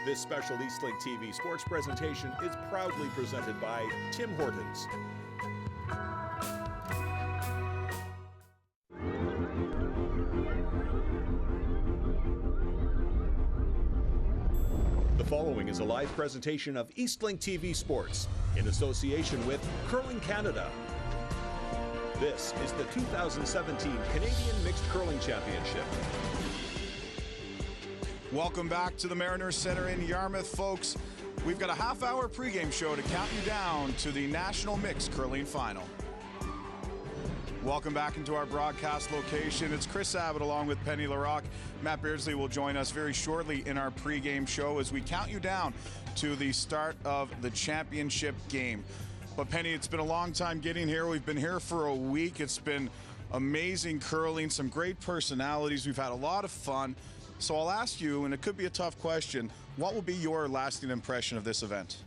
This special Eastlink TV sports presentation is proudly presented by Tim Hortons. The following is a live presentation of Eastlink TV Sports in association with Curling Canada. This is the 2017 Canadian Mixed Curling Championship. Welcome back to the Mariners Center in Yarmouth, folks. We've got a half-hour pregame show to count you down to the National Mixed Curling Final. Welcome back into our broadcast location. It's Chris Abbott along with Penny LaRocque. Matt Beardsley will join us very shortly in our pregame show as we count you down to the start of the championship game. But Penny, it's been a long time getting here. We've been here for a week. It's been amazing curling, some great personalities. We've had a lot of fun. So I'll ask you, and it could be a tough question, what will be your lasting impression of this event?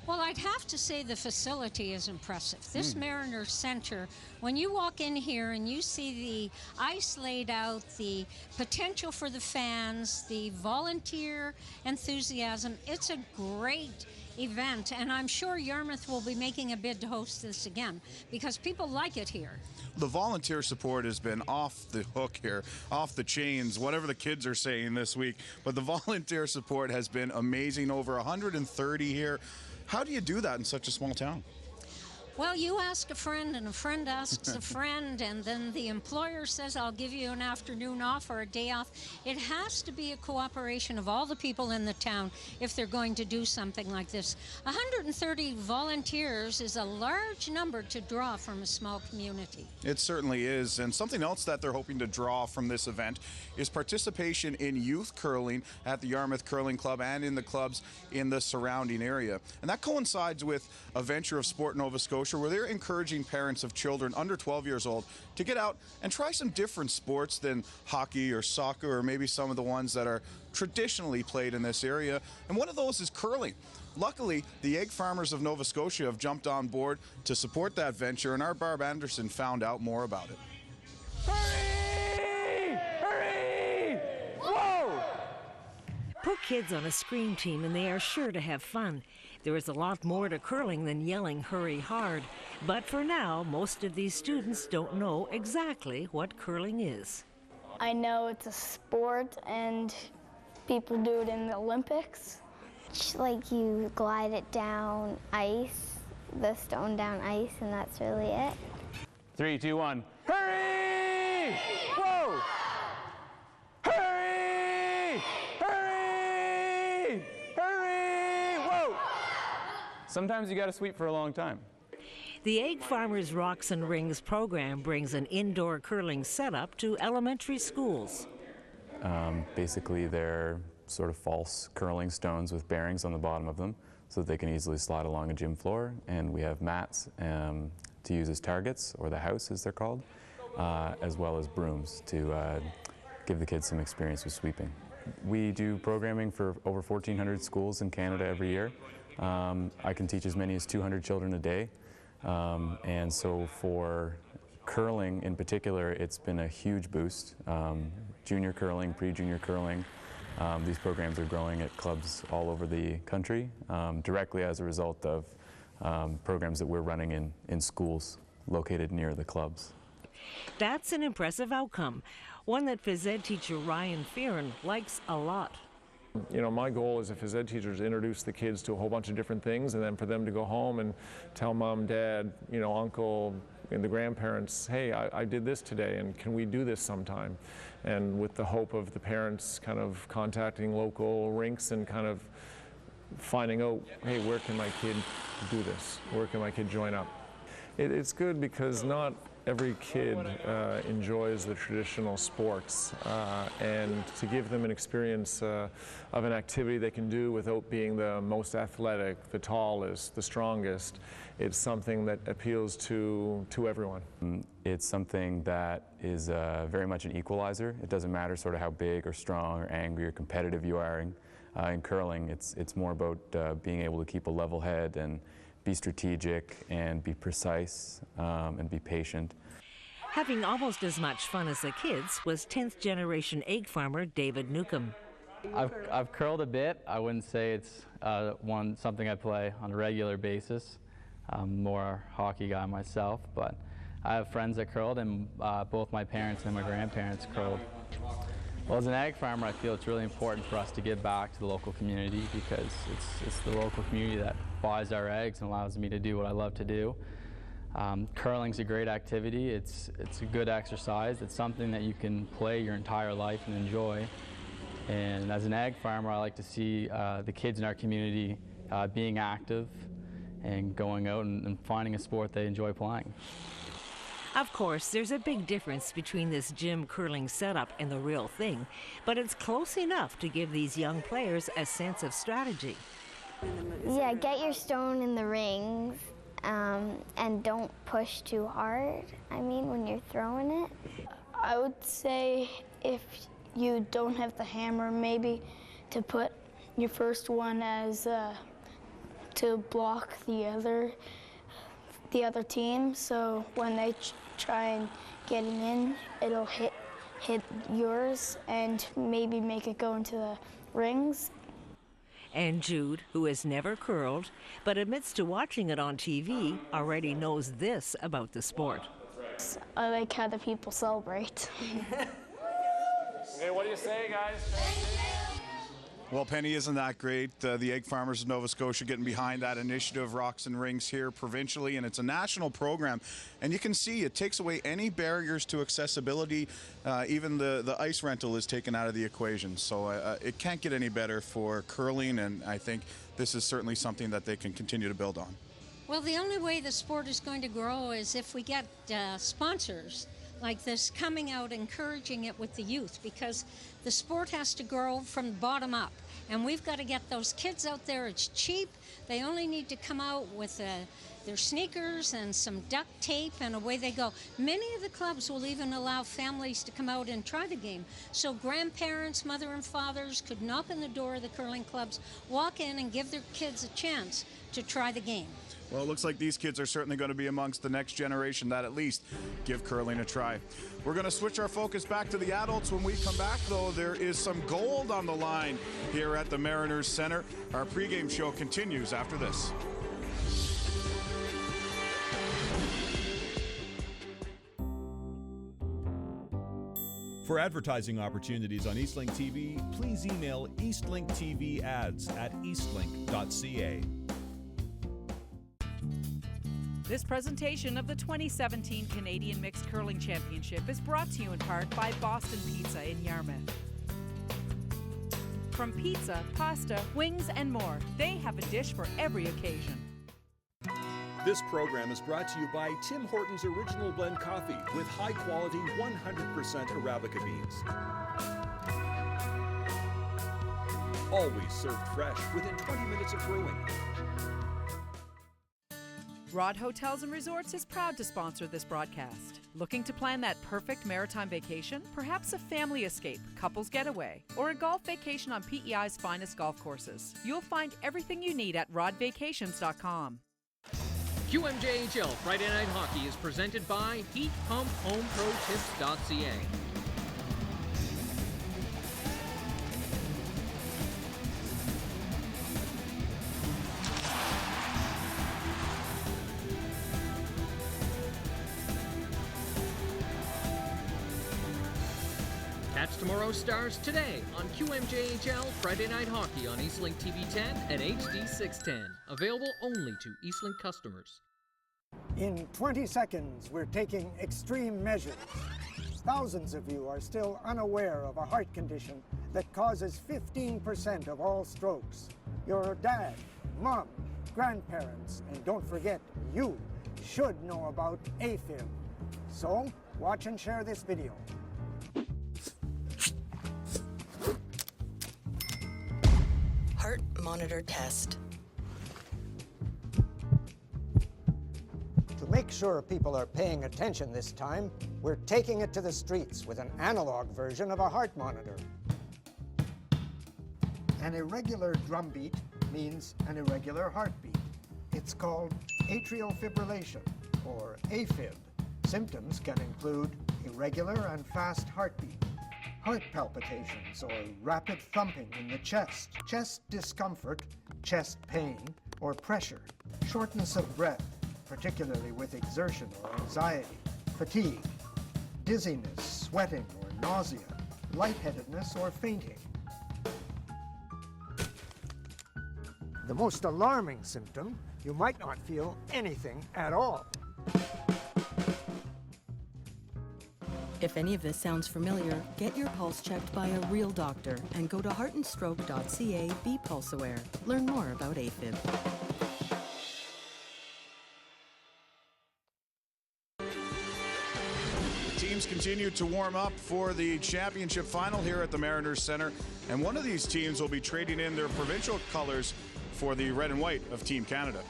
Well, I'd have to say the facility is impressive. This Mariners Center, when you walk in here and you see the ice laid out, the potential for the fans, the volunteer enthusiasm, it's a great event. And I'm sure Yarmouth will be making a bid to host this again because people like it here. The volunteer support has been off the hook here, off the chains, whatever the kids are saying this week. But the volunteer support has been amazing, over 130 here. How do you do that in such a small town? Well, you ask a friend, and a friend asks a friend, and then the employer says, I'll give you an afternoon off or a day off. It has to be a cooperation of all the people in the town if they're going to do something like this. 130 volunteers is a large number to draw from a small community. It certainly is, and something else that they're hoping to draw from this event is participation in youth curling at the Yarmouth Curling Club and in the clubs in the surrounding area. And that coincides with a venture of Sport Nova Scotia where they're encouraging parents of children under 12 years old to get out and try some different sports than hockey or soccer or maybe some of the ones that are traditionally played in this area. And one of those is curling. Luckily, the egg farmers of Nova Scotia have jumped on board to support that venture, and our Barb Anderson found out more about it. Hurry! Hurry! Whoa! Put kids on a scream team and they are sure to have fun. There is a lot more to curling than yelling hurry hard. But for now, most of these students don't know exactly what curling is. I know it's a sport and people do it in the Olympics. It's like you glide it down ice, the stone down ice, and that's really it. 3, 2, 1. Hurry! Whoa! Hurry! Hurry! Hurry! Whoa! Sometimes you got to sweep for a long time. The Egg Farmers Rocks and Rings program brings an indoor curling setup to elementary schools. Basically, they're sort of false curling stones with bearings on the bottom of them so that they can easily slide along a gym floor. And we have mats to use as targets, or the house as they're called, as well as brooms to give the kids some experience with sweeping. We do programming for over 1,400 schools in Canada every year. I can teach as many as 200 children a day. And so for curling in particular, it's been a huge boost. Junior curling, pre-junior curling, these programs are growing at clubs all over the country directly as a result of programs that we're running in schools located near the clubs. That's an impressive outcome, one that phys ed teacher Ryan Fearon likes a lot. You know, my goal as a phys ed teacher is to introduce the kids to a whole bunch of different things, and then for them to go home and tell mom, dad, you know, uncle, and the grandparents, hey, I did this today, and can we do this sometime? And with the hope of the parents kind of contacting local rinks and kind of finding out, hey, where can my kid do this? Where can my kid join up? It's good because not every kid enjoys the traditional sports, and to give them an experience of an activity they can do without being the most athletic, the tallest, the strongest, it's something that appeals to everyone. It's something that is very much an equalizer. It doesn't matter sort of how big or strong or angry or competitive you are in curling. It's more about being able to keep a level head and be strategic and be precise and be patient. Having almost as much fun as the kids was 10th generation egg farmer David Newcomb. I've curled a bit. I wouldn't say it's something I play on a regular basis. I'm more a hockey guy myself, but I have friends that curled, and both my parents and my grandparents curled. Well, as an egg farmer, I feel it's really important for us to give back to the local community, because it's the local community that buys our eggs and allows me to do what I love to do. Curling's a great activity. It's a good exercise. It's something that you can play your entire life and enjoy. And as an egg farmer, I like to see the kids in our community being active and going out and finding a sport they enjoy playing. Of course, there's a big difference between this gym curling setup and the real thing, but it's close enough to give these young players a sense of strategy. Yeah, get your stone in the rings and don't push too hard, when you're throwing it. I would say if you don't have the hammer, maybe to put your first one as to block the other team, so when they try and get it in, it'll hit yours and maybe make it go into the rings. And Jude, who has never curled, but admits to watching it on TV, already knows this about the sport. I like how the people celebrate. Okay, what do you say, guys? Well, Penny, isn't that great? The egg farmers of Nova Scotia getting behind that initiative, Rocks and Rings, here provincially, and it's a national program. And you can see it takes away any barriers to accessibility. Even the ice rental is taken out of the equation. So it can't get any better for curling, and I think this is certainly something that they can continue to build on. Well, the only way the sport is going to grow is if we get sponsors like this coming out, encouraging it with the youth, because the sport has to grow from the bottom up. And we've got to get those kids out there. It's cheap. They only need to come out with their sneakers and some duct tape, and away they go. Many of the clubs will even allow families to come out and try the game. So grandparents, mother and fathers could knock on the door of the curling clubs, walk in and give their kids a chance to try the game. Well, it looks like these kids are certainly going to be amongst the next generation that at least give curling a try. We're going to switch our focus back to the adults. When we come back, though, there is some gold on the line here at the Mariners Center. Our pregame show continues after this. For advertising opportunities on Eastlink TV, please email eastlinkTVads@eastlink.ca. This presentation of the 2017 Canadian Mixed Curling Championship is brought to you in part by Boston Pizza in Yarmouth. From pizza, pasta, wings, and more, they have a dish for every occasion. This program is brought to you by Tim Hortons Original Blend Coffee with high-quality 100% Arabica beans. Always served fresh within 20 minutes of brewing. Rod Hotels and Resorts is proud to sponsor this broadcast. Looking to plan that perfect maritime vacation? Perhaps a family escape, couples getaway, or a golf vacation on PEI's finest golf courses. You'll find everything you need at rodvacations.com. QMJHL Friday Night Hockey is presented by HeatPumpHomeProTips.ca. Catch tomorrow's stars today on QMJHL Friday Night Hockey on Eastlink TV 10 and HD 610. Available only to Eastlink customers. In 20 seconds, we're taking extreme measures. Thousands of you are still unaware of a heart condition that causes 15% of all strokes. Your dad, mom, grandparents, and don't forget, you should know about AFib. So, watch and share this video. Heart monitor test. To make sure people are paying attention this time, we're taking it to the streets with an analog version of a heart monitor. An irregular drumbeat means an irregular heartbeat. It's called atrial fibrillation, or AFib. Symptoms can include irregular and fast heartbeat, heart palpitations or rapid thumping in the chest discomfort, chest pain, or pressure, shortness of breath, particularly with exertion or anxiety, fatigue, dizziness, sweating or nausea, lightheadedness or fainting. The most alarming symptom, you might not feel anything at all. If any of this sounds familiar, get your pulse checked by a real doctor and go to heartandstroke.ca Be Pulse Aware. Learn more about AFib. Teams continue to warm up for the championship final here at the Mariners Center, and one of these teams will be trading in their provincial colors for the red and white of Team Canada.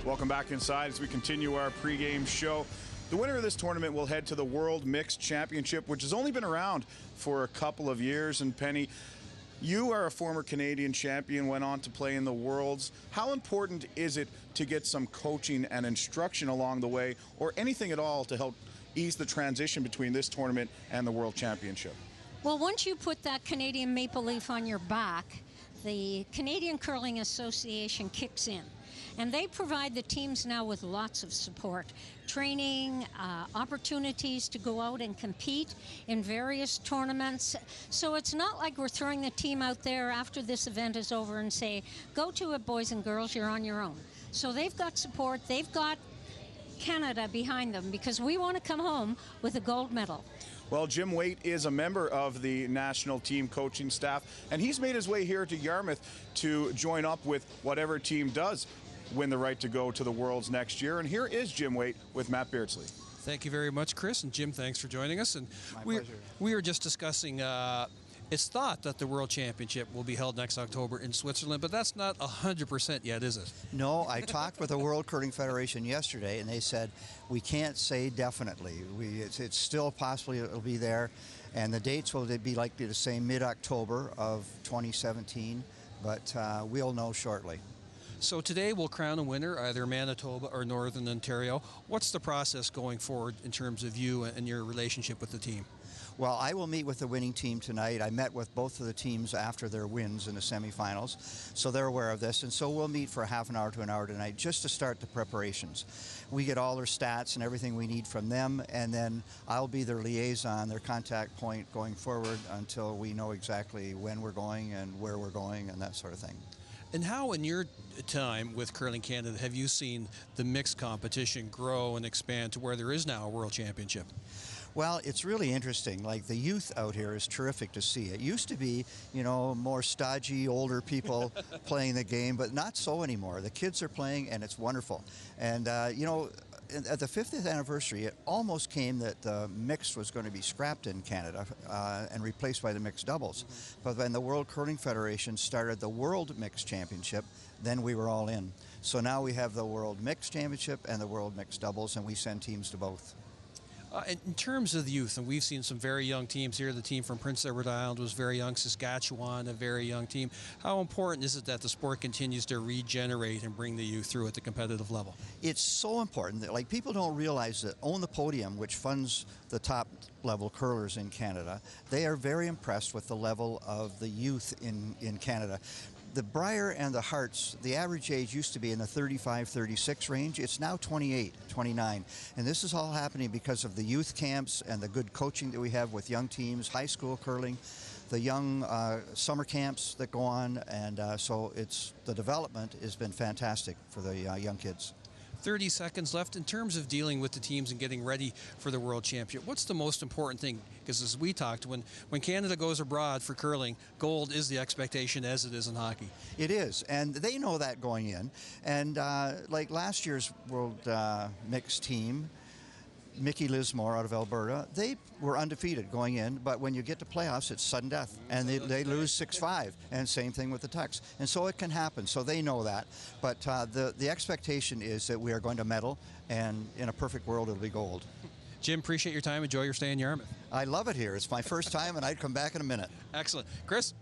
Welcome back inside as we continue our pregame show. The winner of this tournament will head to the World Mixed Championship, which has only been around for a couple of years. And Penny, you are a former Canadian champion, went on to play in the Worlds. How important is it to get some coaching and instruction along the way, or anything at all to help ease the transition between this tournament and the World Championship? Well, once you put that Canadian maple leaf on your back, the Canadian Curling Association kicks in. And they provide the teams now with lots of support, training, opportunities to go out and compete in various tournaments. So it's not like we're throwing the team out there after this event is over and say, go to it, boys and girls, you're on your own. So they've got support, they've got Canada behind them, because we want to come home with a gold medal. Well, Jim Waite is a member of the national team coaching staff, and he's made his way here to Yarmouth to join up with whatever team does win the right to go to the Worlds next year. And here is Jim Waite with Matt Beardsley. Thank you very much, Chris. And Jim, thanks for joining us. And we were just discussing, it's thought that the World Championship will be held next October in Switzerland, but that's not 100% yet, is it? No, I talked with the World Curling Federation yesterday, and they said we can't say definitely. It's still possible it'll be there, and the dates will be likely to say mid-October of 2017, but we'll know shortly. So today we'll crown a winner, either Manitoba or Northern Ontario. What's the process going forward in terms of you and your relationship with the team? Well, I will meet with the winning team tonight. I met with both of the teams after their wins in the semifinals, so they're aware of this. And so we'll meet for half an hour to an hour tonight just to start the preparations. We get all their stats and everything we need from them, and then I'll be their liaison, their contact point going forward until we know exactly when we're going and where we're going and that sort of thing. And how, in your time with Curling Canada, have you seen the mixed competition grow and expand to where there is now a World Championship? Well, it's really interesting. Like, the youth out here is terrific to see. It used to be, you know, more stodgy, older people playing the game, but not so anymore. The kids are playing, and it's wonderful. And, you know, at the 50th anniversary, it almost came that the mixed was going to be scrapped in Canada and replaced by the mixed doubles. But when the World Curling Federation started the World Mixed Championship, then we were all in. So now we have the World Mixed Championship and the World Mixed Doubles, and we send teams to both. In terms of the youth, and we've seen some very young teams here. The team from Prince Edward Island was very young. Saskatchewan, a very young team. How important is it that the sport continues to regenerate and bring the youth through at the competitive level? It's so important that, like, people don't realize that Own the Podium, which funds the top level curlers in Canada, they are very impressed with the level of the youth in Canada. The Brier and the Hearts, the average age used to be in the 35, 36 range. It's now 28, 29. And this is all happening because of the youth camps and the good coaching that we have with young teams, high school curling, the young summer camps that go on. And so the development has been fantastic for the young kids. 30 seconds left. In terms of dealing with the teams and getting ready for the World Championship, what's the most important thing? Because as we talked, when Canada goes abroad for curling, gold is the expectation, as it is in hockey. It is, and they know that going in. And like last year's World Mixed team, Mickey Lismore out of Alberta, they were undefeated going in, but when you get to playoffs, it's sudden death, and they lose 6-5, and same thing with the Tucks. And so it can happen, so they know that. But the expectation is that we are going to medal, and in a perfect world, it'll be gold. Jim, appreciate your time. Enjoy your stay in Yarmouth. I love it here. It's my first time, and I'd come back in a minute. Excellent. Chris?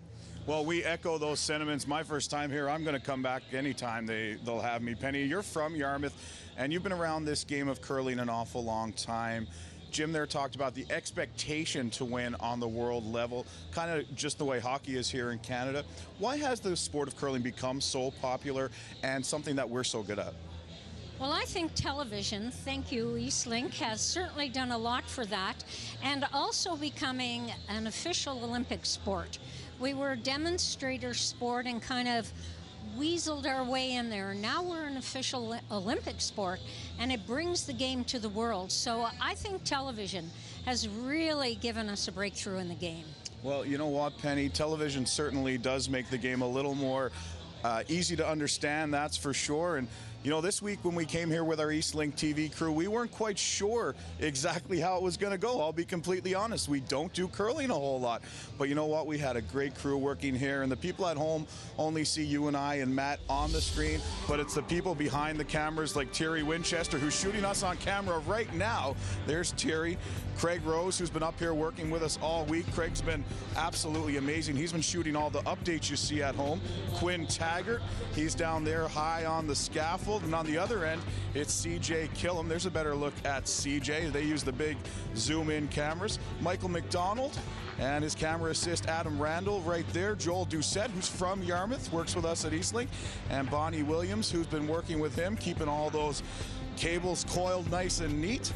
Well, we echo those sentiments. My first time here, I'm going to come back anytime they'll have me. Penny, you're from Yarmouth, and you've been around this game of curling an awful long time. Jim there talked about the expectation to win on the world level, kind of just the way hockey is here in Canada. Why has the sport of curling become so popular and something that we're so good at? Well, I think television, thank you, Eastlink, has certainly done a lot for that, and also becoming an official Olympic sport. We were a demonstrator sport and kind of weaseled our way in there. Now we're an official Olympic sport, and it brings the game to the world. So I think television has really given us a breakthrough in the game. Well, you know what, Penny? Television certainly does make the game a little more easy to understand, that's for sure. And you know, this week when we came here with our Eastlink TV crew, we weren't quite sure exactly how it was going to go. I'll be completely honest. We don't do curling a whole lot. But you know what? We had a great crew working here, and the people at home only see you and I and Matt on the screen, but it's the people behind the cameras like Terry Winchester, who's shooting us on camera right now. There's Terry. Craig Rose, who's been up here working with us all week. Craig's been absolutely amazing. He's been shooting all the updates you see at home. Quinn Taggart, he's down there high on the scaffold. And on the other end, it's CJ Killam. There's a better look at CJ. They use the big zoom-in cameras. Michael McDonald and his camera assist Adam Randall right there. Joel Doucette, who's from Yarmouth, works with us at Eastlink. And Bonnie Williams, who's been working with him, keeping all those cables coiled nice and neat.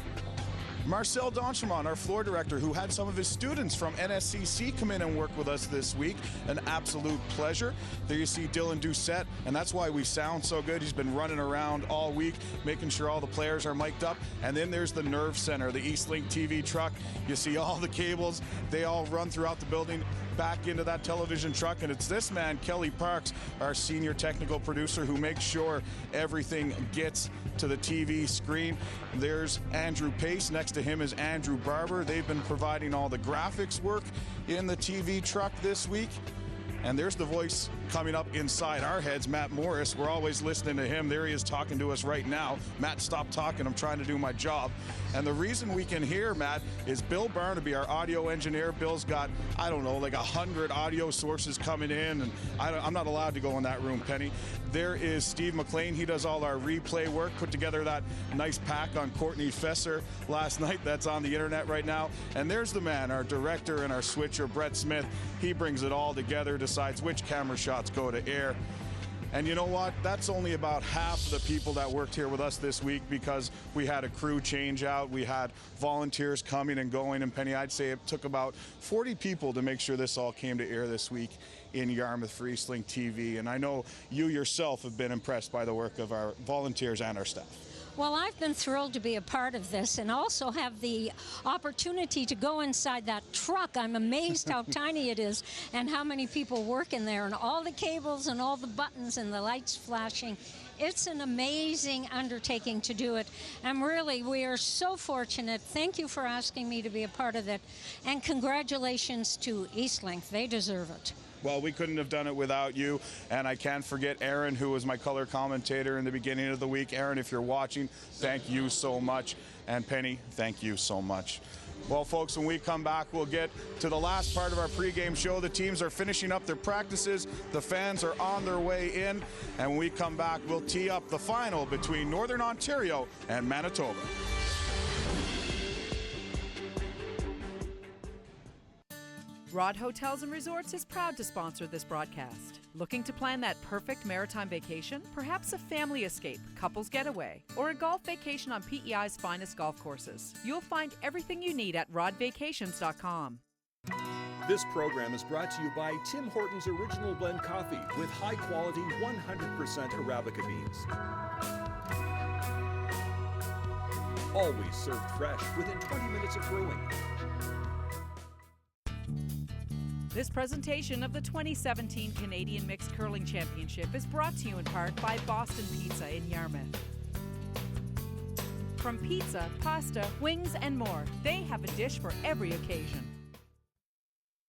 Marcel Donchermont, our floor director, who had some of his students from NSCC come in and work with us this week. An absolute pleasure. There you see Dylan Doucette, and that's why we sound so good. He's been running around all week, making sure all the players are mic'd up. And then there's the Nerve Center, the Eastlink TV truck. You see all the cables. They all run throughout the building back into that television truck, and it's this man, Kelly Parks, our senior technical producer, who makes sure everything gets to the TV screen. There's Andrew Pace. Next to him is Andrew Barber. They've been providing all the graphics work in the TV truck this week. And there's the voice coming up inside our heads, Matt Morris. We're always listening to him. There he is talking to us right now. Matt, stop talking. I'm trying to do my job. And the reason we can hear Matt is Bill Barnaby, our audio engineer. Bill's got, I don't know, like 100 audio sources coming in, and I'm not allowed to go in that room, Penny. There is Steve McLean. He does all our replay work, put together that nice pack on Courtney Fesser last night. That's on the internet right now. And there's the man, our director and our switcher, Brett Smith. He brings it all together, decides which camera shots go to air. And you know what? That's only about half of the people that worked here with us this week, because we had a crew change out. We had volunteers coming and going. And Penny, I'd say it took about 40 people to make sure this all came to air this week in Yarmouth for Eastlink TV. And I know you yourself have been impressed by the work of our volunteers and our staff. Well, I've been thrilled to be a part of this and also have the opportunity to go inside that truck. I'm amazed how tiny it is and how many people work in there, and all the cables and all the buttons and the lights flashing. It's an amazing undertaking to do it. And really, we are so fortunate. Thank you for asking me to be a part of it. And congratulations to Eastlink. They deserve it. Well, we couldn't have done it without you. And I can't forget Aaron, who was my color commentator in the beginning of the week. Aaron, if you're watching, thank you so much. And Penny, thank you so much. Well, folks, when we come back, we'll get to the last part of our pregame show. The teams are finishing up their practices. The fans are on their way in. And when we come back, we'll tee up the final between Northern Ontario and Manitoba. Rod Hotels and Resorts is proud to sponsor this broadcast. Looking to plan that perfect maritime vacation? Perhaps a family escape, couples getaway, or a golf vacation on PEI's finest golf courses. You'll find everything you need at rodvacations.com. This program is brought to you by Tim Hortons Original Blend Coffee with high-quality 100% Arabica beans. Always served fresh within 20 minutes of brewing. This presentation of the 2017 Canadian Mixed Curling Championship is brought to you in part by Boston Pizza in Yarmouth. From pizza, pasta, wings, and more, they have a dish for every occasion.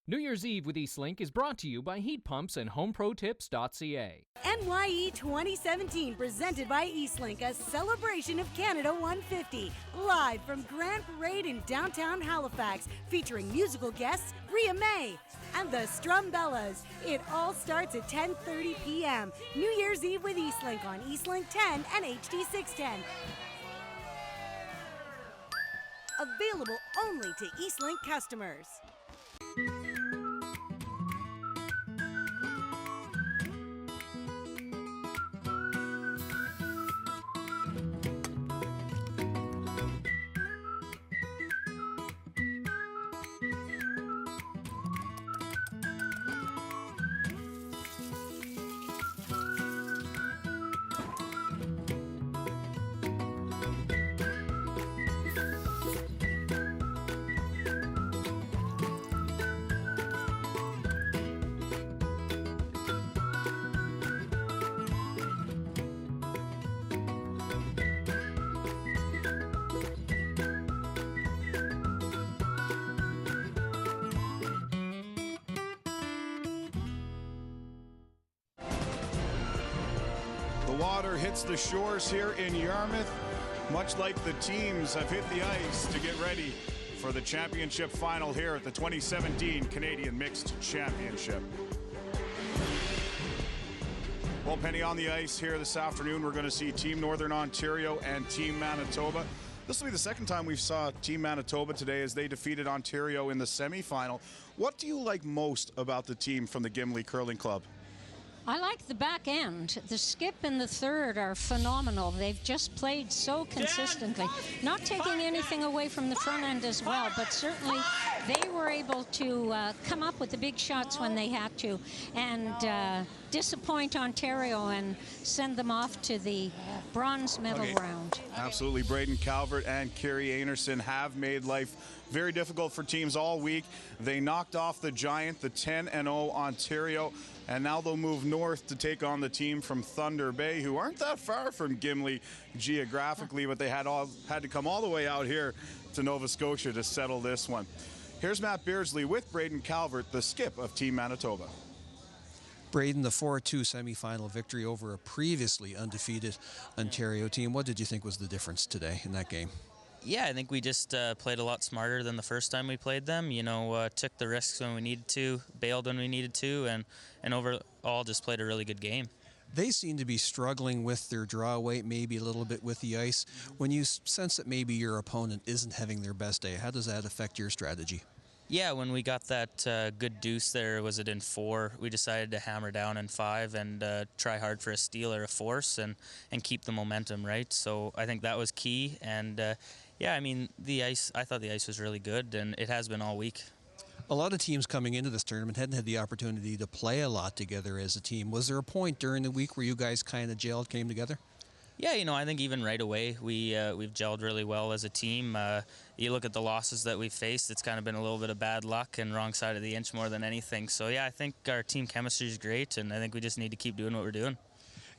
New Year's Eve with Eastlink is brought to you by Heat Pumps and HomeProTips.ca. NYE 2017, presented by Eastlink, a celebration of Canada 150, live from Grand Parade in downtown Halifax, featuring musical guests Rhea May and the Strumbellas. It all starts at 10:30 p.m. New Year's Eve with Eastlink on Eastlink 10 and HD 610. available only to Eastlink customers. The water hits the shores here in Yarmouth, much like the teams have hit the ice to get ready for the championship final here at the 2017 Canadian Mixed Championship. Well, Penny, on the ice here this afternoon, we're going to see Team Northern Ontario and Team Manitoba. This will be the second time we saw Team Manitoba today as they defeated Ontario in the semifinal. What do you like most about the team from the Gimli Curling Club? I like the back end. The skip and the third are phenomenal. They've just played so consistently. Not taking anything away from the front end as well, but certainly they were able to come up with the big shots when they had to and disappoint Ontario and send them off to the bronze medal round. Absolutely. Braden Calvert and Kerry Anerson have made life very difficult for teams all week. They knocked off the Giant, the 10-0 Ontario, and now they'll move north to take on the team from Thunder Bay, who aren't that far from Gimli geographically, but they had to come all the way out here to Nova Scotia to settle this one. Here's Matt Beardsley with Braden Calvert, the skip of Team Manitoba. Braden, the 4-2 semifinal victory over a previously undefeated Ontario team. What did you think was the difference today in that game? Yeah, I think we just played a lot smarter than the first time we played them. You know, took the risks when we needed to, bailed when we needed to, and overall just played a really good game. They seem to be struggling with their draw weight, maybe a little bit with the ice. When you sense that maybe your opponent isn't having their best day, how does that affect your strategy? Yeah, when we got that good deuce there, was it in 4, we decided to hammer down in 5 and try hard for a steal or a force and keep the momentum, right? So I think that was key. And yeah, I mean, I thought the ice was really good, and it has been all week. A lot of teams coming into this tournament hadn't had the opportunity to play a lot together as a team. Was there a point during the week where you guys kind of gelled, came together? Yeah, you know, I think even right away we've gelled really well as a team. You look at the losses that we've faced, it's kind of been a little bit of bad luck and wrong side of the inch more than anything. So yeah, I think our team chemistry is great, and I think we just need to keep doing what we're doing.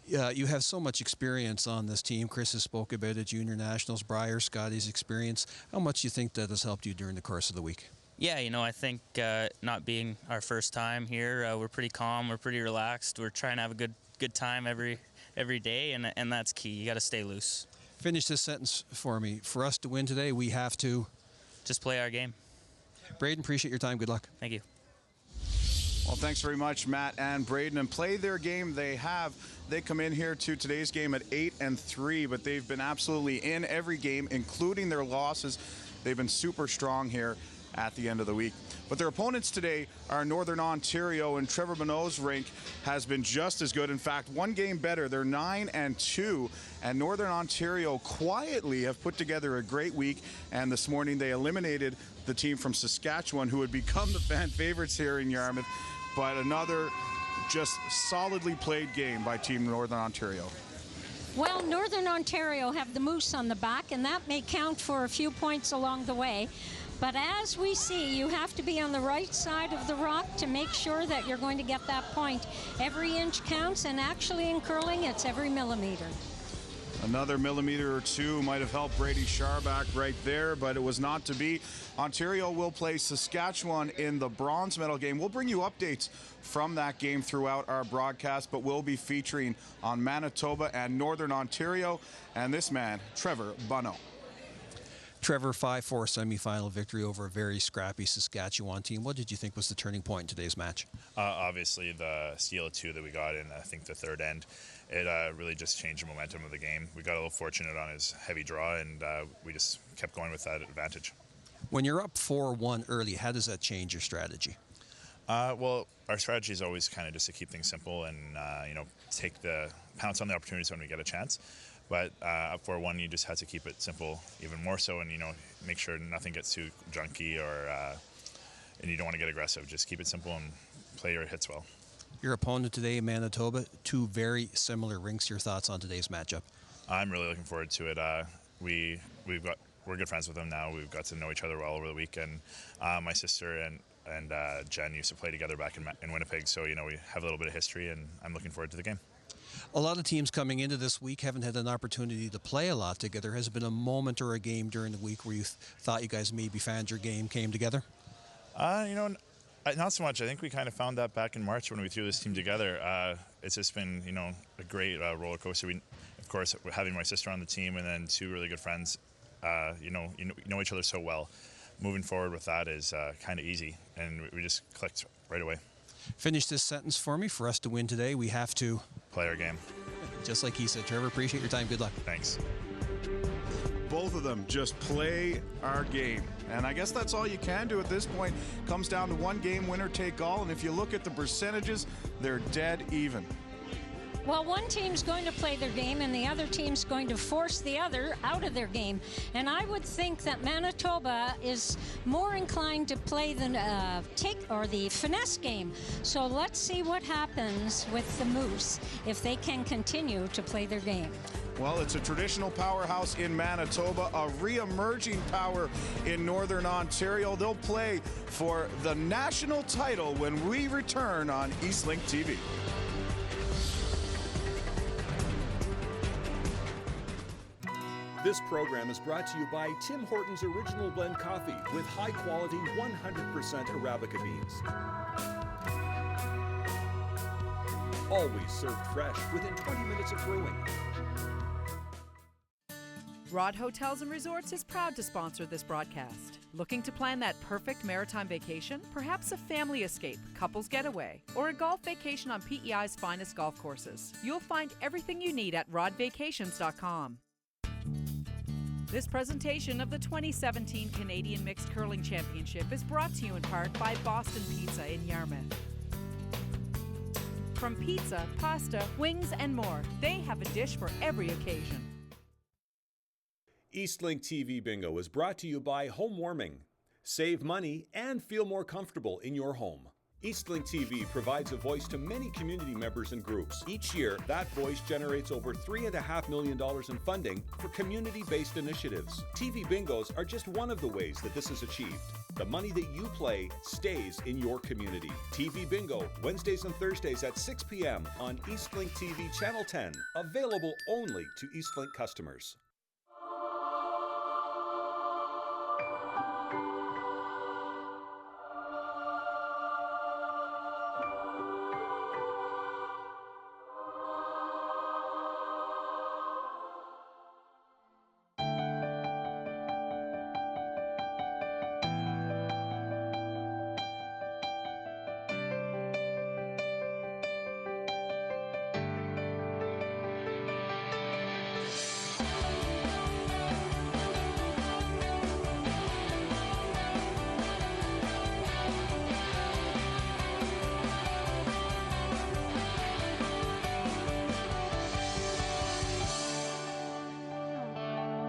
Yeah, you have so much experience on this team. Chris has spoke about it, junior nationals, Briar, Scotty's experience. How much do you think that has helped you during the course of the week? Yeah, you know, I think not being our first time here, we're pretty calm, we're pretty relaxed. We're trying to have a good time every day, and that's key. You got to stay loose. Finish this sentence for me. For us to win today, we have to just play our game. Braden, appreciate your time. Good luck. Thank you. Well, thanks very much, Matt and Braden, and play their game. They come in here to today's game at 8-3, but they've been absolutely in every game, including their losses. They've been super strong here at the end of the week. But their opponents today are Northern Ontario, and Trevor Bonot's rink has been just as good. In fact, one game better. They're 9-2, and Northern Ontario quietly have put together a great week, and this morning they eliminated the team from Saskatchewan, who had become the fan favorites here in Yarmouth. But another just solidly played game by Team Northern Ontario. Well, Northern Ontario have the moose on the back, and that may count for a few points along the way. But as we see, you have to be on the right side of the rock to make sure that you're going to get that point. Every inch counts, and actually in curling, it's every millimeter. Another millimeter or two might have helped Brady Scharback right there, but it was not to be. Ontario will play Saskatchewan in the bronze medal game. We'll bring you updates from that game throughout our broadcast, but we'll be featuring on Manitoba and Northern Ontario, and this man, Trevor Bonot. Trevor, 5-4 semifinal victory over a very scrappy Saskatchewan team. What did you think was the turning point in today's match? Obviously, the steal of 2 that we got in, I think, the third end, it really just changed the momentum of the game. We got a little fortunate on his heavy draw, and we just kept going with that advantage. When you're up 4-1 early, how does that change your strategy? Well, our strategy is always kind of just to keep things simple and, pounce on the opportunities when we get a chance. But up 4-1, you just had to keep it simple even more so, and, make sure nothing gets too junky and you don't want to get aggressive. Just keep it simple and play your hits well. Your opponent today, Manitoba, 2 very similar rinks. Your thoughts on today's matchup? I'm really looking forward to it. We're good friends with them now. We've got to know each other well over the weekend. My sister and Jen used to play together back in Winnipeg, so we have a little bit of history, and I'm looking forward to the game. A lot of teams coming into this week haven't had an opportunity to play a lot together. Has it been a moment or a game during the week where you thought you guys maybe found your game, came together? Not so much. I think we kind of found that back in March when we threw this team together. It's just been, a great roller coaster. Of course, having my sister on the team and then 2 really good friends, you know each other so well. Moving forward with that is kind of easy, and we just clicked right away. Finish this sentence for me. For us to win today, we have to play our game. Just like he said. Trevor, appreciate your time. Good luck. Thanks. Both of them just play our game. And I guess that's all you can do at this point. Comes down to one game, winner take all. And if you look at the percentages, they're dead even. Well, one team's going to play their game and the other team's going to force the other out of their game. And I would think that Manitoba is more inclined to play the finesse game. So let's see what happens with the Moose if they can continue to play their game. Well, it's a traditional powerhouse in Manitoba, a re-emerging power in Northern Ontario. They'll play for the national title when we return on Eastlink TV. This program is brought to you by Tim Hortons Original Blend Coffee with high-quality 100% Arabica beans. Always served fresh within 20 minutes of brewing. Rod Hotels and Resorts is proud to sponsor this broadcast. Looking to plan that perfect maritime vacation? Perhaps a family escape, couples getaway, or a golf vacation on PEI's finest golf courses. You'll find everything you need at rodvacations.com. This presentation of the 2017 Canadian Mixed Curling Championship is brought to you in part by Boston Pizza in Yarmouth. From pizza, pasta, wings, and more, they have a dish for every occasion. Eastlink TV Bingo is brought to you by Home Warming. Save money and feel more comfortable in your home. Eastlink TV provides a voice to many community members and groups. Each year, that voice generates over $3.5 million in funding for community-based initiatives. TV bingos are just one of the ways that this is achieved. The money that you play stays in your community. TV Bingo, Wednesdays and Thursdays at 6 p.m. on Eastlink TV Channel 10. Available only to Eastlink customers.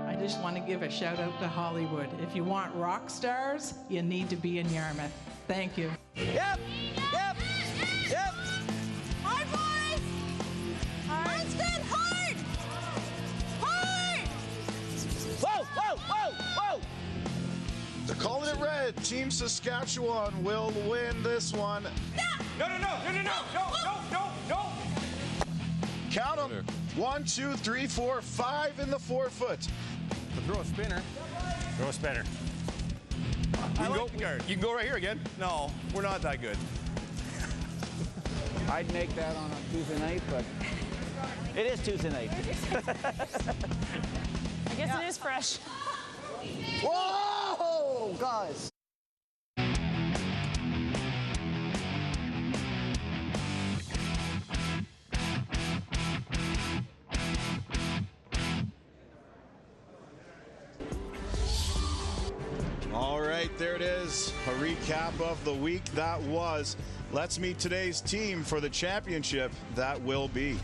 I just want to give a shout out to Hollywood. If you want rock stars, you need to be in Yarmouth. Thank you. Yep! Hard, boys! Hard, spin, hard! Hard! Whoa! They're calling it red. Team Saskatchewan will win this one. No! Count them. 1, 2, 3, 4, 5 in the 4-foot. Throw a spinner. Throw a spinner. You can go right here again. No, we're not that good. I'd make that on a Tuesday night, but it is Tuesday night. I guess it is fresh. Whoa! right, there it is. A recap of the week that was. Let's meet today's team for the championship that will be.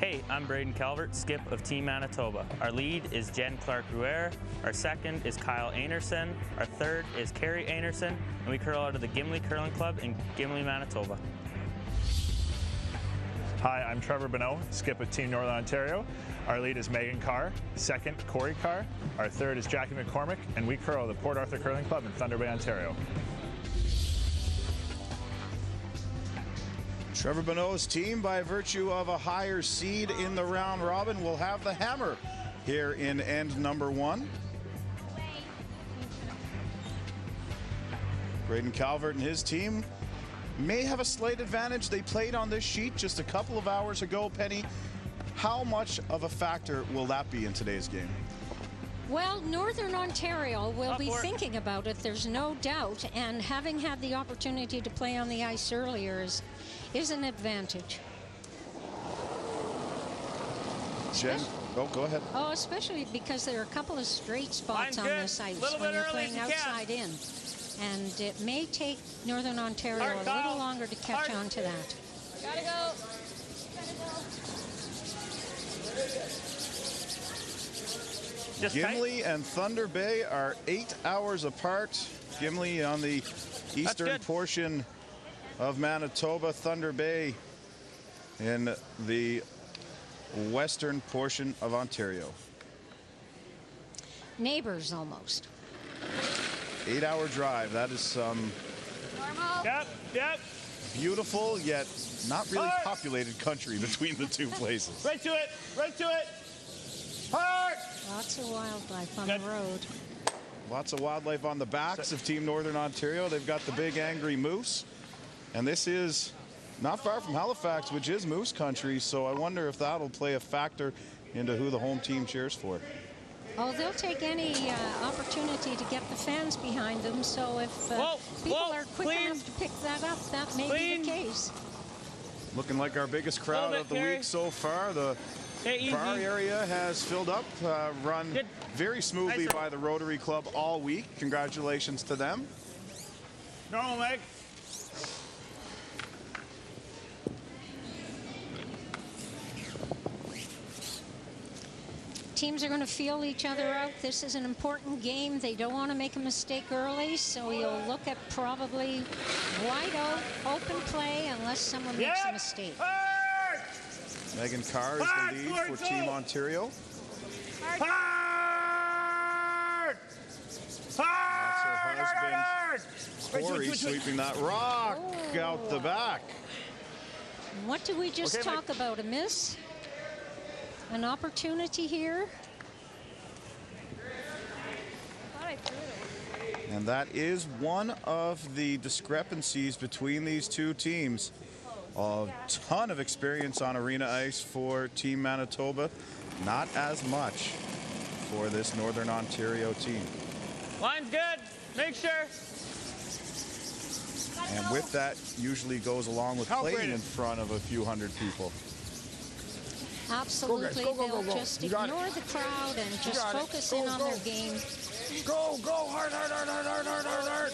Hey, I'm Braden Calvert, skip of Team Manitoba. Our lead is Jen Clark-Ruer. Our second is Kyle Einarson. Our third is Carrie Einarson. And we curl out of the Gimli Curling Club in Gimli, Manitoba. Hi, I'm Trevor Bonot, skip of Team Northern Ontario. Our lead is Megan Carr, second Corey Carr. Our third is Jackie McCormick, and we curl the Port Arthur Curling Club in Thunder Bay, Ontario. Trevor Bonot's team, by virtue of a higher seed in the round robin, will have the hammer here in end number 1. Braden Calvert and his team may have a slight advantage. They played on this sheet just a couple of hours ago. Penny, how much of a factor will that be in today's game? Well, Northern Ontario will be thinking about it, there's no doubt, and having had the opportunity to play on the ice earlier is an advantage. Jen, go ahead. Oh, especially because there are a couple of straight spots on this ice when you're playing outside in. And it may take Northern Ontario a little longer to catch on to that. Gotta go. Gimli and Thunder Bay are 8 hours apart. Gimli on the eastern portion of Manitoba, Thunder Bay in the western portion of Ontario. Neighbors almost. 8-hour drive. That is some beautiful yet not really populated country between the two places. Right to it. Right to it. Hard. Lots of wildlife on the road. Lots of wildlife on the backs of Team Northern Ontario. They've got the big angry moose. And this is not far from Halifax, which is moose country. So I wonder if that'll play a factor into who the home team cheers for. Oh, they'll take any opportunity to get the fans behind them. So if people are quick enough to pick that up, that may be the case. Looking like our biggest crowd of the week so far. The bar area has filled up, run very smoothly by the Rotary Club all week. Congratulations to them. Normal, Meg. Teams are going to feel each other out. This is an important game. They don't want to make a mistake early, so you'll look at probably wide open play unless someone makes a mistake. Megan Carr is the lead for Team Ontario. Hard! That's her husband, Corey, sweeping that rock out the back. What did we just talk about? A miss? An opportunity here? And that is one of the discrepancies between these two teams. A ton of experience on arena ice for Team Manitoba, not as much for this Northern Ontario team. Line's good. Make sure. And with that usually goes along with playing in front of a few hundred people. Absolutely. They'll just ignore the crowd and just focus in on their game. Go, hard, hard, hard, hard, hard, hard, hard, hard.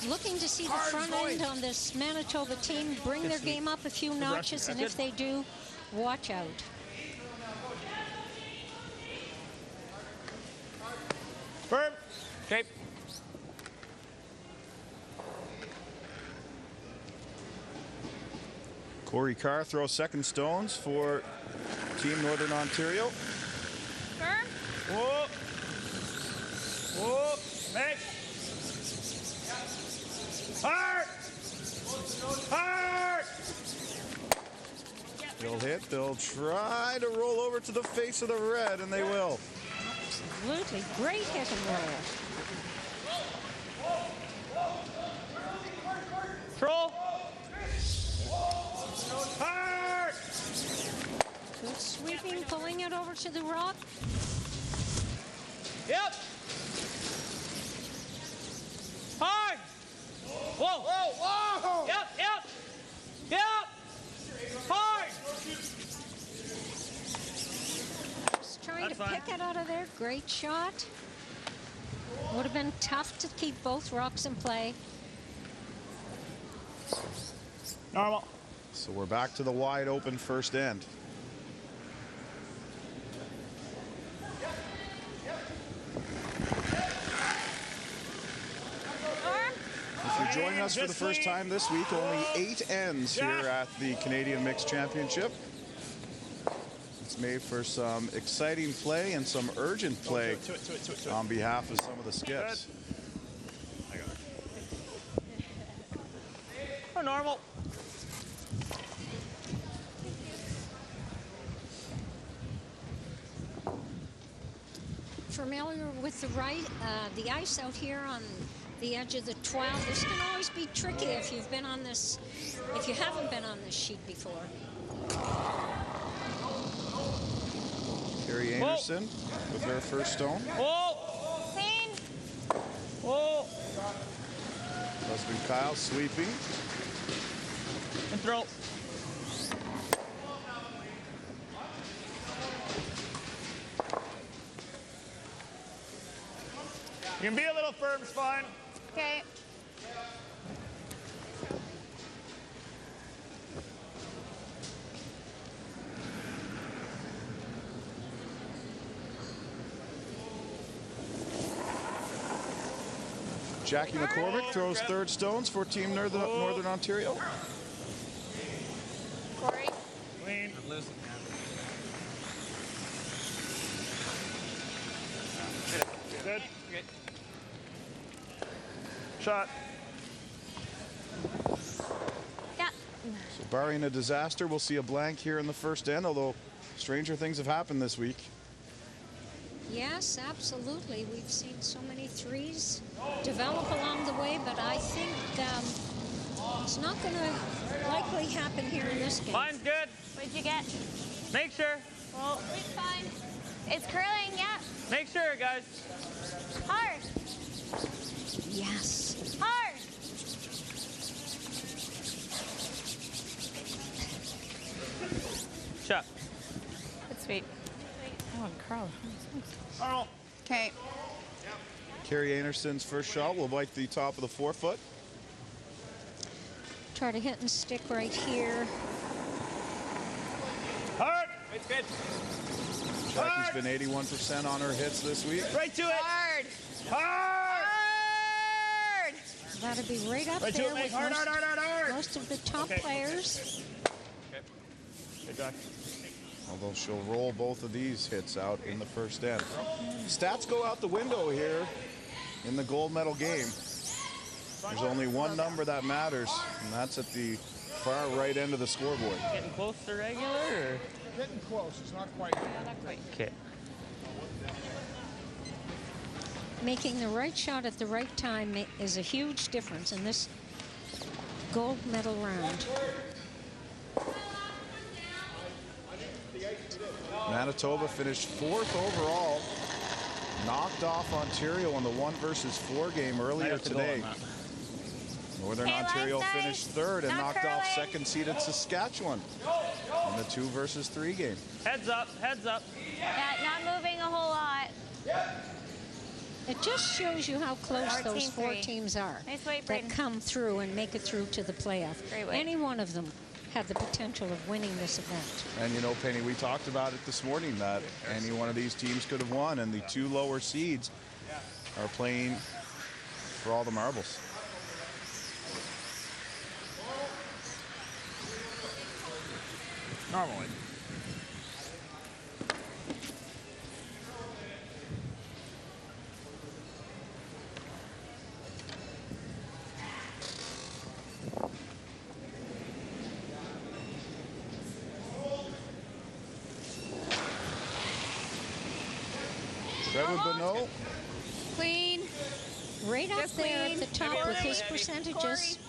Looking to see the front end on this Manitoba team bring their game up a few notches, and if they do, watch out. Firm. Okay. Corey Carr throws second stones for Team Northern Ontario. Firm. Whoa. Whoa. Make. Hard. Hard. They'll hit. They'll try to roll over to the face of the red, and they will. Absolutely. Great hit and roll. Control. Hard. Good sweeping, pulling it over to the rock. Yep. Hard. Whoa. Whoa. Whoa. Yep. Yep. Yep. Hard. pick it out of there. Great shot. Would have been tough to keep both rocks in play. Normal. So we're back to the wide open first end. If you're joining us for the first time this week, only 8 ends here at the Canadian Mixed Championship. It's made for some exciting play and some urgent play on behalf of some of the skips. Oh, normal. Familiar with the ice out here on the edge of the 12. This can always be tricky if you've been on this, if you haven't been on this sheet before. Carrie Anderson with her first stone. Whoa! Clean. Whoa! Husband Kyle sweeping. And throw. You can be a little firm, it's fine. Okay. Jackie McCormick throws third stones for Team Northern Ontario. Corey. Clean. Good. Good. Shot. Yeah. So barring a disaster, we'll see a blank here in the first end, although stranger things have happened this week. Yes, absolutely. We've seen so many threes develop along the way, but I think it's not going to likely happen here in this game. Mine's good. What'd you get? Make sure. Well, it's fine. It's curling, yeah. Make sure, guys. Hard. Yes. Hard. Shot. That's sweet. Oh, curl. Normal. Okay. Carrie Anderson's first shot will bite the top of the forefoot. Try to hit and stick right here. Hard. It's good. Jackie's been 81% on her hits this week. Right to it. Hard. Hard. Hard. That'll be right up Right to there it, mate. with Hard. most of the top players. Okay. Good, Jack. Although she'll roll both of these hits out in the first end. Stats go out the window here in the gold medal game. There's only one number that matters, and that's at the far right end of the scoreboard. Getting close to regular, or? Getting close. It's not quite. Okay. Making the right shot at the right time is a huge difference in this gold medal round. Manitoba finished 4th overall, knocked off Ontario in the 1 versus 4 game earlier today. Northern Ontario finished 3rd and knocked off second-seeded Saskatchewan in the 2 versus 3 game. Heads up, heads up. Yeah, not moving a whole lot. It just shows you how close Our those team 4 three. teams are Nice weight, that Braden. come through and make it through to the playoff. Great weight. Any one of them had the potential of winning this event. And you know, Penny, we talked about it this morning that any one of these teams could have won, and the 2 lower seeds are playing for all the marbles. Normally. Trevor Bonot. Clean. Right up Just there clean. at the top with his percentages.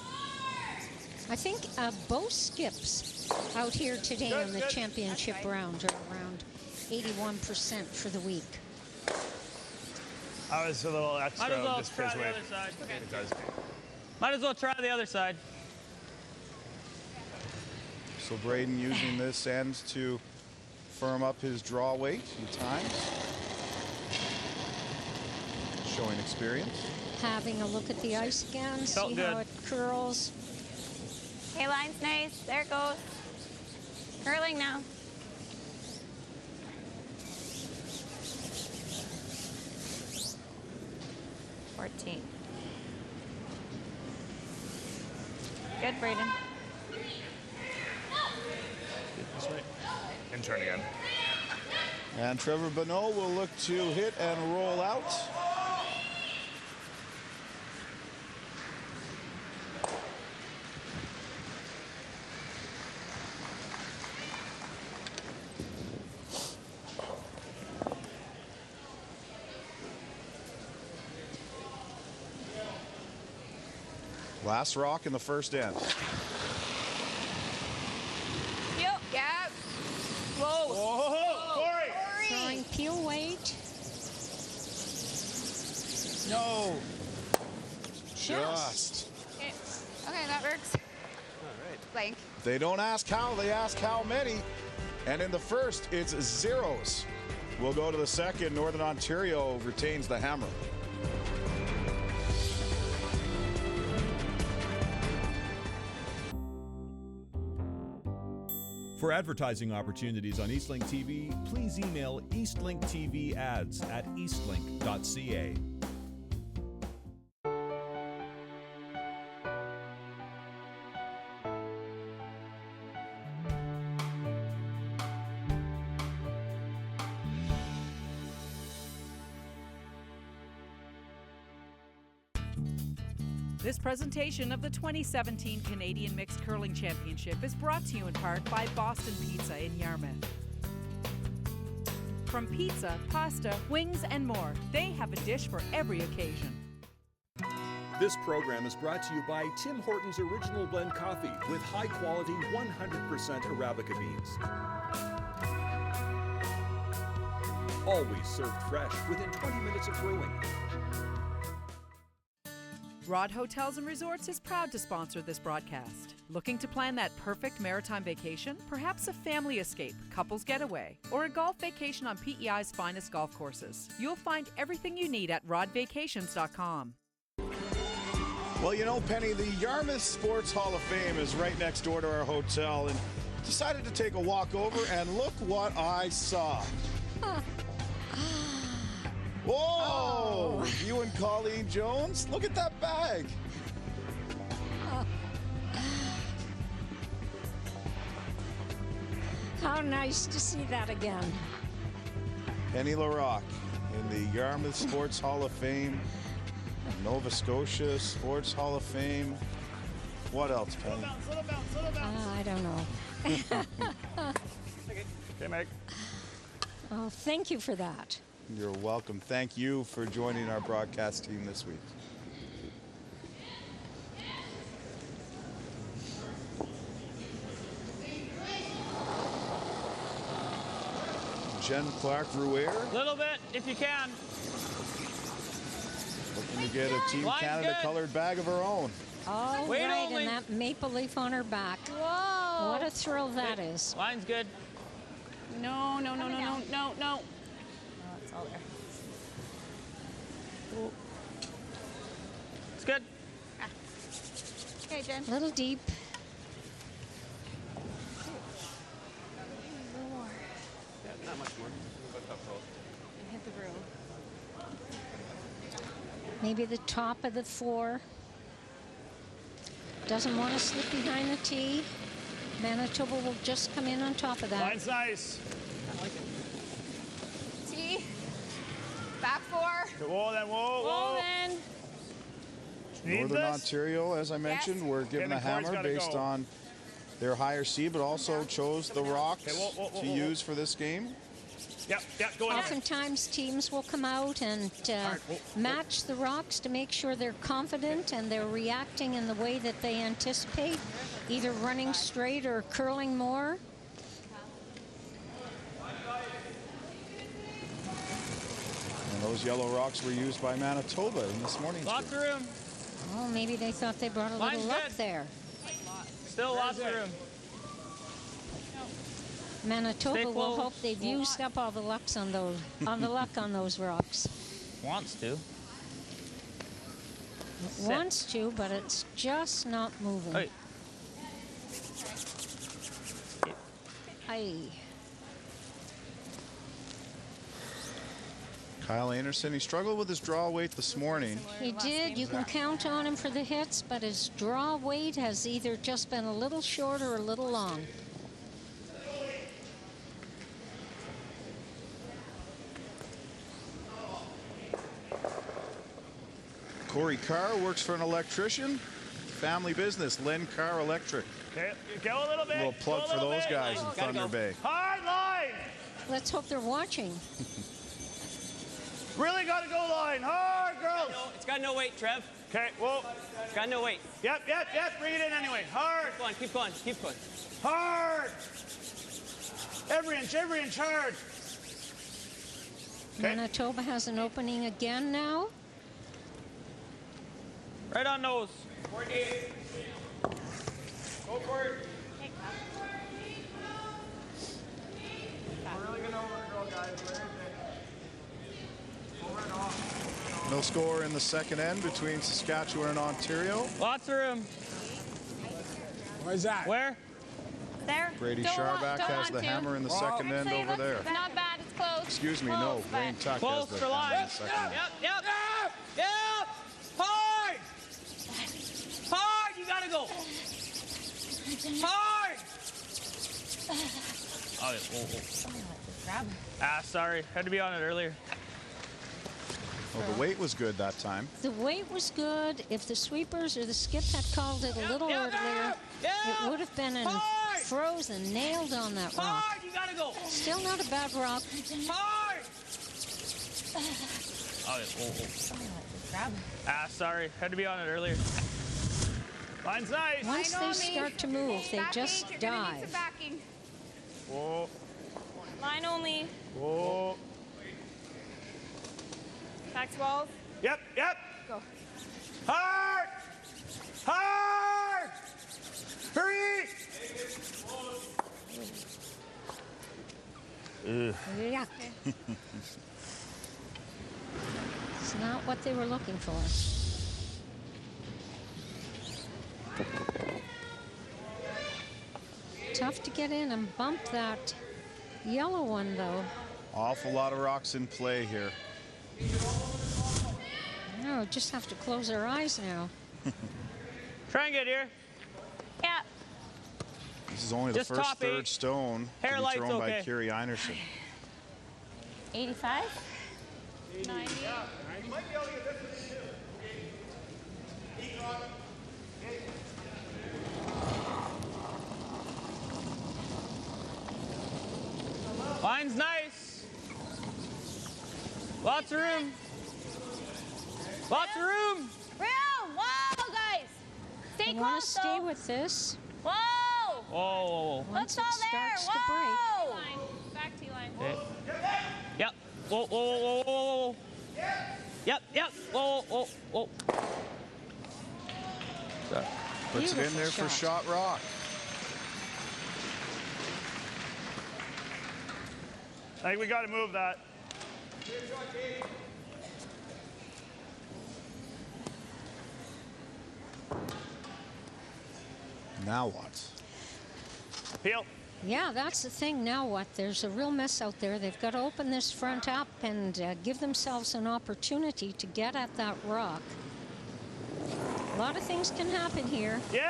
I think both skips out here today on the championship round are around 81% for the week. I was a little extra Might as well just try because the we. other side. It does. Might as well try the other side. So Braden using this end to firm up his draw weight a few times. Showing experience. Having a look at the ice again, Felt see good. how it curls. Hey, line's nice. There it goes. Curling now. Good, Braden. That's right. And turn again. And Trevor Bonot will look to hit and roll out. Last rock in the first end. Yep. Yep. Whoa. Whoa, Corey! Throwing peel weight. No. Just. Okay, that works. All right. Blank. They don't ask how, they ask how many. And in the first, it's zeros. We'll go to the second. Northern Ontario retains the hammer. For advertising opportunities on Eastlink TV, please email eastlinkTVads@eastlink.ca. This presentation of the 2017 Canadian Mixed Curling Championship is brought to you in part by Boston Pizza in Yarmouth. From pizza, pasta, wings, and more, they have a dish for every occasion. This program is brought to you by Tim Hortons Original Blend Coffee with high-quality 100% Arabica beans. Always served fresh within 20 minutes of brewing. Rod Hotels and Resorts is proud to sponsor this broadcast. Looking to plan that perfect maritime vacation? Perhaps a family escape, couples getaway, or a golf vacation on PEI's finest golf courses. You'll find everything you need at rodvacations.com. Well, you know, Penny, the Yarmouth Sports Hall of Fame is right next door to our hotel, and decided to take a walk over, and look what I saw. Whoa! Oh. You and Colleen Jones? Look at that bag. How nice to see that again. Penny LaRocque in the Yarmouth Sports Hall of Fame, Nova Scotia Sports Hall of Fame. What else, Penny? I don't know. Okay, Meg. Oh, thank you for that. You're welcome. Thank you for joining our broadcast team this week. Jen Clark-Rouer. Little bit, if you can. Looking to get a Team Line's Canada good. colored bag of her own. Oh, Wait right, only. and that maple leaf on her back. Whoa. What a thrill that is. Line's good. No, no, no, no, no, no, no. Oh, it's all there. It's good. Ah. Okay, Jen. A little deep. Not much more. And hit the room. Maybe the top of the floor. Doesn't want to slip behind the tee. Manitoba will just come in on top of that. Line's nice. I like it. T. Back four. Whoa, then, whoa, Whoa, then. Need Northern this? Ontario, as I mentioned, were given then a Corey's hammer gotta based go. on their higher seed, but also chose the rocks Okay, whoa, to use for this game. Yep, go in. Oftentimes teams will come out and match the rocks to make sure they're confident and they're reacting in the way that they anticipate, either running straight or curling more. And those yellow rocks were used by Manitoba in this morning's game. Lots of room. Oh, maybe they thought they brought a Line's little luck good. there. Still lots of room. Manitoba will hope they've used up all the luck on those rocks. Wants to. It wants to, but it's just not moving. Hey. Aye. Kyle Anderson, he struggled with his draw weight this morning. He did. You can count on him for the hits, but his draw weight has either just been a little short or a little long. Corey Carr works for an electrician. Family business, Len Carr Electric. Okay, go a little bit. A little plug for those guys in Thunder Bay. Hard line. Let's hope they're watching. Really got to go line. Hard, girls. It's got no weight, Trev. Okay, whoa. It's got no weight. Yep. Bring it in anyway. Hard. Keep going. Hard. Every inch hard. Okay. Manitoba has an opening again now. Right on nose. 48. Go for it. We're really going to overgrow, guys. No score in the second end between Saskatchewan and Ontario. Lots of room. Where's that? Where? There. Brady Sharback has the hammer in the second end over there. Not bad. It's close. Excuse me, no. Wayne Tuck has the hammer in the second end. Yep. Hard. Hard. You gotta go. Hard. Sorry. Had to be on it earlier. Well, the weight was good that time. The weight was good. If the sweepers or the skip had called it a little earlier, it would have been frozen, nailed on that rock. Hard, you gotta go. Still not a bad rock. Hard. Sorry. Had to be on it earlier. Line's nice. Once they start to move, they just dive. Whoa. Line only. Whoa. Back 12. Yep. Go. Hard. Hurry. Yuck. It's not what they were looking for. Tough to get in and bump that yellow one, though. Awful lot of rocks in play here. No, just have to close our eyes now. Try and get here. Yeah. This is only Just the first top third eight. stone Hair to be light's thrown by okay. Kiri Einerson. 85. 90. You might be able to get this one too. Line's nice. Lots of room. Lots of room. Whoa, guys. Stay I want to close, stay though. with this. Whoa. Whoa. Once Let's it all there. starts to Whoa. Back to line. Okay. Yep. Whoa. Yep. Whoa. Puts it in there for shot rock. I think we got to move that. Now what? Peel. Yeah, that's the thing. Now what? There's a real mess out there. They've got to open this front up and give themselves an opportunity to get at that rock. A lot of things can happen here. Yep.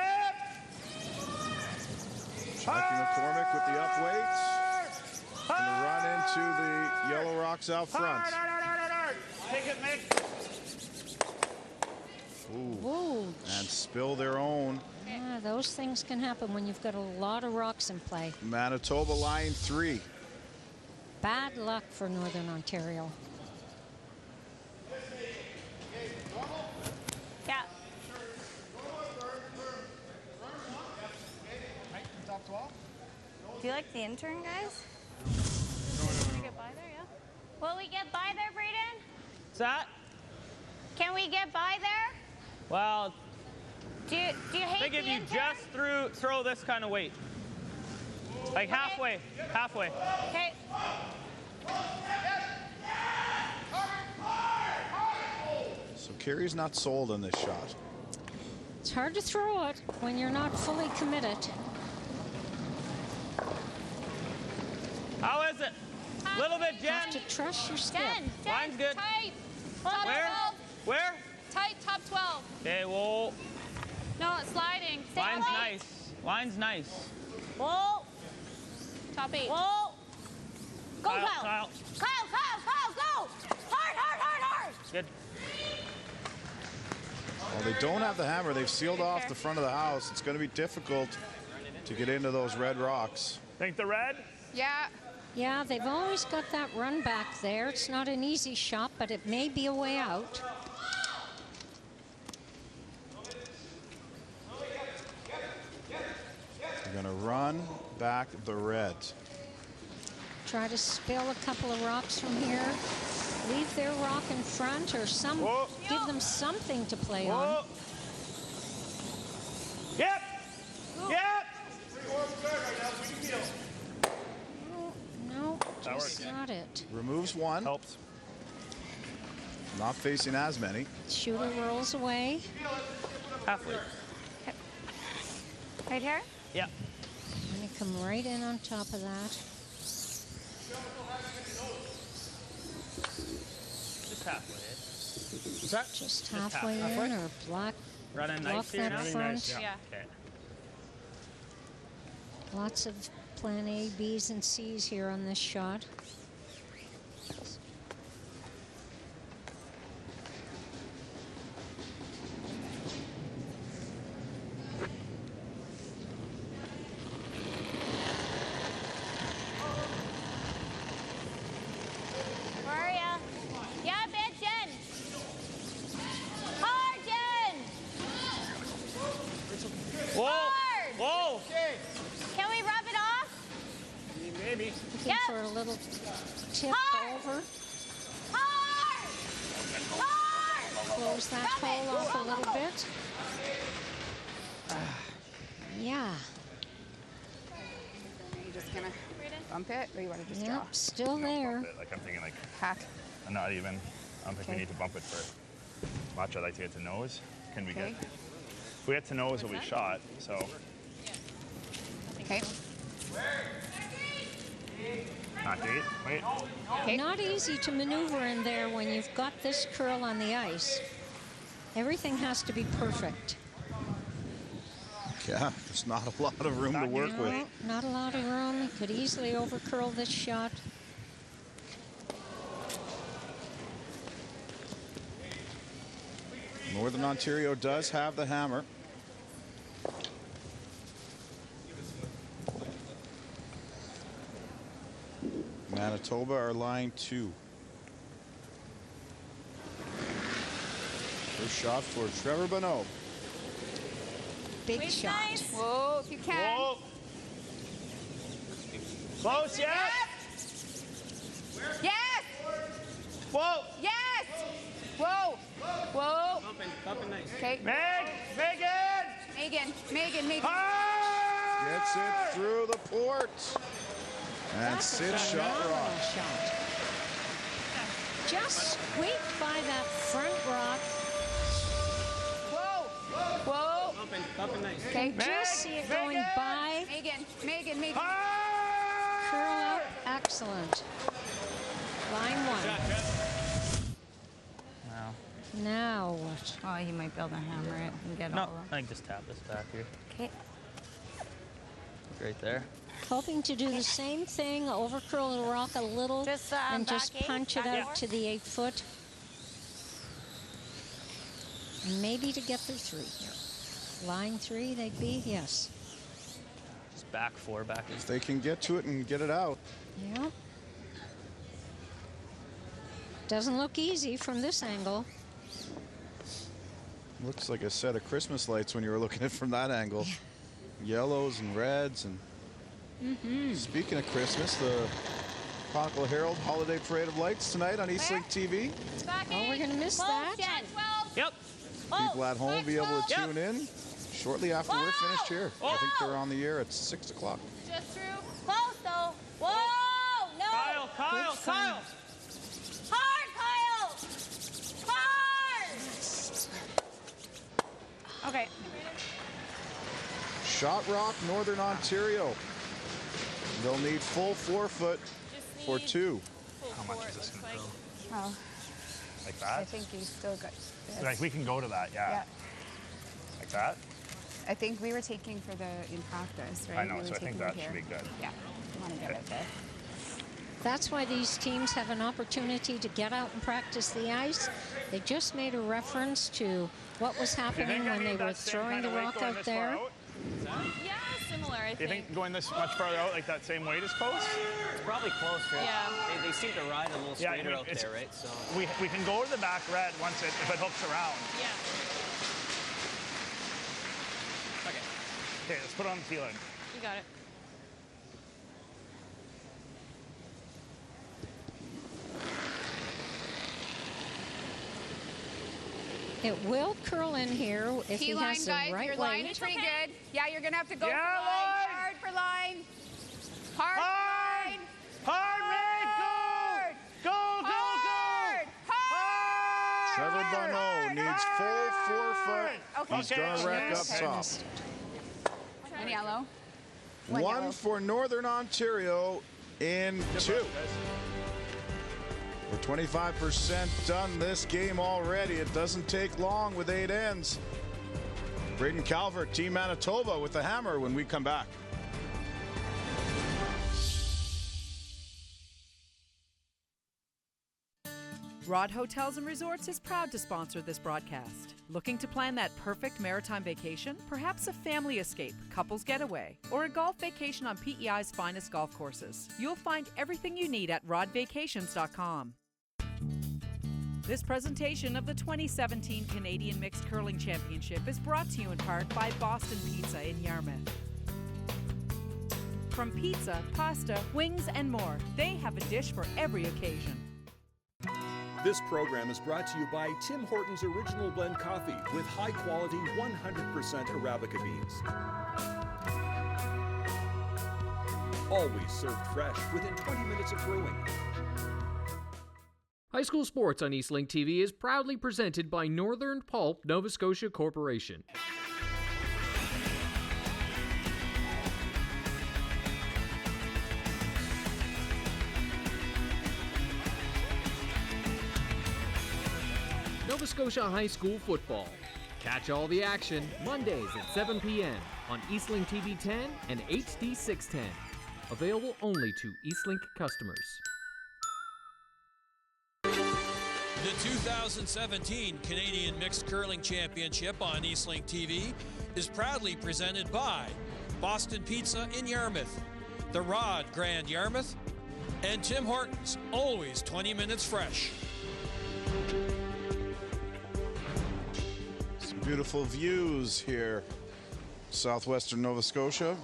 Jackie McCormick with the up weights. And the run into the yellow rocks out front. Hard. Take it, Mick. Ooh. And spill their own. Yeah, those things can happen when you've got a lot of rocks in play. Manitoba line 3. Bad luck for Northern Ontario. Yeah. Do you like the intern, guys? Can we get by there, yeah? Will we get by there, Braden? What's that? Can we get by there? Well, Do you hate think the if you intern? just throw this kind of weight. Like halfway. Halfway. Okay. So Carey's not sold on this shot. It's hard to throw it when you're not fully committed. How is it? A little bit, Jen. You have to trust your skip. Line's good. Tight. Top Where? 12. Where? Tight, top 12. Okay, whoa. No, it's sliding. Stay Line's away. nice. Line's nice. Whoa. Top 8. Whoa. Go, Kyle, Kyle. Kyle. Kyle, go. Hard, hard, hard, hard. Good. Well, they don't have the hammer. They've sealed off the front of the house. It's going to be difficult to get into those red rocks. Think the red? Yeah. Yeah, they've always got that run back there. It's not an easy shot, but it may be a way out. They're going to run back the red. Try to spill a couple of rocks from here. Leave their rock in front or give them something to play on. Yep. Yep. No, That just worked. not it. Removes one. Helps. Not facing as many. Shooter rolls away. Halfway. Right here? Yeah. I'm going to come right in on top of that. Just halfway. Is that just halfway in or block Running nice here. that front? Yeah. Okay. Lots of plan A, B's, and C's here on this shot. Where are ya? Yeah, bit, Jen. Hard, Jen. Whoa. Hard. Whoa. Can we rub it off? Maybe. Looking for a little tip over. Hard. Hard. Close that hole off a little bit. Yeah. Are you just gonna bump it, or you want to just Yep, draw? still there. Bump it. Like I'm thinking like Hack. I'm not even. I don't think we Okay. need to bump it for much. I'd like to get to nose. Can we Okay. get? If we get to nose, we'll be shot. So. Okay. Not deep. Wait. Not easy to maneuver in there when you've got this curl on the ice. Everything has to be perfect. Yeah, there's not a lot of room to work with. No, not a lot of room. You could easily overcurl this shot. Northern Ontario does have the hammer. Manitoba are line 2. First shot for Trevor Bonot. Big shot. Whoa, if you can. Whoa. Close yet? Yes. Whoa. Yes. Whoa. Whoa. Bumping nice. Okay. Megan. Megan. Gets it through the port. And That's a Sid shot phenomenal rock. shot. Just squeaked by that front rock. Whoa. Bumping nice. Okay. Just see it going by. Megan. Curl out. Excellent. Line 1. Wow. Now what? Oh, he might be able to hammer it and get No, all I think just tap this back here. Okay. Right there. Hoping to do the same thing, overcurl the rock a little, and just back 8, punch it back out to the 8 foot. And maybe to get their 3 here. Line 3, they'd be, yes. Just back 4, back If they can get to it and get it out. Yeah. Doesn't look easy from this angle. Looks like a set of Christmas lights when you were looking at it from that angle. Yellows and reds. And speaking of Christmas, the Chronicle Herald Holiday Parade of Lights tonight on Eastlink TV. Oh, we're going to miss that. Yep. People at home be able to tune in shortly after we're finished here. I think they're on the air at 6 o'clock. Just through. Okay. Shot Rock, Northern Ontario. They'll need full 4-foot for 2. How much is this going to go? Oh, Like that? I think you still got this. Like we can go to that, yeah. Like that? I think we were taking for the in practice, right? I know, We were so I think taking that it should here. be good. Yeah, you want to get it there. That's why these teams have an opportunity to get out and practice the ice. They just made a reference to what was happening when they were throwing the rock out there. Yeah, similar, I Do you think going this much farther out, like that same weight is close? It's probably closer. Yeah. They seem to ride a little straighter out there, right? So We can go to the back red once if it hooks around. Yeah. Okay, let's put it on the tee line. You got it. It will curl in here if he T-line, has the guys, right your way. line is pretty good. Yeah, you're going to have to go Yeah, for line. Hard for line. Hard for line. Hard, Red, go! Go, go, Hard. Hard. Trevor Bonot needs full 4-foot. Okay. He's going to wreck up top. And yellow. 1 for Northern Ontario in 2. We're 25% done this game already. It doesn't take long with 8 ends. Braden Calvert, Team Manitoba with the hammer when we come back. Rod Hotels and Resorts is proud to sponsor this broadcast. Looking to plan that perfect maritime vacation? Perhaps a family escape, couples getaway, or a golf vacation on PEI's finest golf courses. You'll find everything you need at rodvacations.com. This presentation of the 2017 Canadian Mixed Curling Championship is brought to you in part by Boston Pizza in Yarmouth. From pizza, pasta, wings, and more, they have a dish for every occasion. This program is brought to you by Tim Hortons Original Blend Coffee with high-quality 100% Arabica beans. Always served fresh within 20 minutes of brewing. High School Sports on Eastlink TV is proudly presented by Northern Pulp Nova Scotia Corporation. Nova Scotia High School football. Catch all the action Mondays at 7 p.m. on Eastlink TV 10 and HD 610. Available only to Eastlink customers. The 2017 Canadian Mixed Curling Championship on Eastlink TV is proudly presented by Boston Pizza in Yarmouth, The Rod Grand Yarmouth, and Tim Hortons, always 20 minutes fresh. Some beautiful views here, southwestern Nova Scotia.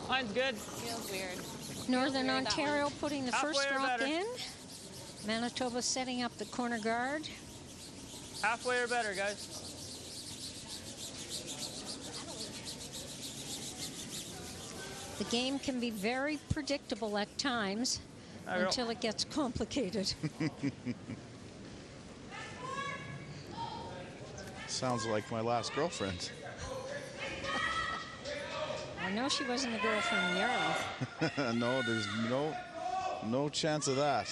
Mine's good. Feels weird. Northern Ontario putting the first Halfway or rock better. in. Manitoba setting up the corner guard. Halfway or better, guys. The game can be very predictable at times until it gets complicated. Sounds like my last girlfriend. I know she wasn't a girl from Yarmouth. No, there's no chance of that.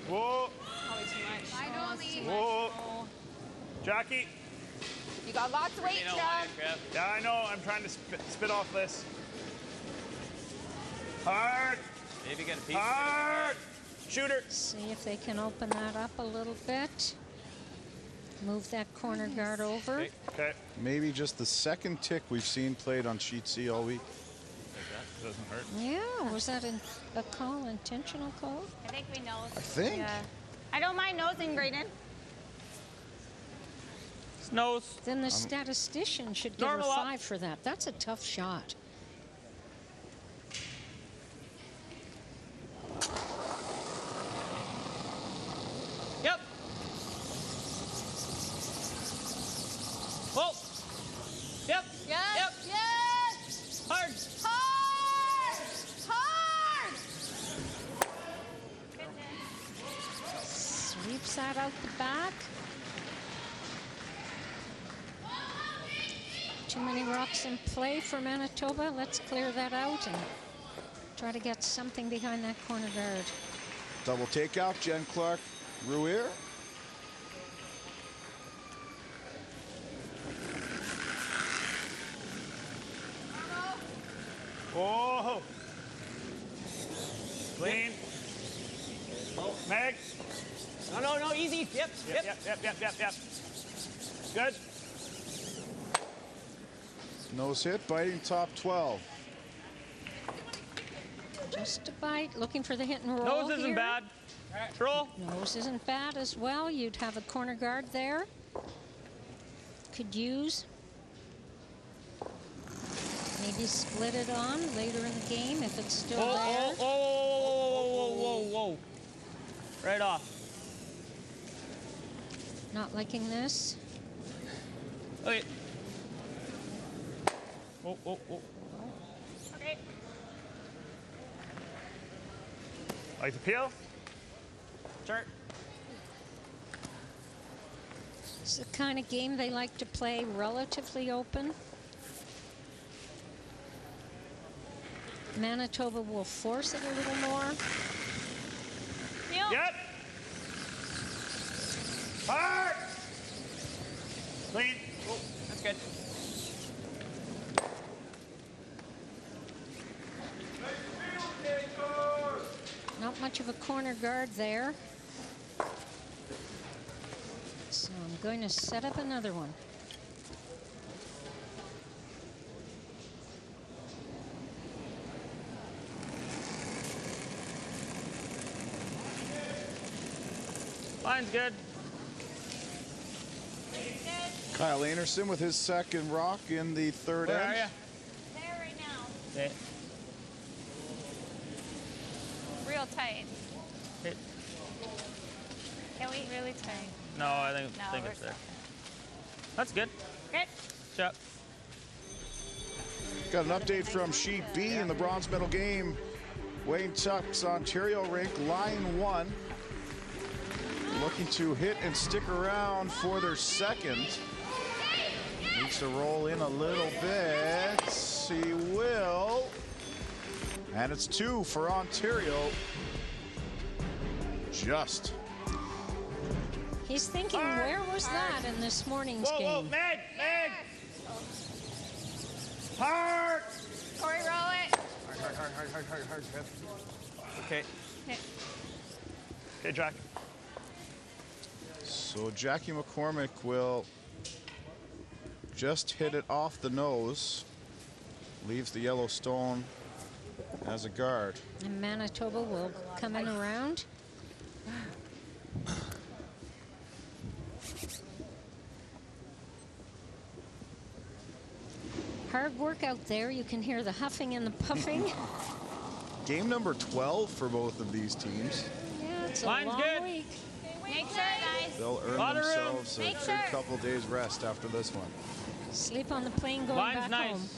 Whoa, Probably too much. I know, Lee. whoa. Jackie. You got lots of weight, Trev. Yeah, I know. I'm trying to spit off this. Hard. Maybe get a piece. Hard. Shooter. See if they can open that up a little bit. Move that corner guard over. Okay. Maybe just the second tick we've seen played on Sheet C all week. Doesn't hurt. Yeah, was that a call, intentional call? I think we know. I think. Yeah. I don't mind nosing, Graydon. Nose. Then the statistician should give Normal her up. 5 for that. That's a tough shot. Yep. Whoa. Yep. Yes. Yep. Yes. Hard. Hard. Hard. that out the back. Too many rocks in play for Manitoba. Let's clear that out and try to get something behind that corner guard. Double takeout, Jen Clark, Ruier. Oh! Clean. Oh, Meg. No, easy. Yep. Good. Nose hit, biting top 12. Just a bite, looking for the hit and roll. Nose isn't here. bad. Roll. Nose isn't bad as well. You'd have a corner guard there. Could use. Maybe split it on later in the game if it's still there. Whoa. Right off. Not liking this. Okay. Oh. Okay. Like the peel? Start. It's the kind of game they like to play relatively open. Manitoba will force it a little more. Yep. Hard. Clean. Oh, that's good. Not much of a corner guard there. So I'm going to set up another one. Line's good. Kyle Anderson with his second rock in the third Where end. are you? There right now. Okay. Real tight. Hit. Can we really tight? No, I think we're it's there. That's good. Good. Shot. Got an update from Sheet B in the bronze medal game. Wayne Tuck's Ontario rink, line 1. Looking to hit and stick around for their second. Needs to roll in a little bit. He will. And it's 2 for Ontario. Just. He's thinking, where was that in this morning's game? Whoa, Meg! Hard! Corey, roll it. Hard. Okay. Okay, Jack. So Jackie McCormick will just hit it off the nose. Leaves the yellow stone as a guard. And Manitoba will come in around. Hard work out there. You can hear the huffing and the puffing. Game number 12 for both of these teams. Yeah, it's a Line's long good. week. Make sure, guys. They'll earn Lot of room. themselves a Make good sure. couple days rest after this one. Sleep on the plane going Line's back nice. home.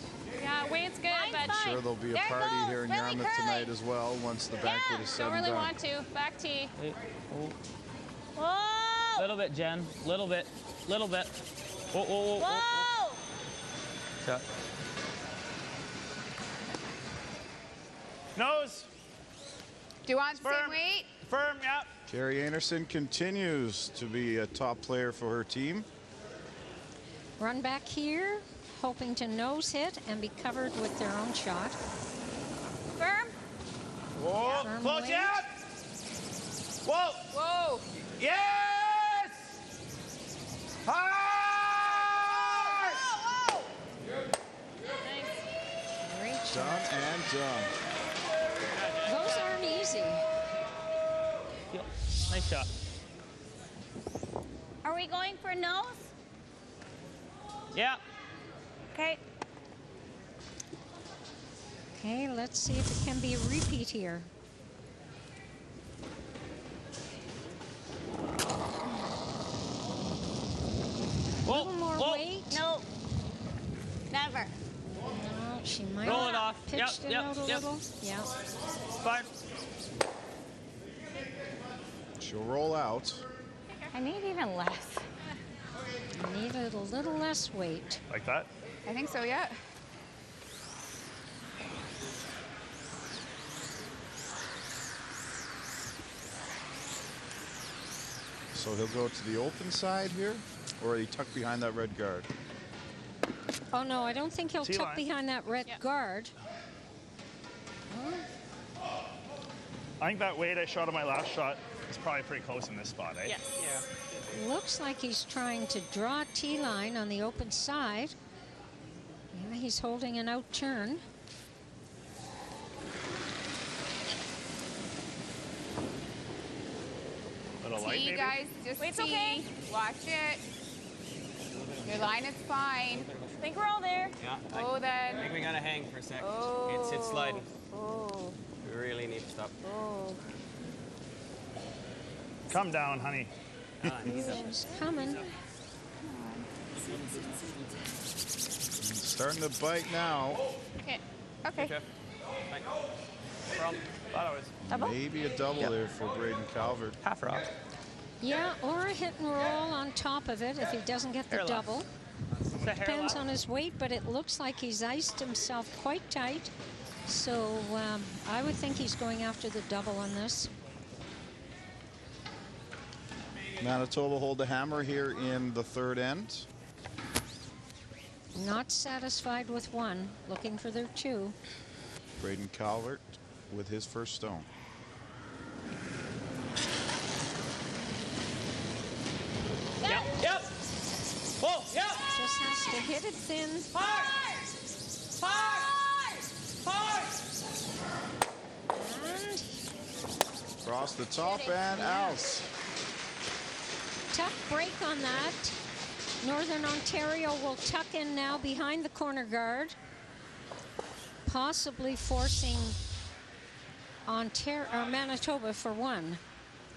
Yeah, weight's good, but Sure, there'll be a There party goes. here in Really Yarmouth curly. tonight as well once the banquet is said don't and really done. want to. Back tee. Hey, oh. Whoa! Little bit, Jen. Little bit. Whoa! Shot. Nose. Do you want the Firm. same weight? Firm, yep. Carrie Anderson continues to be a top player for her team. Run back here, hoping to nose hit and be covered with their own shot. Firm. Whoa, Firm close weight. out. Whoa. Whoa. Yes! Hard! Whoa. Great shot. Done and done. Those aren't easy. Yep. Nice shot. Are we going for nose? Yeah. Okay. Okay, let's see if it can be a repeat here. A little more weight. No. Never. No, she might Roll have it off. pitched it out a Yep. little. Yeah. Fine. She'll roll out. I need even less. You need a little less weight. Like that? I think so, yeah. So he'll go to the open side here, or he tucked behind that red guard? Oh, no, I don't think he'll tuck T-line. behind that red guard. I think that weight I shot on my last shot is probably pretty close in this spot, eh? Yes. Yeah. Looks like he's trying to draw a T-line on the open side. Yeah, he's holding an out turn. Little light, See, maybe? guys, just Wait's see. okay. Watch it. Your line is fine. I think we're all there. Yeah. Oh, I then. think we gotta hang for a sec. Oh. It's sliding. Oh. We really need to stop. Oh. Come down, honey. He's coming. Starting to bite now. Okay. Okay. Maybe a double there for Braden Calvert. Half rock. Yeah, or a hit and roll on top of it if he doesn't get the Hair lock. double. Depends on his weight, but it looks like he's iced himself quite tight. So I would think he's going after the double on this. Manitoba hold the hammer here in the third end. Not satisfied with one, looking for their two. Braden Calvert with his first stone. Yep. Yep. Oh, yep. Just has to hit it thin. Hard. And Across the top and out. tough break on that. Northern Ontario will tuck in now behind the corner guard, possibly forcing Manitoba for one.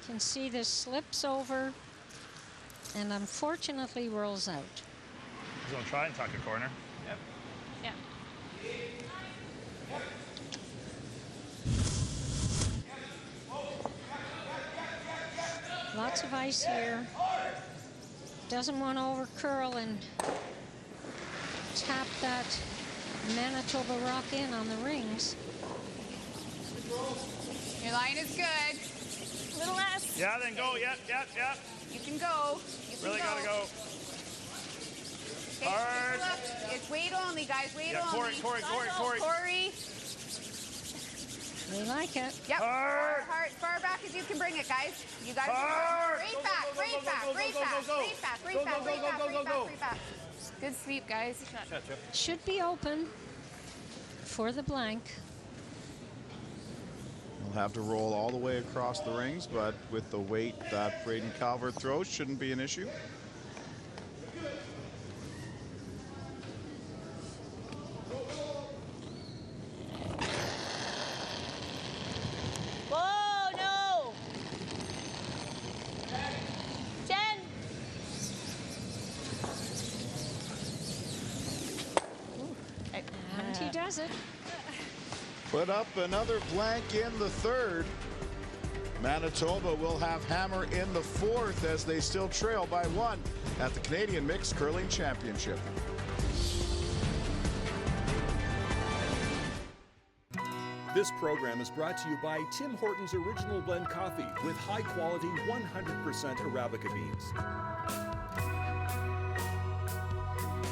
Can see this slips over and unfortunately rolls out. He's gonna try and tuck a corner. Yep. Yeah. Lots of ice here. Doesn't want to over curl and tap that Manitoba rock in on the rings. Your line is good. A little less. Yeah, then go. Yep. You can go. You can Really go. gotta go. Okay, Hard. look. It's weight only, guys. Weight Yeah, only. Corey. They like it. Yep. Hard. Hard. Far back as you can bring it, guys. You guys. Hard. Right back. Right back. Right back. Right back. Right back. Right back. Right back. Right back. Good sweep, guys. Should be open for the blank. He'll have to roll all the way across the rings, but with the weight that Braden Calvert throws, shouldn't be an issue. Whoa, no. 10. And he does it. Put up another blank in the third. Manitoba will have hammer in the fourth as they still trail by one at the Canadian Mixed Curling Championship. This program is brought to you by Tim Hortons Original Blend Coffee with high-quality 100% Arabica beans.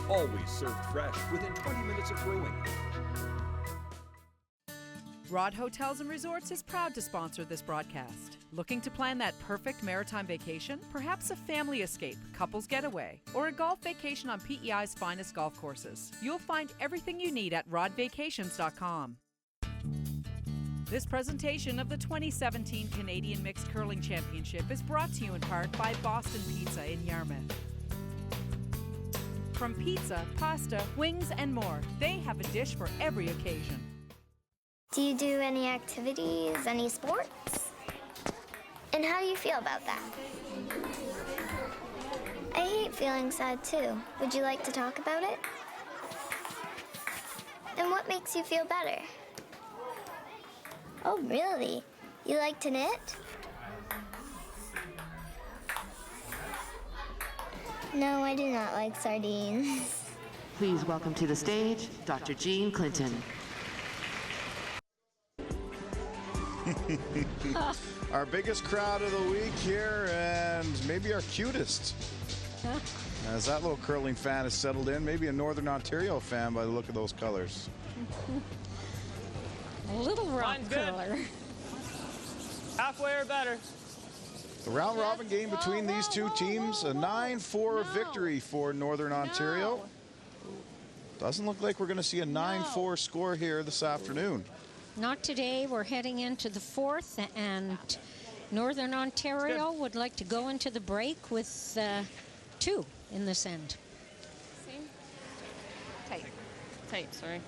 Always served fresh within 20 minutes of brewing. Rod Hotels and Resorts is proud to sponsor this broadcast. Looking to plan that perfect maritime vacation? Perhaps a family escape, couples getaway, or a golf vacation on PEI's finest golf courses. You'll find everything you need at rodvacations.com. This presentation of the 2017 Canadian Mixed Curling Championship is brought to you in part by Boston Pizza in Yarmouth. From pizza, pasta, wings, and more, they have a dish for every occasion. Do you do any activities, any sports? And how do you feel about that? I hate feeling sad too. Would you like to talk about it? And what makes you feel better? Oh, really? You like to knit? No, I do not like sardines. Please welcome to the stage, Dr. Jean Clinton. Our biggest crowd of the week here, and maybe our cutest. As that little curling fan has settled in, maybe a Northern Ontario fan by the look of those colors. A little rock curler. Halfway or better. The round robin game between these two teams, a 9-4 victory for Northern Ontario. Doesn't look like we're going to see a 9-4 score here this afternoon. Not today. We're heading into the fourth, and Northern Ontario would like to go into the break with 2 in this end. Same. Tight. Tight, sorry.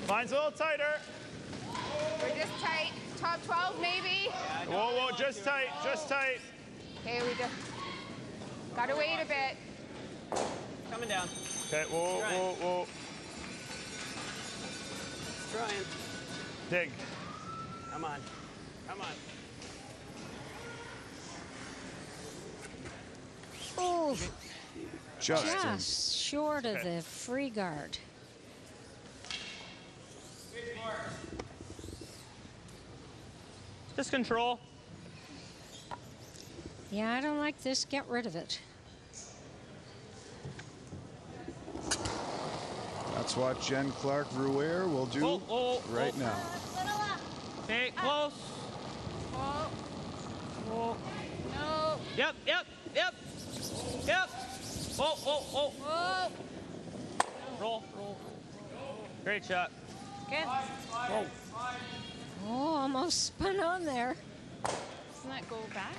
Mine's a little tighter. We're just tight. Top 12, maybe. Whoa, whoa, just tight, just tight. Okay, we just gotta wait a bit. Coming down. Okay, whoa, whoa, whoa. Trying. Dig. Come on. Come on. Oh, Just short of the free guard. Just control. Yeah, I don't like this. Get rid of it. That's what Jen Clark-Rouer will do right now. Okay, close. Oh. Whoa. No. Yep, yep, yep. Yep. Oh, oh, oh. Whoa. Roll, roll. Great shot. Good. Whoa. Oh, almost spun on there. Doesn't that go back?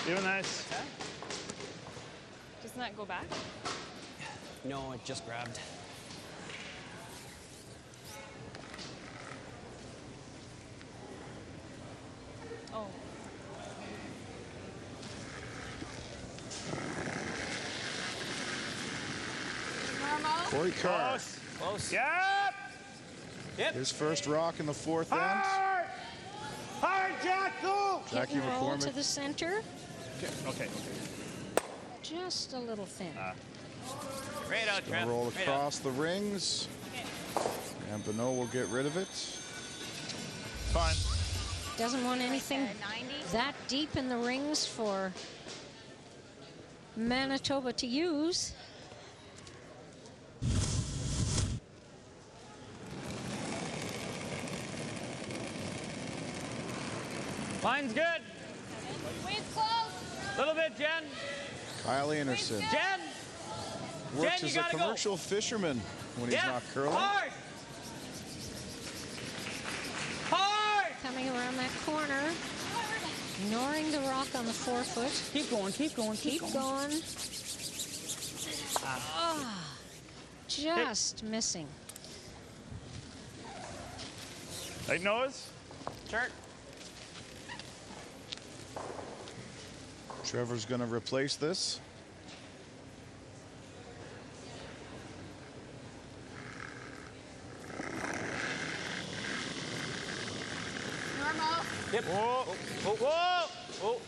Doing nice. Doesn't that go back? No, it just grabbed. Oh. Normal. Corey Carr. Close. Close. Yep. Yep. His first rock in the fourth end. Hard. Hard, Jack, go. Jackie Hit and roll to McCormick. the center. Okay. Just a little thin. Right out, Gonna Trev. roll Right across the rings. And Bonot will get rid of it. Fine. Doesn't want anything 90. that deep in the rings for Manitoba to use. Mine's good. Wait, close. Little bit, Jen. Kyle Anderson Jen. works Jen, as you a gotta commercial fisherman when he's Yeah. not curling. Hard. Hard. Coming around that corner. Ignoring the rock on the 4-foot. Keep going, keep going, Keep going. Just missing. Light nose. Chart. Trevor's going to replace this. Normal. Yep. Whoa. Oh, Whoa. oh.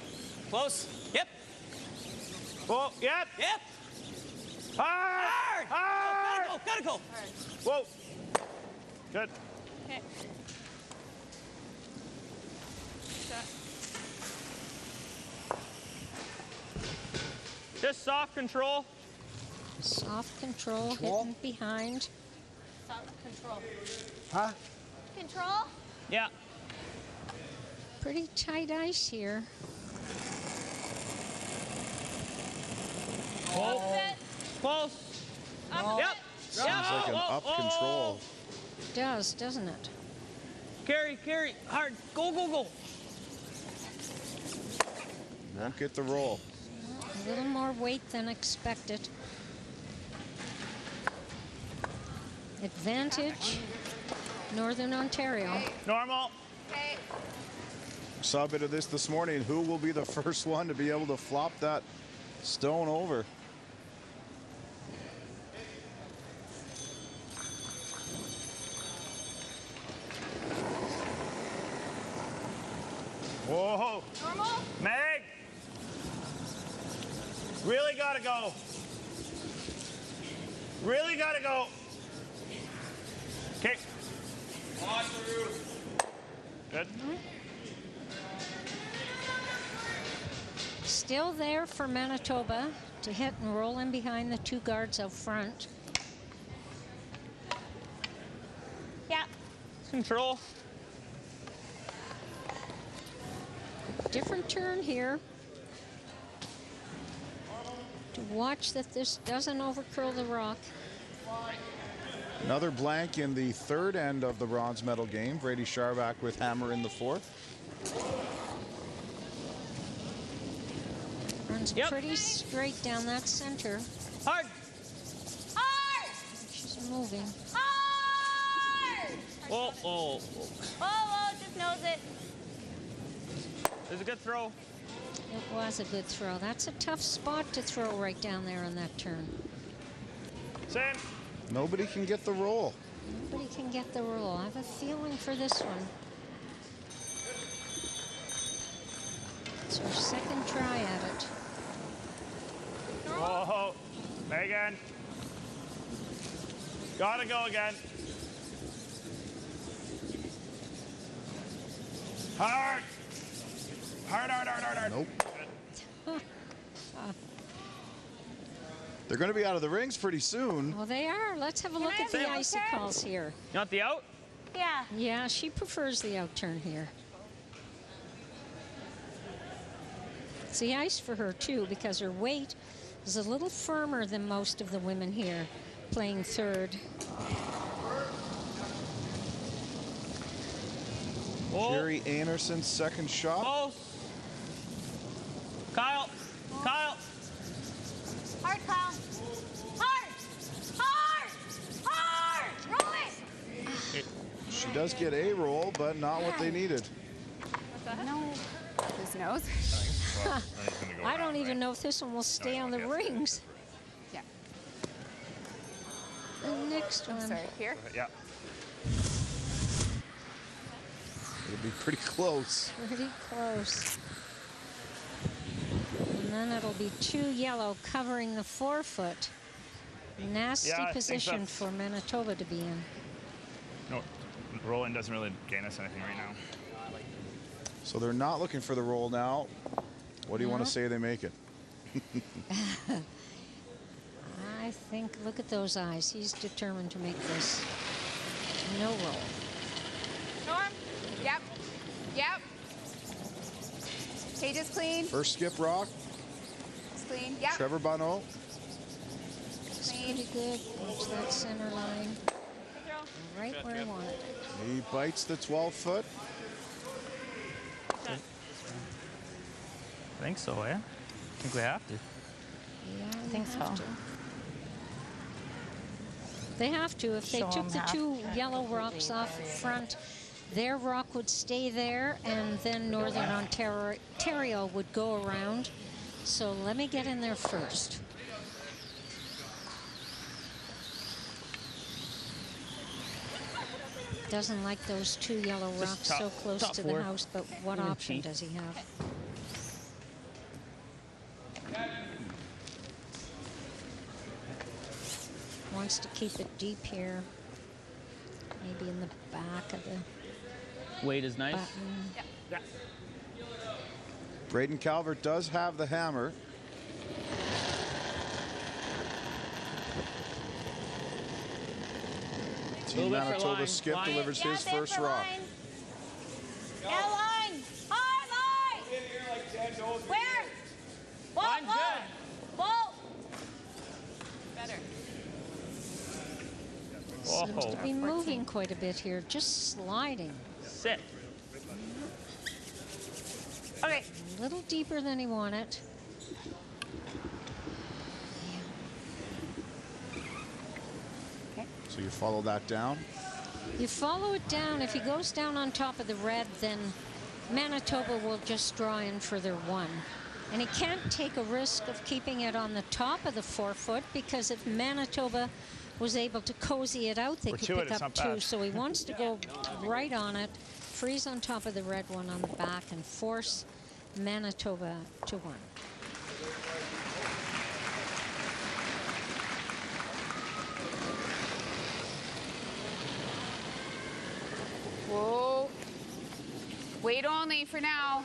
Close. Yep. Whoa. Yep. Yep. Hard. Hard. Oh, gotta go. Whoa. Good. Okay. Just soft control. Soft control, hitting behind. Soft control. Huh? Control. Yeah. Pretty tight ice here. Close it. Close. Up Yep. it. Seems like an up control. Does, doesn't it? Carry, carry. Hard. Go, go, go. Won't get the roll. A little more weight than expected. Advantage, Northern Ontario. Normal. Okay. Saw a bit of this morning. Who will be the first one to be able to flop that stone over? Whoa. Normal? Meg. Really gotta go. Really gotta go. Okay. Good. Still there for Manitoba to hit and roll in behind the two guards out front. Yeah. Control. Different turn here. To watch that this doesn't overcurl the rock. Another blank in the third end of the bronze medal game. Brady Scharback with hammer in the fourth. Runs pretty straight down that center. Hard. Hard. She's moving. Hard. Oh, oh. Oh, just knows it. There's a good throw. It was a good throw. That's a tough spot to throw right down there on that turn. Same. Nobody can get the roll. Nobody can get the roll. I have a feeling for this one. It's her second try at it. Whoa. Megan. Gotta go again. Hard. Hard, hard, hard, hard, hard. Nope. They're going to be out of the rings pretty soon. Well, they are. Let's have a look at the icicles here. You want the out? Yeah. Yeah, she prefers the out turn here. It's the ice for her, too, because her weight is a little firmer than most of the women here playing third. Oh. Jerry Anderson's second shot. Oh. Kyle. Kyle. Hard, Kyle. Hard. Hard. Hard. Roll it. She does get a roll, but not what they needed. What's that? No. His nose. I don't even know if this one will stay on the rings. Yeah. The next one. Sorry, here? Yeah. It'll be pretty close. Pretty close. And then it'll be 2 yellow covering the 4-foot. Nasty position for Manitoba to be in. No, rolling doesn't really gain us anything right now. So they're not looking for the roll now. What do you want to say they make it? I think, look at those eyes. He's determined to make this. No roll. Norm? Yep. Yep. Cage is clean. First skip rock. It's clean. Yep. Trevor Bonot. It's pretty good. Watch that center line. Right where I want it. He bites the 12-foot. I think so, yeah. I think we have to. Yeah, I think so. They have to. If they Show took 'em the half. 2 yellow rocks off front, their rock would stay there, and then Northern Ontario would go around. So let me get in there first. Doesn't like those 2 yellow rocks so close to the house, but what option does he have? Wants to keep it deep here. Maybe in the back of the Weight is nice. button. Yeah. Braden Calvert does have the hammer. Team Manitoba skip delivers his first rock. Yeah, line. High line. Where? Whoa, whoa. Whoa. Better. Seems to be moving quite a bit here, just sliding. Sit. Okay. A little deeper than he wanted. So you follow that down. You follow it down. If he goes down on top of the red, then Manitoba will just draw in for their 1. And he can't take a risk of keeping it on the top of the 4-foot, because if Manitoba was able to cozy it out, they could pick up 2. So he wants to go right on it, freeze on top of the red one on the back and force Manitoba to one. Whoa. Wait only for now.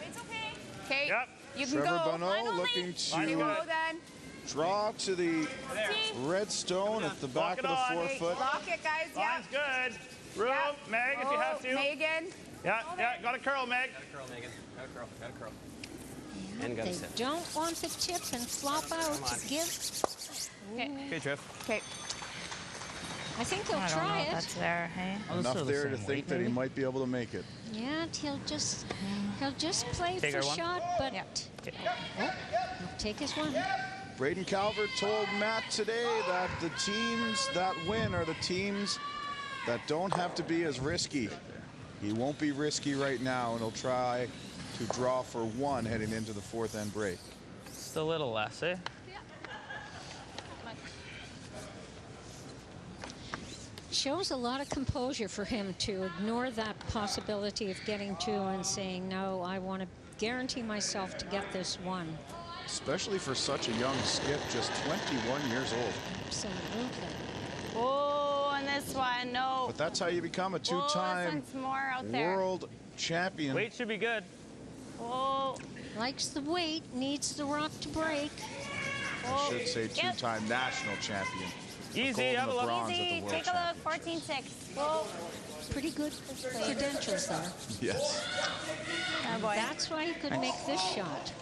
It's okay. Okay. Yep. You can Trevor go. Bonot looking to then. draw to the red stone at the back of the forefoot. Lock it, guys. Yeah. Line's good. Room, Meg, if you have to. Megan. Yeah, got a curl, Meg. Got a curl, Megan. Got a curl. Got a curl. Yeah, And got a they sit. don't want the tip and flop out to give. Okay, Trev. Okay. I think he'll try it. That's there, hey? Enough there to think that he might be able to make it. Yeah, he'll just play Take for our one? shot, but he'll take his one. Braden Calvert told Matt today that the teams that win are the teams that don't have to be as risky. He won't be risky right now, and he'll try to draw for one heading into the fourth end break. Just a little less, eh? Shows a lot of composure for him to ignore that possibility of getting two and saying, no, I want to guarantee myself to get this one. Especially for such a young skip, just 21 years old. Absolutely. Oh, and this one, no. But that's how you become a two-time This one's more out there. world champion. Weight should be good. Oh. Likes the weight, needs the rock to break. I should say two-time national champion. Easy, have a look. Easy, take a look, 14-6. Whoa. Pretty good credentials there. Yes. Oh boy. That's why he could make this shot.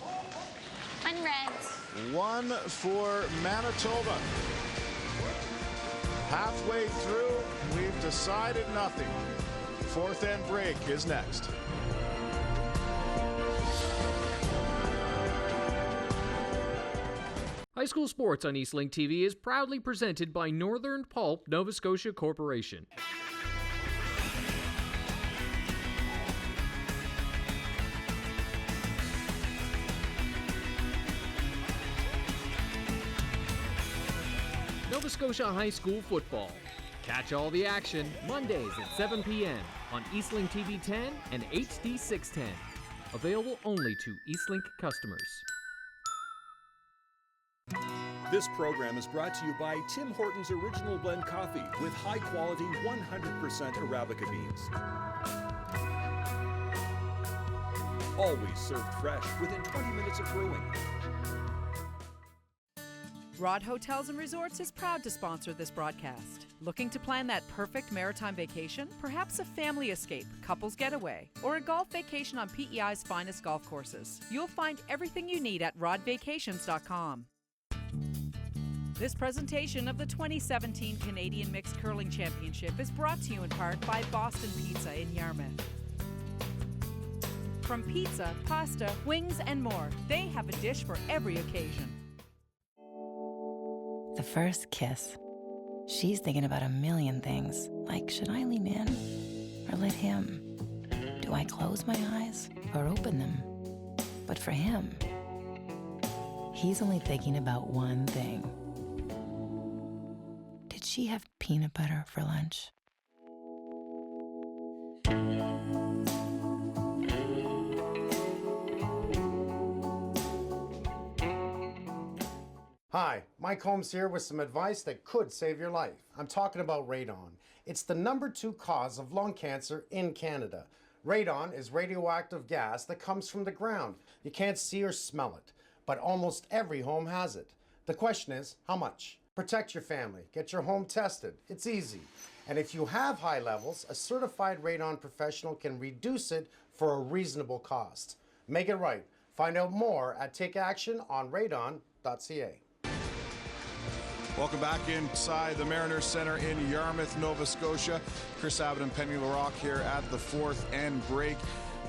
Unred. One for Manitoba. Halfway through, we've decided nothing. Fourth end break is next. High school sports on Eastlink TV is proudly presented by Northern Pulp Nova Scotia Corporation. Nova Scotia High School football. Catch all the action Mondays at 7 p.m. on Eastlink TV 10 and HD 610. Available only to Eastlink customers. This program is brought to you by Tim Hortons Original Blend Coffee with high-quality 100% Arabica beans. Always served fresh within 20 minutes of brewing. Rod Hotels and Resorts is proud to sponsor this broadcast. Looking to plan that perfect maritime vacation? Perhaps a family escape, couples getaway, or a golf vacation on PEI's finest golf courses. You'll find everything you need at rodvacations.com. This presentation of the 2017 Canadian Mixed Curling Championship is brought to you in part by Boston Pizza in Yarmouth. From pizza, pasta, wings, and more, they have a dish for every occasion. The first kiss. She's thinking about a million things, like should I lean in or let him? Do I close my eyes or open them? But for him, he's only thinking about one thing. Did she have peanut butter for lunch? Hi, Mike Holmes here with some advice that could save your life. I'm talking about radon. It's the #2 cause of lung cancer in Canada. Radon is radioactive gas that comes from the ground. You can't see or smell it, but almost every home has it. The question is, how much? Protect your family. Get your home tested. It's easy. And if you have high levels, a certified radon professional can reduce it for a reasonable cost. Make it right. Find out more at takeactiononradon.ca. Welcome back inside the Mariners Center in Yarmouth, Nova Scotia. Chris Abbott and Penny LaRocque here at the fourth end break.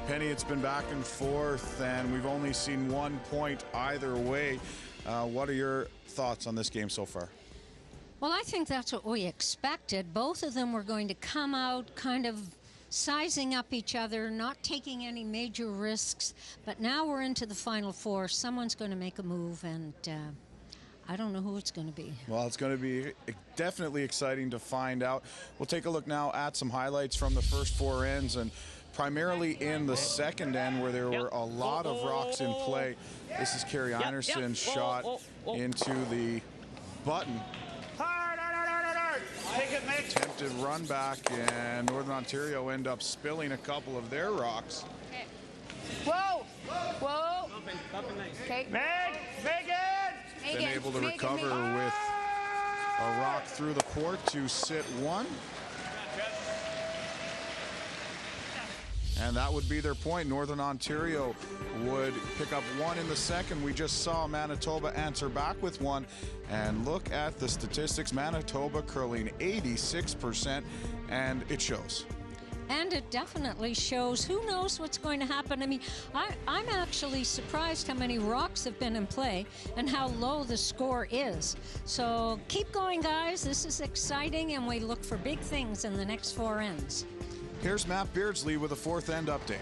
Penny, it's been back and forth, and we've only seen 1 point either way. What are your thoughts on this game so far? Well, I think that's what we expected. Both of them were going to come out kind of sizing up each other, not taking any major risks. But now we're into the Final Four. Someone's going to make a move, and I don't know who it's going to be. Well, it's going to be definitely exciting to find out. We'll take a look now at some highlights from the first four ends, and primarily in the second end where there were a lot of rocks in play. This is Carrie Einerson's shot into the button. Take it, Mick. Attempted run back, and Northern Ontario end up spilling a couple of their rocks. Okay. Whoa! Whoa! Okay. Been able to recover with a rock through the court to sit one. And that would be their point. Northern Ontario would pick up one in the second. We just saw Manitoba answer back with one. And look at the statistics. Manitoba curling 86%, and it shows. And it definitely shows. Who knows what's going to happen? I mean, I'm actually surprised how many rocks have been in play and how low the score is. So keep going, guys. This is exciting, and we look for big things in the next 4 ends. Here's Matt Beardsley with a fourth end update.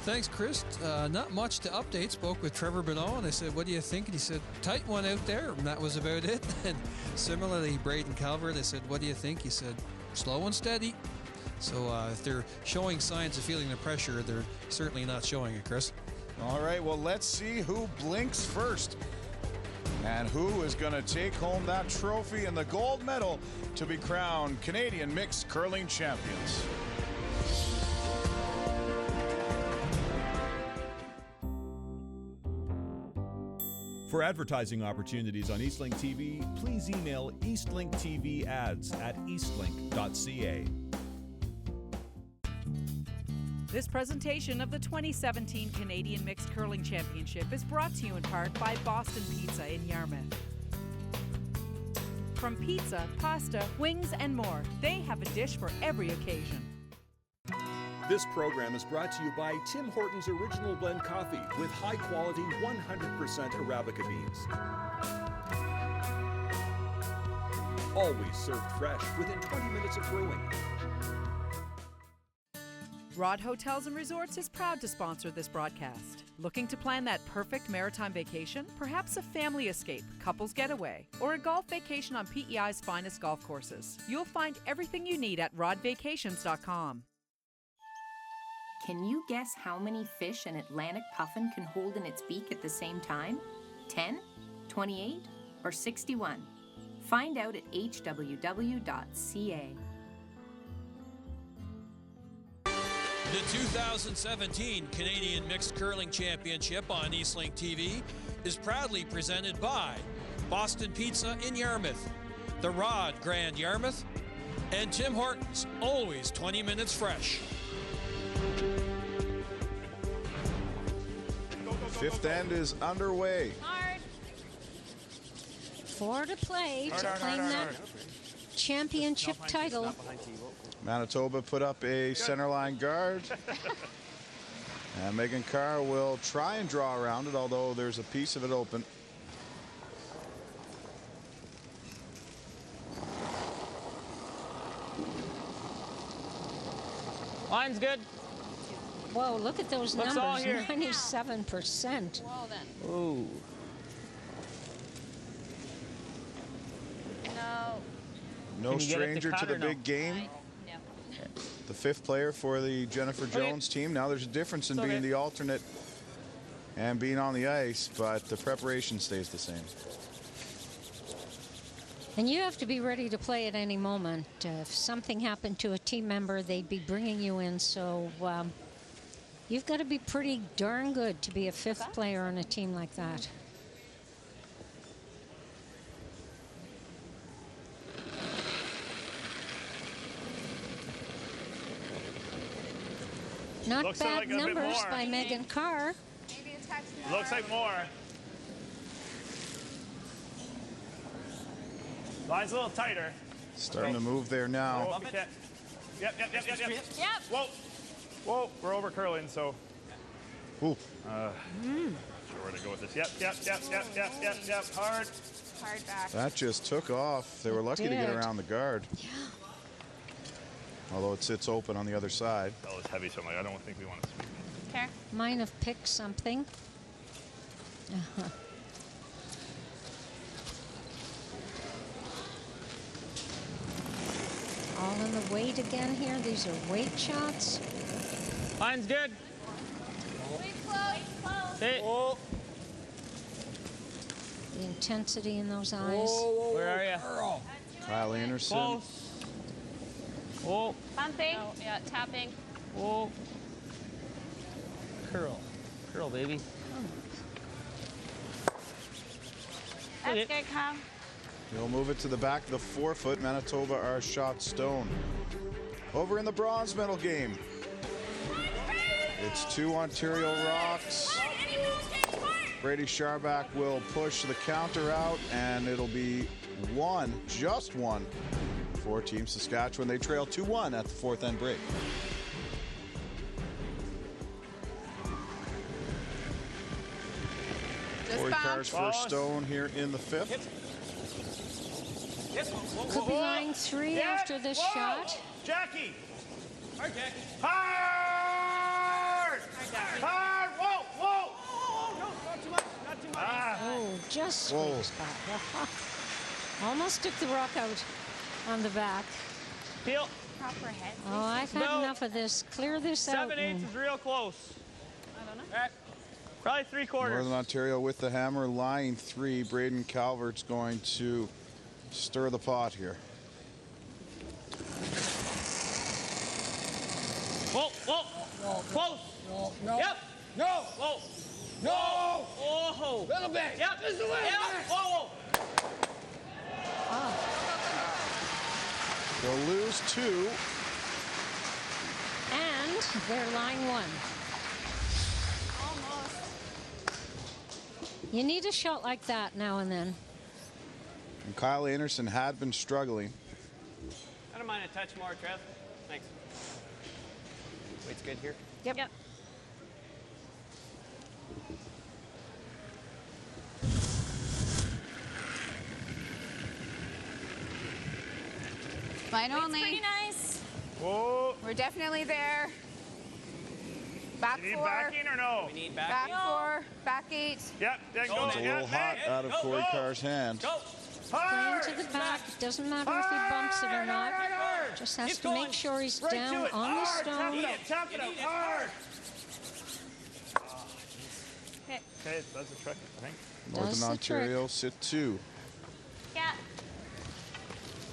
Thanks, Chris. Not much to update. Spoke with Trevor Bonot, and I said, what do you think? And he said, tight one out there, and that was about it. And similarly, Braden Calvert, I said, what do you think? He said, slow and steady. So if they're showing signs of feeling the pressure, they're certainly not showing it, Chris. All right, well, let's see who blinks first and who is going to take home that trophy and the gold medal to be crowned Canadian Mixed Curling Champions. For advertising opportunities on Eastlink TV, please email eastlinkTVads@eastlink.ca. This presentation of the 2017 Canadian Mixed Curling Championship is brought to you in part by Boston Pizza in Yarmouth. From pizza, pasta, wings, and more, they have a dish for every occasion. This program is brought to you by Tim Hortons Original Blend Coffee with high-quality 100% Arabica beans. Always served fresh within 20 minutes of brewing. Rod Hotels and Resorts is proud to sponsor this broadcast. Looking to plan that perfect maritime vacation? Perhaps a family escape, couples getaway, or a golf vacation on PEI's finest golf courses. You'll find everything you need at rodvacations.com. Can you guess how many fish an Atlantic puffin can hold in its beak at the same time? 10, 28, or 61? Find out at hww.ca. The 2017 Canadian Mixed Curling Championship on Eastlink TV is proudly presented by Boston Pizza in Yarmouth, the Rod Grand Yarmouth, and Tim Hortons, always 20 minutes fresh. Fifth end is underway. Hard. 4 to play to claim that championship title. Manitoba put up a centerline guard. And Megan Carr will try and draw around it, although there's a piece of it open. Line's good. Whoa, look at those Looks all numbers, here. 97%. Well then. Ooh. No. No Can you get it to stranger to cut the or no? big game. No. The fifth player for the Jennifer Okay. Jones team. Now there's a difference in It's being okay. the alternate and being on the ice, but the preparation stays the same. And you have to be ready to play at any moment. If something happened to a team member, they'd be bringing you in. So you've got to be pretty darn good to be a fifth player on a team like that. Not Looks bad like a bit numbers more. by Megan Carr. Maybe a text more. Looks like more. Line's a little tighter. Starting to move there now. Oh, we can't. Yep. Whoa. Whoa, we're over curling, so. Ooh. Not sure where to go with this. Yep. Hard. Hard back. That just took off. They were lucky to get did. around the guard. Yeah. Although it sits open on the other side. That was heavy, so I'm like, I don't think we want to sweep. Okay. Might have picked something. All in the weight again here. These are weight shots. Line's good. Sit. The intensity in those eyes. Where are you? Kyle Anderson. Close. Oh. Bumping. Oh, yeah, tapping. Oh. Curl. Curl, baby. That's good, Kyle. He'll move it to the back of the 4-foot. Manitoba are shot stone. Over in the bronze medal game, it's 2 Ontario Rocks. Brady Sharback will push the counter out, and it'll be just one for Team Saskatchewan. They trail 2-1 at the 4th end break. Corey Cars for Stone here in the 5th. Could be line 3 after this shot. Jackie! Hard, Jackie. Hard! Hard! Whoa! Whoa! No, not too much. Not too much. Oh, just squeezed back. Almost took the rock out on the back. Peel. Proper head. Oh, I've had enough of this. Clear this out. 7/8 is real close. I don't know. Probably 3/4. Northern Ontario with the hammer, line 3. Braden Calvert's going to stir the pot here. Whoa, whoa. Close. No. Yep. No. Whoa. No. Oh. Little bit. Yep. This is the way. Yep. Whoa, Oh. They'll lose 2. And they're line 1. Almost. You need a shot like that now and then. And Kyle Anderson had been struggling. I don't mind a touch more, Trev. Thanks. Weight's good here. Yep. Line It's only. pretty nice. Whoa! We're definitely there. Back You need 4. backing or no? We need Back back. 4. Back 8. Yep. Then go. It's a little hot out of Corey Carr's hand. Go. Playing to the back. It doesn't matter if he bumps it or not. Just has to make sure he's down on the stone. Tap it out. Hard. Okay. Okay, that's a trick, I think. Northern Does the Ontario sit 2. Yeah.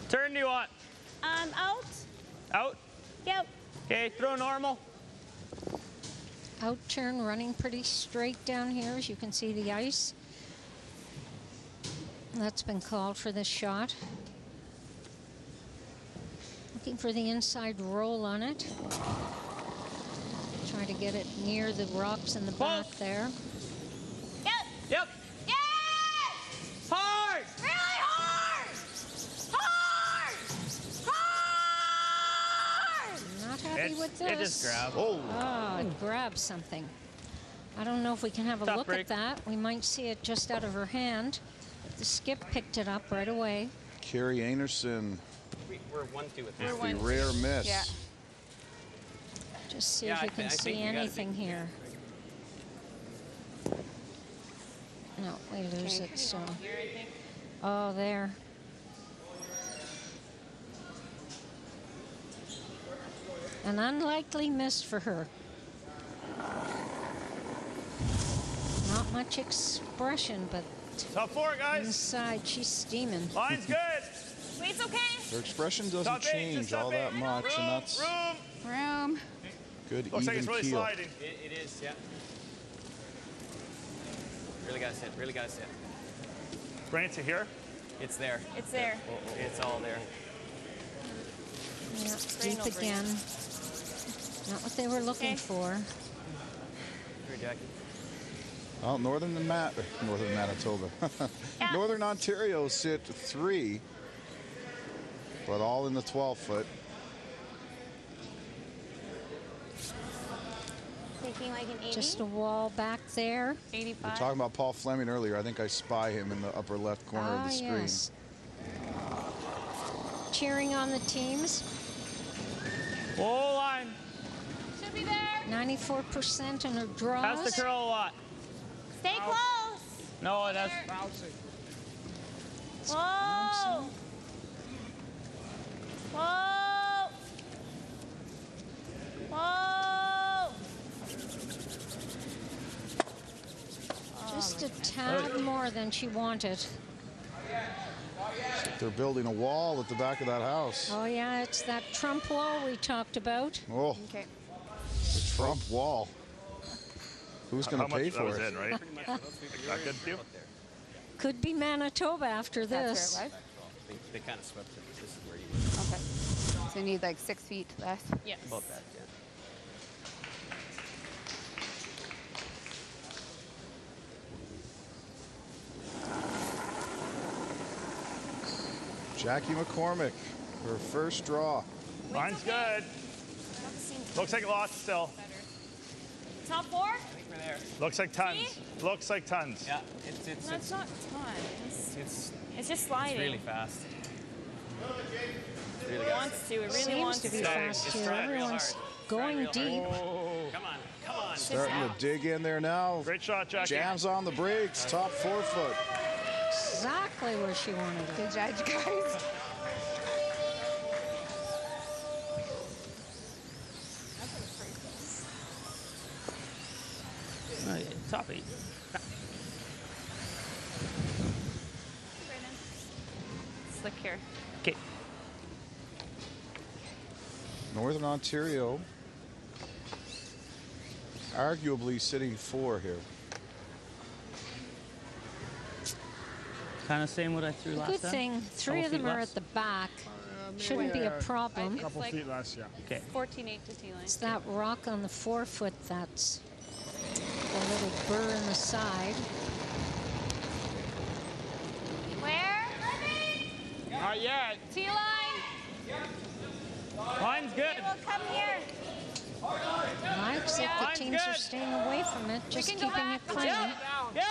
Turn do you want? Out. Out? Yep. Okay, throw normal. Out turn, running pretty straight down here, as you can see the ice. That's been called for this shot. Looking for the inside roll on it. Try to get it near the rocks in the back there. Yep. Yep. Yes! Hard! Really hard! Hard! Hard! Not happy with this. It just grabbed. Oh. Oh, it grabbed something. I don't know if we can have a Tough look break. at that. We might see it just out of her hand. The skip picked it up right away. Carrie Anderson, We're 1-2 with We're this. the 1-2. rare miss. Yeah. Just see Yeah, if you I can think see you gotta anything think- here. No, we lose it, so. Here, I think. Oh, there. An unlikely miss for her. Not much expression, but Top 4, guys. inside she's steaming. Line's good. Weight's okay. Their expression doesn't Top 8, change just all top that 8. much, Room, and that's room. Room. good, Looks like even it's really keel. sliding. It is, yeah. Really gotta sit. Really gotta sit. Bring it to here. It's there. It's there. It's all there. Yeah, Brain deep will bring again. Not what they were looking Okay. for. Here, Jackie. Well, Northern Manitoba. Yeah. Northern Ontario sit 3, but all in the 12-foot. Thinking like an 80. Just a wall back there. 85. We were talking about Paul Fleming earlier. I think I spy him in the upper left corner of the screen. Yes. Cheering on the teams. Whoa, line. Should be there. 94% in her Pass draws. the curl a lot. Stay close. No, it has. Whoa. Whoa. Whoa. tad more than she wanted. They're building a wall at the back of that house. Oh, yeah, it's that Trump wall we talked about. Oh, Okay. the Trump wall. Who's going to pay for it? That was in, right? That good for you? Could be Manitoba after this. That's where it was? They kind of swept it. This is where you Okay. So you need like 6 feet less? Yes. about that, yeah. Jackie McCormick, her first draw. Mine's good. Looks like lots still. Top 4? I think we're there. Looks like tons. See? Looks like tons. Yeah, No, it's not tons. It's just it's sliding. really fast. It wants to. It really Seems wants to be to. fast It's here. trying real Everyone's hard. going Real deep. hard. Come on, come on. Starting to dig in there now. Great shot, Jackie. Jams on the brakes, top 4 foot. Exactly where she wanted it. Good judge, guys. Top 8. Slick here. Okay. Northern Ontario, arguably sitting 4 here. Kind of same what I threw last Good time. thing 3 of them are at the back. Shouldn't be a problem. A couple feet less, yeah. Okay. 14.8 to T line. It's that rock on the 4 foot that's a little burr in the side. Where? Not yet. T line. Mine's good. Well, come here. I accept the Mine's teams are good. staying away from it, just can go keeping back. it clean. Yep.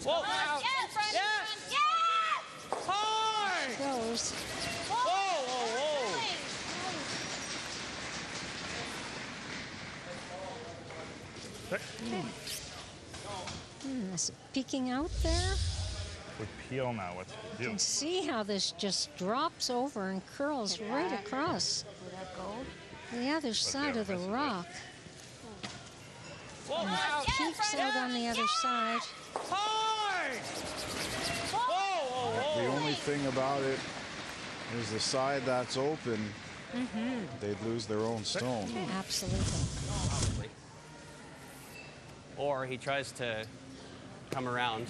Whoa. Yes, front, Yes. front. Yes! Hard. Goes. Whoa, whoa, Is it peeking out there? With peel now, what do You can see how this just drops over and curls right across the other side of the rock. And it peeks out on the other side. Hard. The only thing about it is the side that's open, they'd lose their own stone. Absolutely. Probably. Or he tries to come around,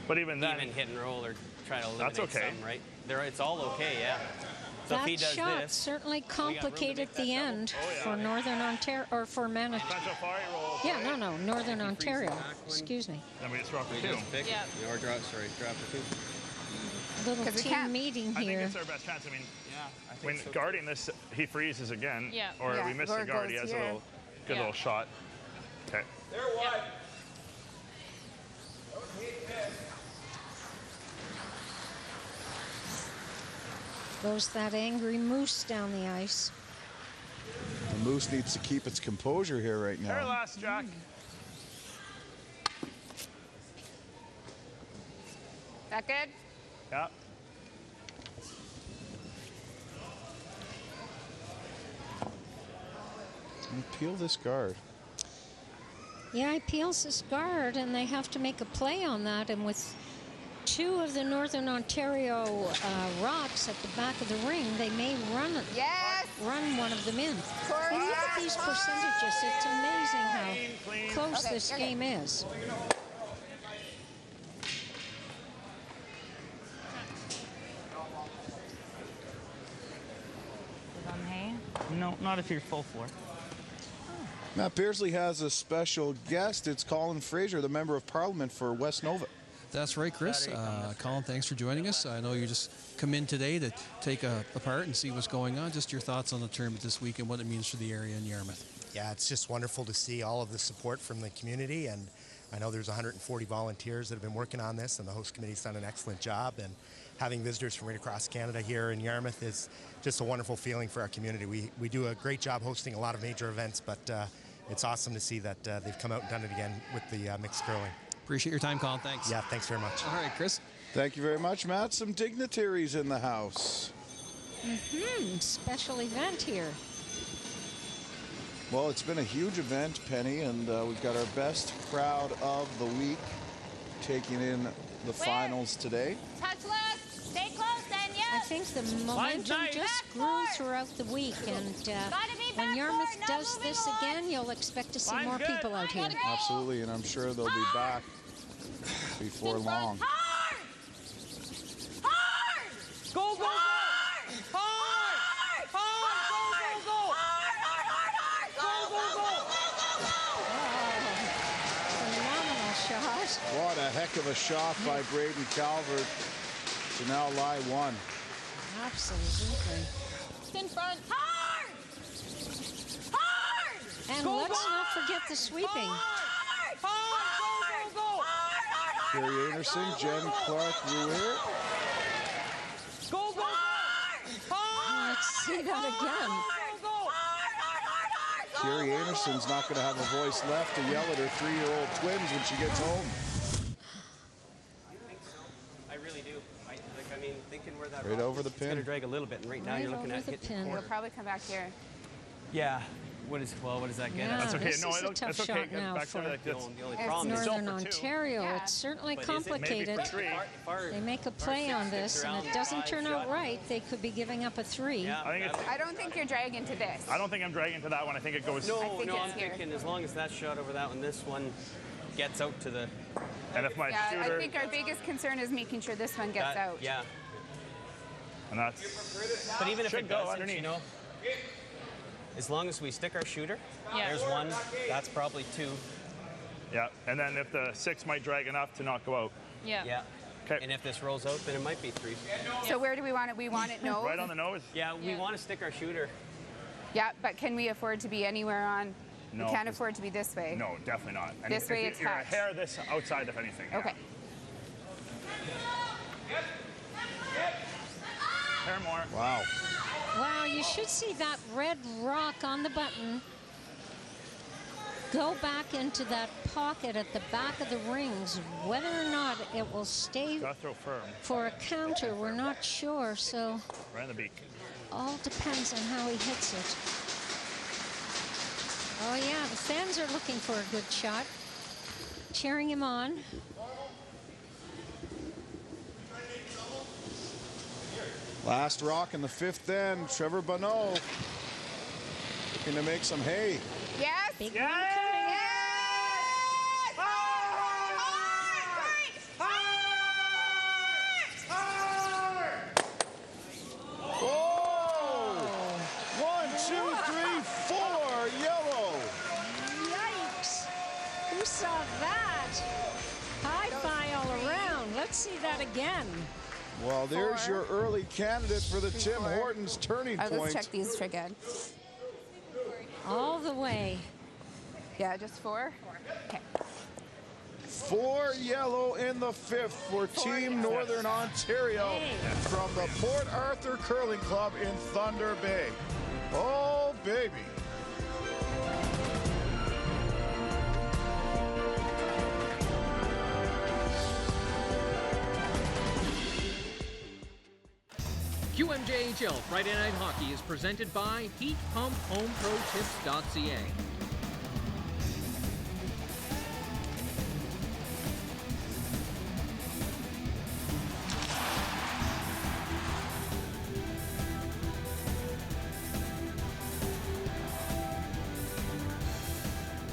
But even then, even hit and roll or try to eliminate That's okay. some, right? It's all okay, yeah. So if he That does shot this, certainly room to make complicated that the double. end Oh, yeah. for Northern Ontario, or for Manitoba. depends how far he rolls. Yeah, no, Northern Ontario. back one. Excuse me. Then we just drop we the 2. just pick Yeah. or drop for 2. Little 'Cause we team can't- meeting I think here. it's our best chance. I mean, Yeah, I think when so. guarding this, he freezes again. Yeah. Or Yeah, we miss or the it guard. He goes has a here. little, good Yeah. little shot. Okay. Goes that angry moose down the ice. The Moose needs to keep its composure here right There now. last, Jack. That good? Yeah. And peel this guard. Yeah, he peels his guard, and they have to make a play on that. And with 2 of the Northern Ontario rocks at the back of the ring, they may run one of them in. And look at these percentages. It's amazing how close this game is. No, not if you're full 4. Matt Beardsley has a special guest. It's Colin Fraser, the Member of Parliament for West Nova. That's right, Chris. Colin, thanks for joining us. I know you just come in today to take a part and see what's going on. Just your thoughts on the tournament this week and what it means for the area in Yarmouth. Yeah, it's just wonderful to see all of the support from the community, and I know there's 140 volunteers that have been working on this, and the host committee's done an excellent job, and having visitors from right across Canada here in Yarmouth is just a wonderful feeling for our community. We do a great job hosting a lot of major events, but it's awesome to see that they've come out and done it again with the mixed curling. Appreciate your time, Colin. Thanks. Yeah, thanks very much. All right, Chris. Thank you very much, Matt. Some dignitaries in the house. Special event here. Well, it's been a huge event, Penny, and we've got our best crowd of the week. taking in the finals today. Touch left. Stay close then, yes. I think the momentum just grew throughout the week, and when Yarmouth does this again, you'll expect to see more people out here. Absolutely, and I'm sure they'll be back before long. Hard! Hard! Go, go, go! Hard! Hard! Go, go, go! Phenomenal shot. What a heck of a shot by Braden Calvert to now lie one. Absolutely. In front. Hard! Hard! And let's not forget the sweeping. Hard! Go, go, go! Carrie Anderson, Jen Clark-Ruier. Go, go, go! Let's see that again. Carrie Anderson's not going to have a voice left to yell at her 3-year-old twins when she gets home. I really do. I mean, thinking where that Right over the pin. It's going to drag a little bit, and right now you're looking at hitting the corner. It'll probably come back here. Yeah. What does that get? Yeah, That's okay. this is a tough shot now for the only problem is Northern Ontario. Yeah. It's certainly But is it complicated. maybe for They make a play on this, and it doesn't turn out right. They could be giving up a 3. Yeah, I don't think you're dragging to this. I don't think I'm dragging to that one. I think it goes. No, I think I'm it's here. thinking as long as that shot over that one, this one gets out to the. And if my Yeah, shooter. I think our biggest concern is making sure this one gets out. Yeah. And that's. But even if Should it go doesn't, underneath. you know, as long as we stick our shooter, Yeah. there's one. That's probably 2. Yeah, and then if the 6 might drag enough to not go out. Yeah. Yeah. Okay. And if this rolls out, then it might be 3. So where do we want it? We want it nose? Right on the nose? Yeah, we want to stick our shooter. Yeah, but can we afford to be anywhere on? No, We can't 'cause- afford to be this way. No, definitely not. And This way it's you're a touch. hair this outside, if anything. Yeah. Okay. Hair more. Wow. Wow, you should see that red rock on the button go back into that pocket at the back of the rings. Whether or not it will stay Gotta throw firm. for a counter, we're not sure, so Right in the beak. all depends on how he hits it. Oh yeah, the fans are looking for a good shot, cheering him on. Last rock in the 5th end. Trevor Bonot looking to make some hay. Yes. Big yes. one coming. Yes. Oh! 1, 2, 3, 4. Yellow. Yikes! Who saw that? Hi-fi all around. Let's see that again. Well, there's 4. your early candidate for the Tim Hortons turning point. Let's check these again. All the way. Yeah, just 4? Okay. 4 yellow in the 5th for Team Northern Ontario from the Port Arthur Curling Club in Thunder Bay. Oh, baby. QMJHL Friday Night Hockey is presented by HeatPumpHomeProTips.ca.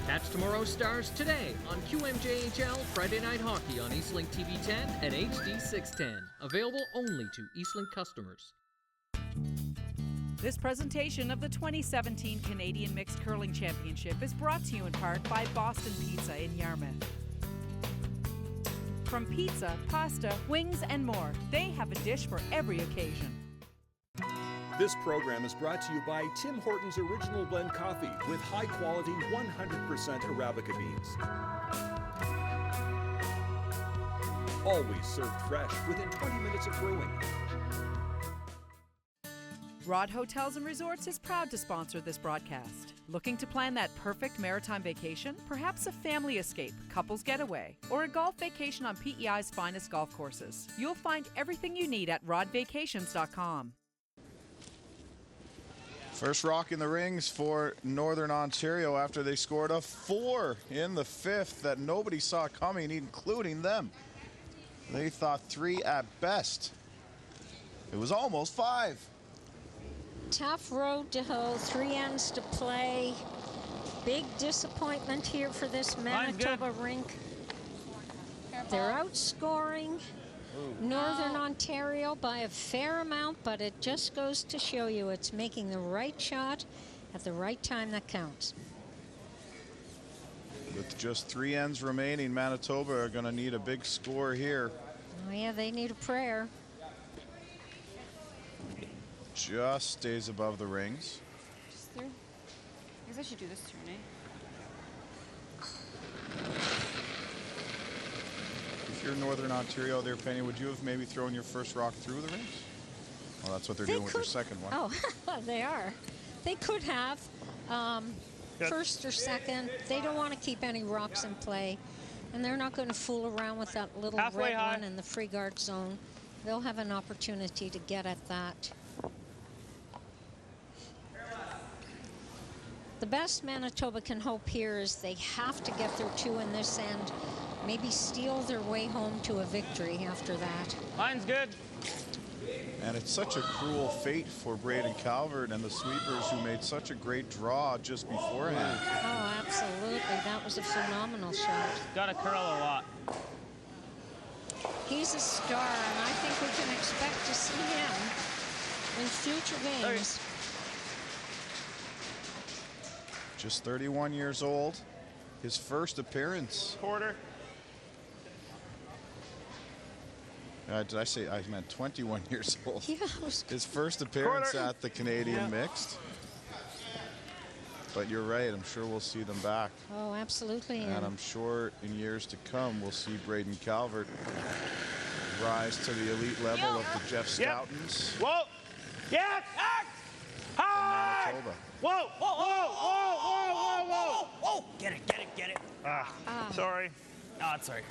Catch tomorrow's stars today on QMJHL Friday Night Hockey on Eastlink TV 10 and HD 610. Available only to Eastlink customers. This presentation of the 2017 Canadian Mixed Curling Championship is brought to you in part by Boston Pizza in Yarmouth. From pizza, pasta, wings, and more, they have a dish for every occasion. This program is brought to you by Tim Hortons Original Blend Coffee with high-quality 100% Arabica beans. Always served fresh within 20 minutes of brewing. Rod Hotels and Resorts is proud to sponsor this broadcast. Looking to plan that perfect maritime vacation? Perhaps a family escape, couples getaway, or a golf vacation on PEI's finest golf courses. You'll find everything you need at rodvacations.com. First rock in the rings for Northern Ontario after they scored a 4 in the 5th that nobody saw coming, including them. They thought 3 at best. It was almost 5. Tough road to hoe, 3 ends to play. Big disappointment here for this Manitoba rink. They're outscoring Northern Ontario by a fair amount, but it just goes to show you it's making the right shot at the right time that counts. With just 3 ends remaining, Manitoba are going to need a big score here. Oh yeah, they need a prayer. Just stays above the rings. I guess I should do this turn, eh? If you're Northern Ontario there, Penny, would you have maybe thrown your first rock through the rings? Well, that's what they're doing with their second one. Oh, they are. They could have first or second. They don't want to keep any rocks in play, and they're not going to fool around with that little red one in the free guard zone. They'll have an opportunity to get at that. The best Manitoba can hope here is they have to get their 2 in this end, maybe steal their way home to a victory after that. Line's good. And it's such a cruel fate for Braden Calvert and the sweepers who made such a great draw just beforehand. Oh, absolutely. That was a phenomenal shot. Got to curl a lot. He's a star, and I think we can expect to see him in future games. Just 31 years old. His first appearance. Quarter. Did I say I meant 21 years old? Yeah, his first appearance at the Canadian Mixed. But you're right, I'm sure we'll see them back. Oh, absolutely. And I'm sure in years to come we'll see Braden Calvert rise to the elite level of the Jeff Stoutons. Whoa! Yes! High! Manitoba. Whoa! Whoa! Whoa! Whoa! Whoa! Whoa! Whoa! Get it. Sorry. No, it's all right.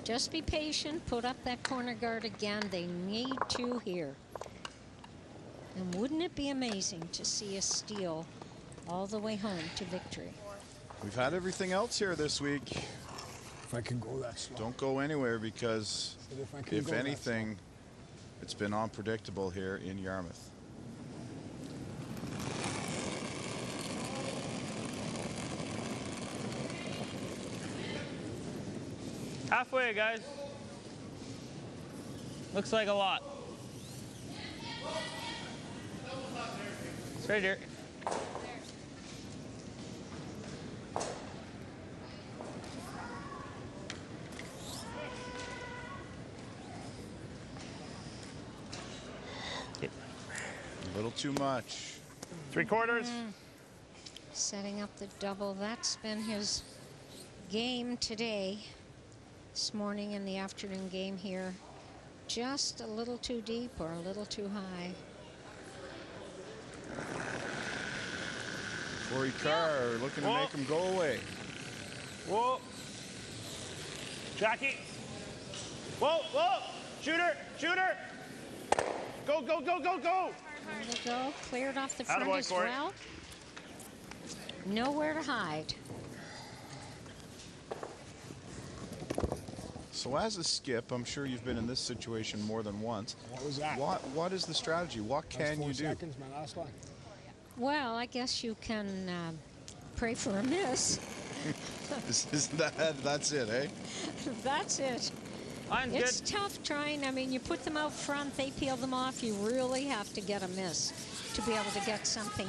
Just be patient. Put up that corner guard again. They need to here. And wouldn't it be amazing to see a steal all the way home to victory? We've had everything else here this week. If I can go that slow. Don't go anywhere because if anything, it's been unpredictable here in Yarmouth. Halfway, guys. Looks like a lot. It's right here. A little too much. 3/4. Setting up the double. That's been his game today. This morning in the afternoon game here. Just a little too deep or a little too high. Corey Carr looking to make him go away. Whoa. Jackie. Whoa, whoa. Shooter, shooter. Go, go, go, go, go. There we go. Cleared off the front Attaboy, as Corey. well. Nowhere to hide. So as a skip, I'm sure you've been in this situation more than once. What was that? What is the strategy? What can you do? 4 seconds, my last line. Well, I guess you can pray for a miss. That's it, eh? That's it. Line's It's good. tough trying. I mean, you put them out front, they peel them off. You really have to get a miss to be able to get something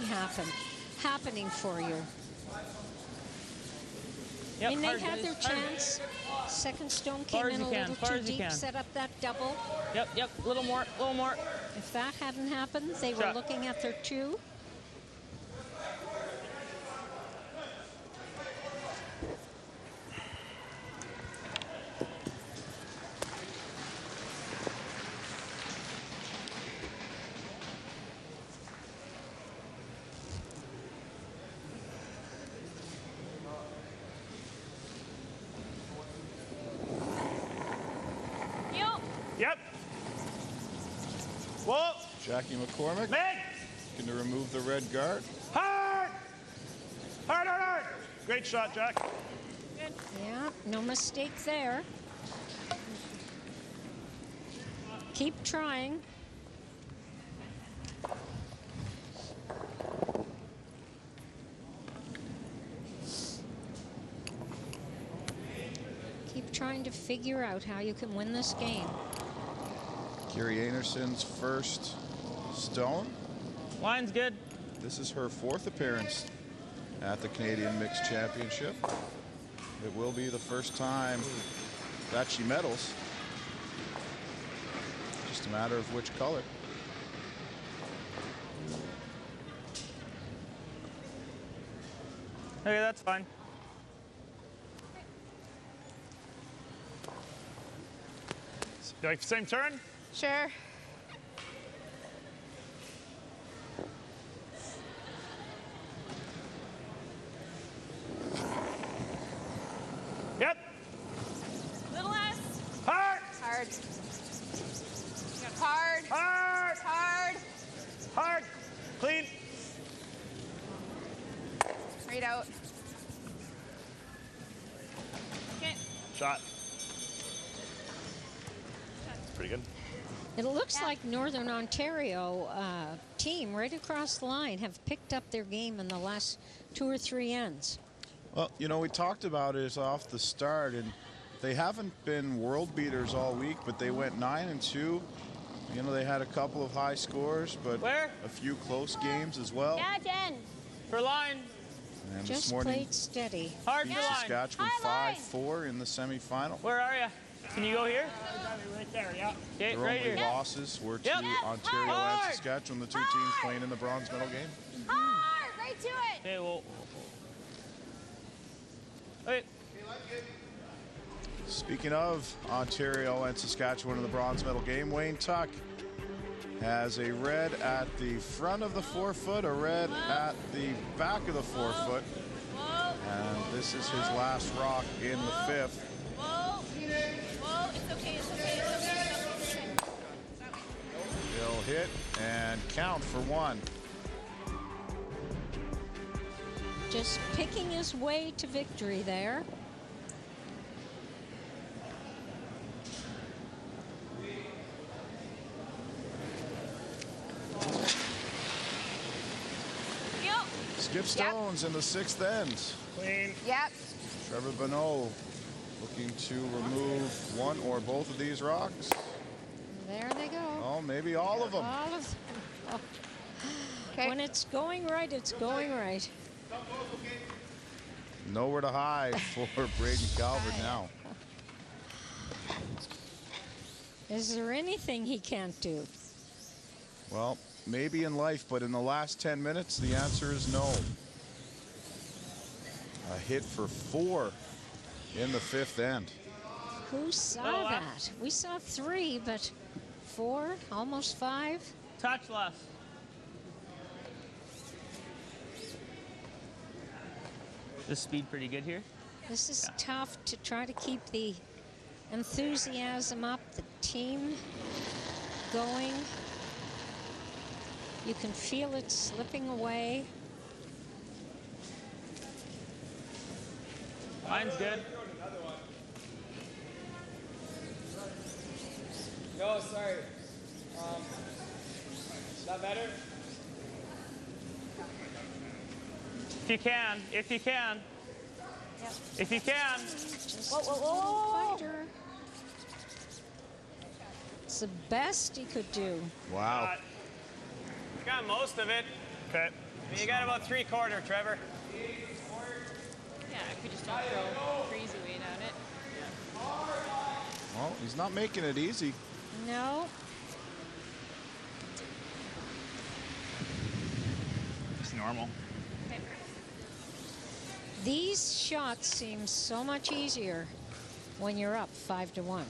happening for you. Yep, I mean, they hard, had their guys, hard. chance. Second stone Far came as in you a can, little far too as you deep, can. set up that double. Yep, a little more. If that hadn't happened, they were Shot. looking at their 2. Yep. Whoa. Jackie McCormick Meg. looking to remove the red guard. Hard! Hard, hard, hard! Great shot, Jack. Good. Yeah, no mistake there. Keep trying. Keep trying to figure out how you can win this game. Carrie Anderson's first stone. Line's good. This is her 4th appearance at the Canadian Mixed Championship. It will be the first time that she medals. Just a matter of which color. Okay, that's fine. Like same turn? Sure. Yep. Little less. Hard. Hard. Hard. Hard. Hard. Hard. Clean. Straight out. Okay. Shot. Pretty good. It looks like Northern Ontario team right across the line have picked up their game in the last 2 or 3 ends. Well, you know, we talked about it off the start, and they haven't been world beaters all week, but they went 9-2. You know, they had a couple of high scores, but a few close games as well. Yeah, Jen. For line. And Just this morning, played steady. Hard beat for line. Saskatchewan 5-4 in the semifinal. Where are you? Can you go here? Right there, yeah. Okay, Their right only here. losses were to Yep. Ontario Hard. and Saskatchewan, the 2 teams playing in the bronze medal game. Hard. Right to it. Okay, well. Okay. Speaking of Ontario and Saskatchewan in the bronze medal game, Wayne Tuck has a red at the front of the forefoot, a red at the back of the forefoot. And this is his last rock in the 5th. Whoa. Whoa. It's okay. It's okay. It's okay. It's okay. He'll hit and count for 1. Just picking his way to victory there. Yep. Skip stones in the 6th end. Clean. Yep. Trevor Bonot looking to remove 1 or both of these rocks. There they go. Oh, maybe all of them. All of them. Oh. When it's going right, it's going right. Nowhere to hide for Braden Calvert now. Is there anything he can't do? Well, maybe in life, but in the last 10 minutes, the answer is no. A hit for 4 in the 5th end. Who saw that? We saw 3, but 4, almost 5. Touch left. The speed pretty good here. This is tough to try to keep the enthusiasm up, the team going. You can feel it slipping away. Line's good. No, sorry. Is that better? If you can. If you can. Yep. If you can. Whoa, whoa, whoa, fighter. It's the best he could do. Wow. You got most of it. Okay. You got about 3/4, Trevor. Yeah, I could just don't throw crazy weight at it. Well, he's not making it easy. No. It's normal. These shots seem so much easier when you're up 5-1.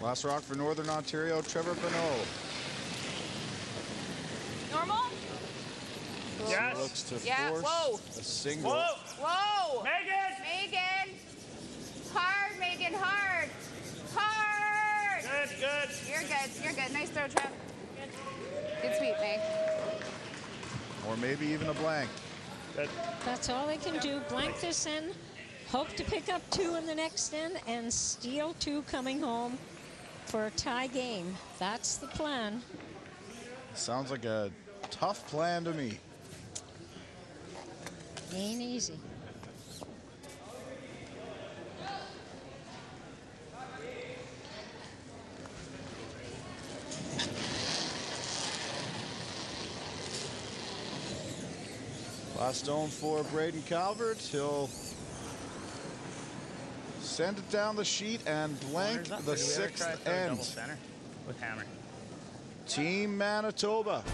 Last rock for Northern Ontario, Trevor Bonot. Normal? Yes. Looks to Yeah, force whoa. a single. Whoa. Whoa. Megan. Megan. Hard, Megan, hard. You're good. You're good. Nice throw, Trev. Good sweep, May. Or maybe even a blank. That's all they can do. Blank this in, hope to pick up 2 in the next end, and steal 2 coming home for a tie game. That's the plan. Sounds like a tough plan to me. Ain't easy. Last stone for Braden Calvert. He'll send it down the sheet and blank the 6th end. With hammer. Team Manitoba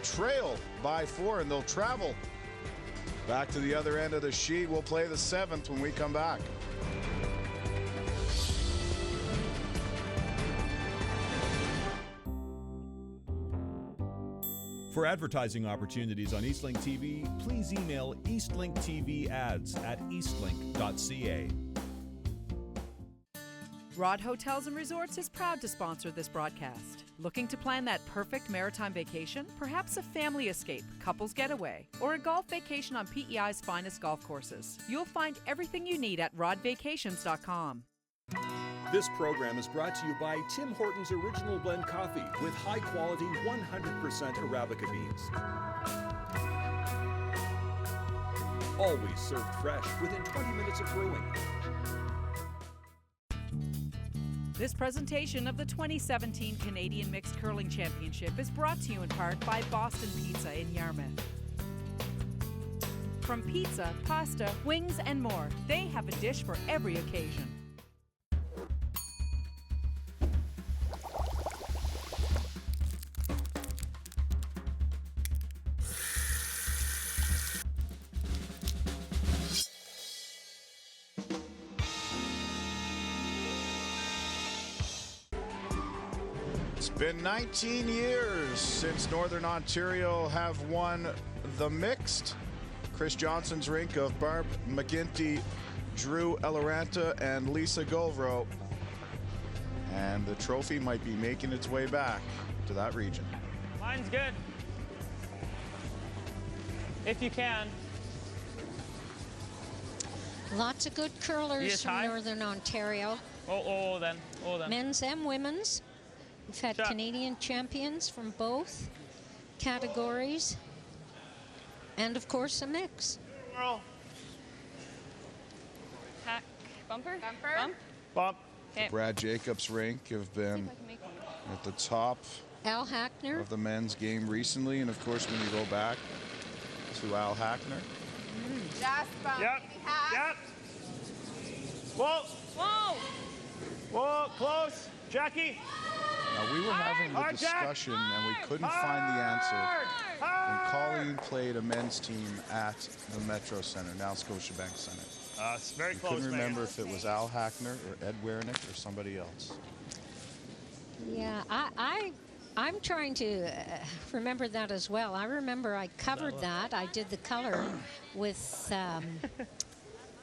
trail by 4, and they'll travel back to the other end of the sheet. We'll play the 7th when we come back. For advertising opportunities on Eastlink TV, please email eastlinkTVads@eastlink.ca. Rod Hotels and Resorts is proud to sponsor this broadcast. Looking to plan that perfect maritime vacation? Perhaps a family escape, couples getaway, or a golf vacation on PEI's finest golf courses. You'll find everything you need at rodvacations.com. This program is brought to you by Tim Hortons Original Blend Coffee with high-quality 100% Arabica beans. Always served fresh within 20 minutes of brewing. This presentation of the 2017 Canadian Mixed Curling Championship is brought to you in part by Boston Pizza in Yarmouth. From pizza, pasta, wings, and more, they have a dish for every occasion. It's been 19 years since Northern Ontario have won the mixed. Chris Johnson's rink of Barb McGinty, Drew Eloranta, and Lisa Govro. And the trophy might be making its way back to that region. Mine's good. If you can. Lots of good curlers from Northern Ontario. Oh, then. Men's and women's. We've had Canadian champions from both categories. And, of course, a mix. Girl. Hack. Bumper? Bump. Okay. Brad Jacobs' rink have been at the top Al Hackner of the men's game recently. And, of course, when you go back to Al Hackner. Just bump. Yep. Yep. Whoa. Whoa. Whoa, close. Jackie. Now, we were having the discussion, and we couldn't find the answer when Colleen played a men's team at the Metro Center, now Scotiabank Center. It's very we close. Couldn't remember if it was Al Hackner or Ed Wernick or somebody else. Yeah, I'm trying to remember that as well. I remember I covered that. I did the color with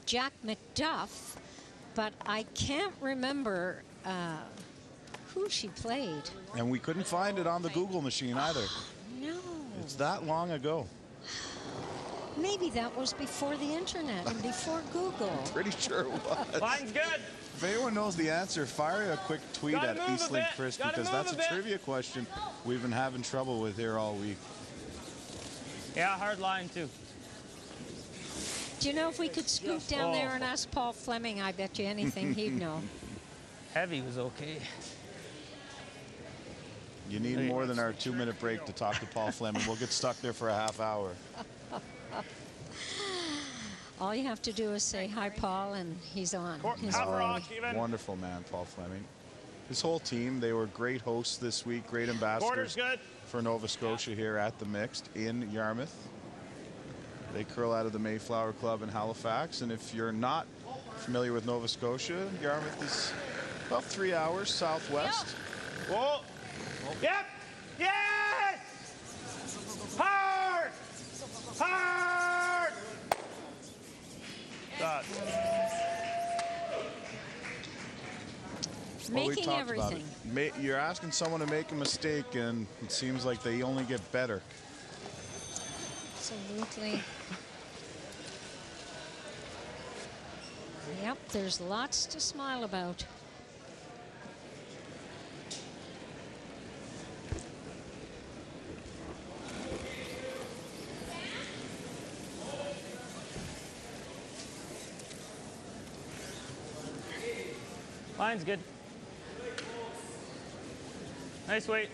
Jack McDuff, but I can't remember who she played. And we couldn't find it on the Google machine either. No. It's that long ago. Maybe that was before the internet and before Google. Pretty sure it was. Line's good. If anyone knows the answer, fire a quick tweet at Eastlink Chris, because that's a trivia question we've been having trouble with here all week. Yeah, hard line too. Do you know if we could scoot down there and ask Paul Fleming? I bet you anything he'd know. Heavy was okay. You need more than our 2-minute break to talk to Paul Fleming. We'll get stuck there for a half hour. All you have to do is say, hi, Paul, and he's on his way. Wonderful man, Paul Fleming. His whole team, they were great hosts this week, great ambassadors for Nova Scotia here at the Mixed in Yarmouth. They curl out of the Mayflower Club in Halifax, and if you're not familiar with Nova Scotia, Yarmouth is about 3 hours southwest. Whoa. Yep. Yes. Hard. Hard. Well, we making talked about everything. You're asking someone to make a mistake, and it seems like they only get better. Absolutely. Yep, there's lots to smile about. Line's good. Nice weight.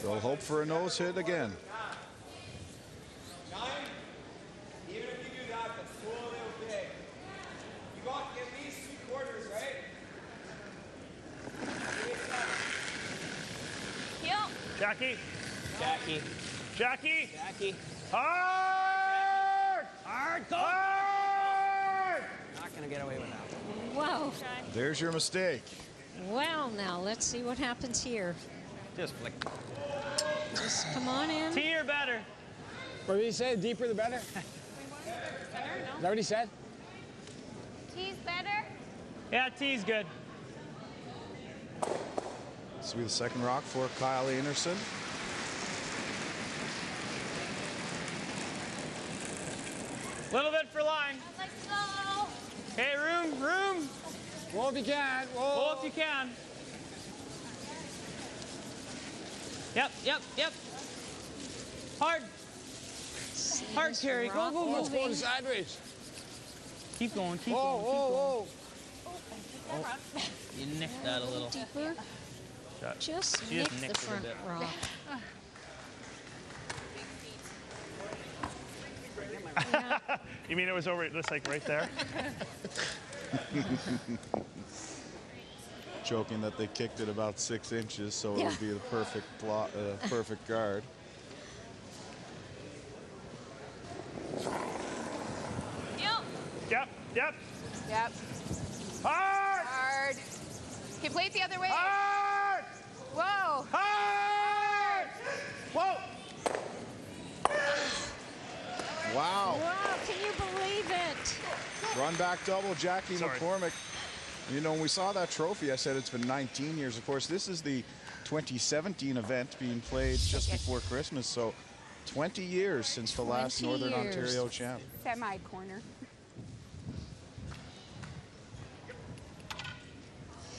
They'll hope for a nose hit again. 9. Even if you do that, that's so little big. You got at least 3/4, right? Jackie. Jackie. Jackie. Jackie. Hard! Hard, go! Hard! Not going to get away with that. Whoa. There's your mistake. Well, now let's see what happens here. Just flick. Just come on in. Tee or better? What did he say? Deeper the better? Is that what he said? Tee's better? Yeah, tee's good. This will be the second rock for Kyle Anderson. Little bit for line. Let's go. Hey, room. Whoa if you can. Whoa if you can. Yep. Hard. Hard carry. Go. Let's go sideways. Keep going. Whoa. You nicked that a little. Deeper. Just She nick just the nicked it a front bit. rock. You mean it was over just like right there? Joking that they kicked it about 6 inches, so it would be the perfect perfect guard. Yep. Hard. Okay, play it the other way. Hard! Whoa. Hard! Whoa! Wow. Wow, can you believe it? Run back double, Jackie McCormick. You know, when we saw that trophy, I said it's been 19 years. Of course, this is the 2017 event being played just before Christmas, so 20 years since the last Northern Ontario champ. Semi-corner.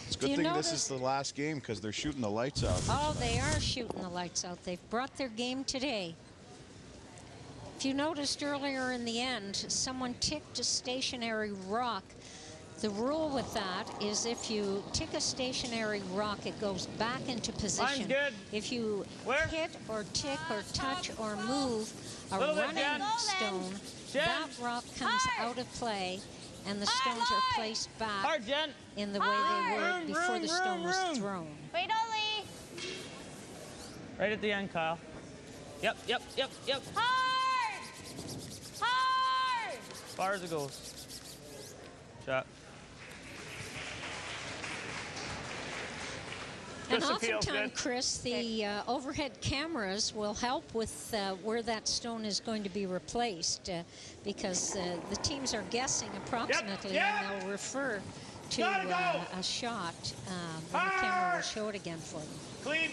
It's a good thing this is the last game because they're shooting the lights out. Oh, they are shooting the lights out. They've brought their game today. If you noticed earlier in the end, someone ticked a stationary rock. The rule with that is if you tick a stationary rock, it goes back into position. Good. If you hit or tick or touch or move a running stone, that rock comes out of play and the stones are placed back in the way they were before the stone was thrown. Wait, Ollie. Right at the end, Kyle. Yep. Hard. Hard. As far as it goes. Shot. And oftentimes, Chris, the overhead cameras will help with where that stone is going to be replaced because the teams are guessing approximately and they'll refer to a shot. Then the camera will show it again for them. Clean.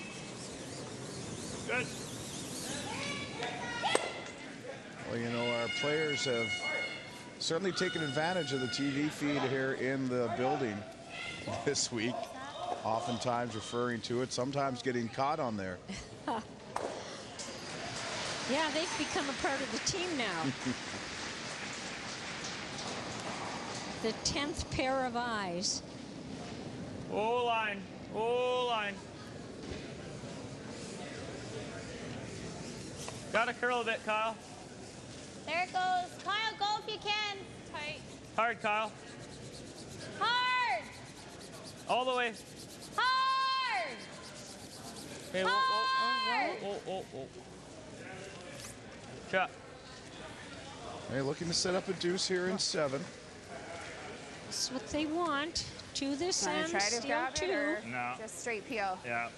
Good. Well, you know, our players have certainly taken advantage of the TV feed here in the building this week. Oftentimes referring to it, sometimes getting caught on there. Yeah, they've become a part of the team now. The 10th pair of eyes. Oh, line. Gotta curl a bit, Kyle. There it goes. Kyle, go if you can. Tight. Hard, Kyle. Hard. All the way. Hard. Hey, whoa. Shot. They're looking to set up a deuce here in 7. That's what they want. To this end, Try to steal grab 2. it or No. just straight peel? Yeah.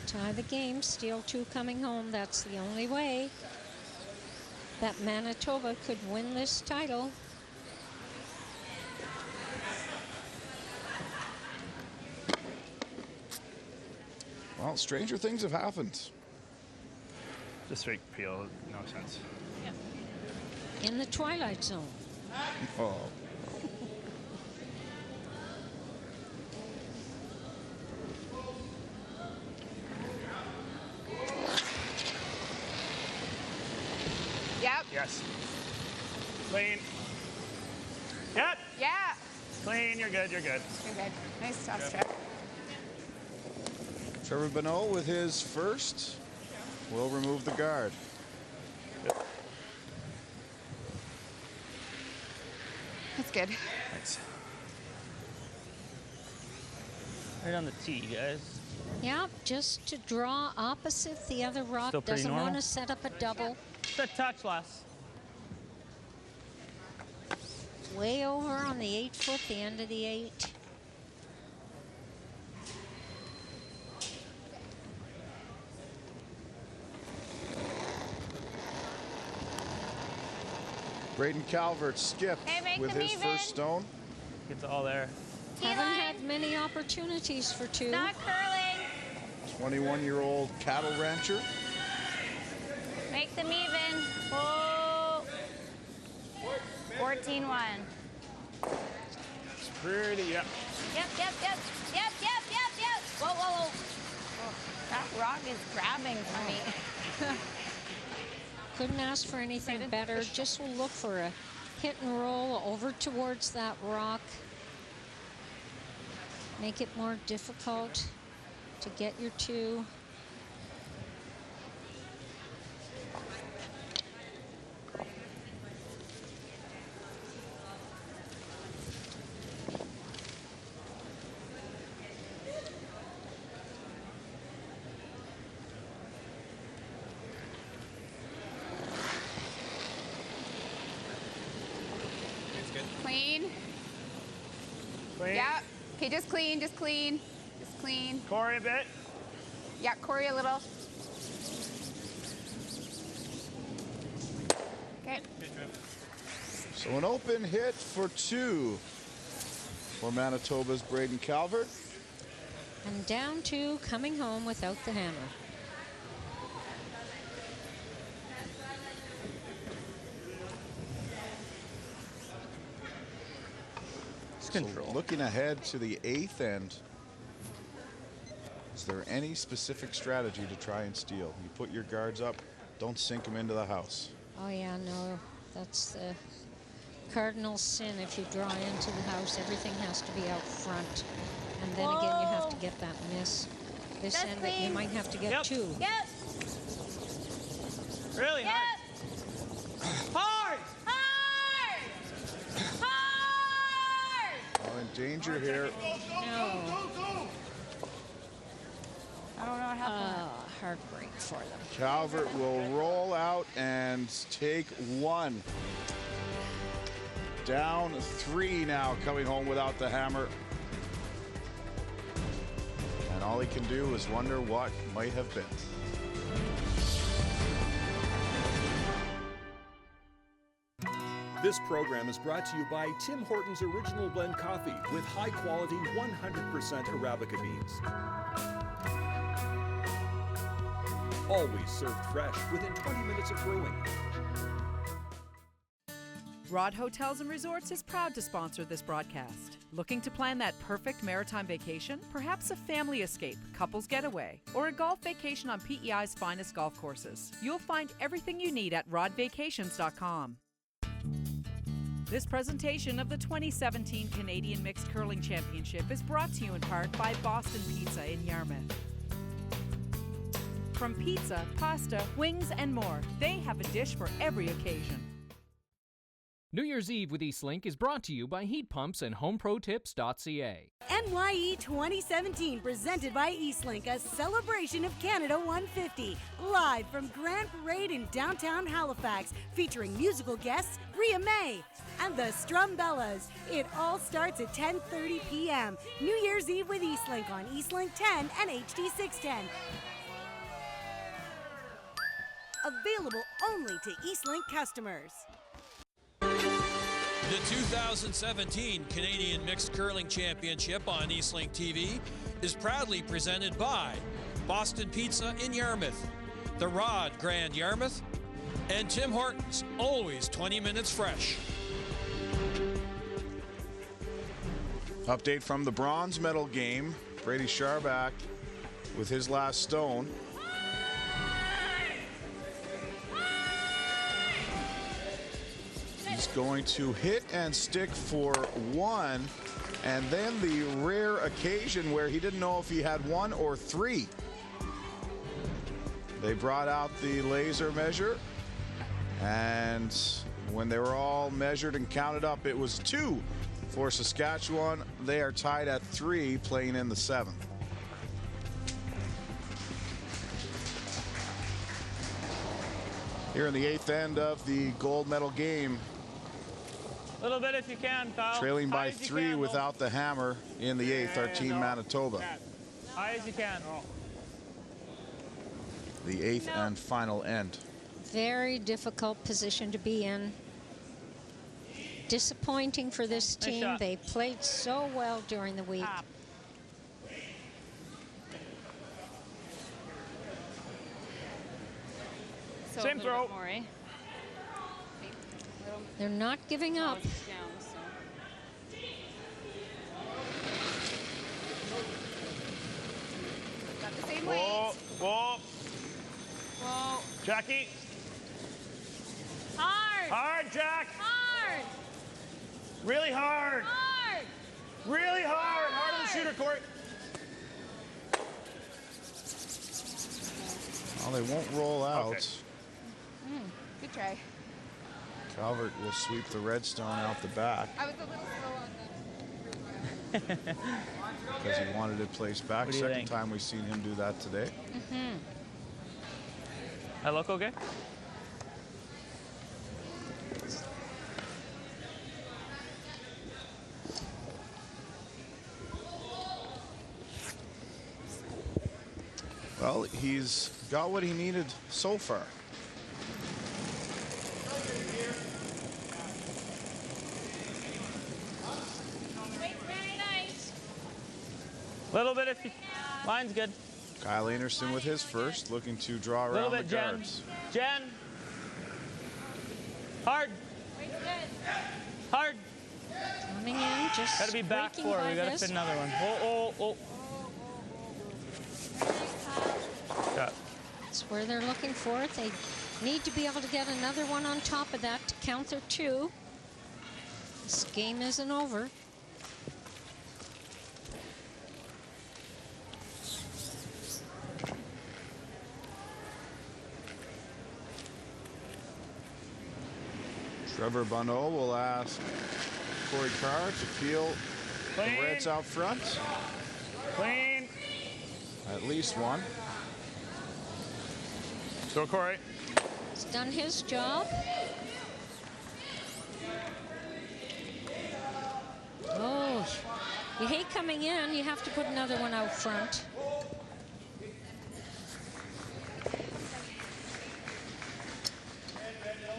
Tie the game, steal 2 coming home. That's the only way. that Manitoba could win this title. Well, stranger things have happened. Just straight peel, no sense. In the twilight zone. Oh. Yep. Yes. Clean. Yep. Yeah. Clean, you're good, you're good. You're good. Nice toss, Trev. Trevor Bonot with his first will remove the guard. That's good. Thanks. Right on the tee, guys. Yep, just to draw opposite the other rock. Still pretty Doesn't normal? want to set up a double. Just a touch less. Way over on the 8 foot, the end of the 8. Braden Calvert skipped Hey, make with them his even. first stone. It's all there. Haven't had many opportunities for two. Not curling. 21-year-old cattle rancher. Make them even. Whoa. 14-1. It's pretty, yeah. Yep. Whoa, whoa, whoa. Oh, that rock is grabbing for me. Couldn't ask for anything better. Just will look for a hit and roll over towards that rock. Make it more difficult to get your two. Clean. Clean. Yeah. Okay, just clean, just clean. Just clean. Corey a bit. Yeah, Corey a little. Okay. So an open hit for two for Manitoba's Braden Calvert. And down two, coming home without the hammer. Control. So looking ahead to the 8th end, is there any specific strategy to try and steal? You put your guards up, don't sink them into the house. Oh yeah, no, that's the cardinal sin. If you draw into the house, everything has to be out front. And then again, you have to get that miss. This That's end, that you clean. might have to get two. Yep. Really Yep. hard. Hard. Hard. Well, in danger here. No. I don't know what happened. Heartbreak for them. Calvert will roll out and take one. Down 3 now, coming home without the hammer. And all he can do is wonder what might have been. This program is brought to you by Tim Hortons Original Blend Coffee with high-quality 100% Arabica beans. Always served fresh within 20 minutes of brewing. Rod Hotels and Resorts is proud to sponsor this broadcast. Looking to plan that perfect maritime vacation? Perhaps a family escape, couples getaway, or a golf vacation on PEI's finest golf courses. You'll find everything you need at rodvacations.com. This presentation of the 2017 Canadian Mixed Curling Championship is brought to you in part by Boston Pizza in Yarmouth. From pizza, pasta, wings, and more, they have a dish for every occasion. New Year's Eve with Eastlink is brought to you by Heat Pumps and HomeProTips.ca. NYE 2017, presented by Eastlink, a celebration of Canada 150. Live from Grand Parade in downtown Halifax, featuring musical guests Rhea May and the Strumbellas. It all starts at 10:30 p.m. New Year's Eve with Eastlink on Eastlink 10 and HD 610. Available only to Eastlink customers. The 2017 Canadian Mixed Curling Championship on Eastlink TV is proudly presented by Boston Pizza in Yarmouth, The Rod Grand Yarmouth, and Tim Hortons, always 20 minutes fresh. Update from the bronze medal game. Brady Scharback with his last stone. He's going to hit and stick for one, and then the rare occasion where he didn't know if he had one or three. They brought out the laser measure, and when they were all measured and counted up, it was two for Saskatchewan. They are tied at 3, playing in the 7th. Here in the 8th end of the gold medal game. A little bit if you can, Kyle. Trailing by 3 without the hammer in the 8th, our team Manitoba. High as you can. The 8th and final end. Very difficult position to be in. Disappointing for this team. They played so well during the week. So Same throw. More, eh? They're not giving up. Got the same Whoa, weight. whoa. Whoa. Jackie. Hard. Hard, Jack. Hard. Really hard. Hard. Really hard. Hard on the shooter court. Well, they won't roll out. Okay. Good try. Calvert will sweep the redstone out the back I was a little slow on that. because he wanted it placed back. What do you Second think? time we've seen him do that today. That look okay? Well, he's got what he needed so far. Very nice. Little bit if you. Line's good. Kyle Anderson with his first, looking to draw Little around the bit, Jen. guards. Jen. Hard. Hard. Coming in, just Gotta be back squeaking four. by We gotta this. fit another one. Oh, oh, oh. Got. That's where they're looking for it. They need to be able to get another one on top of that to count their 2. This game isn't over. Trevor Bonot will ask Corey Carr to peel the Reds out front. Clean. At least one. Go, Corey. He's done his job. Oh, you hate coming in. You have to put another one out front.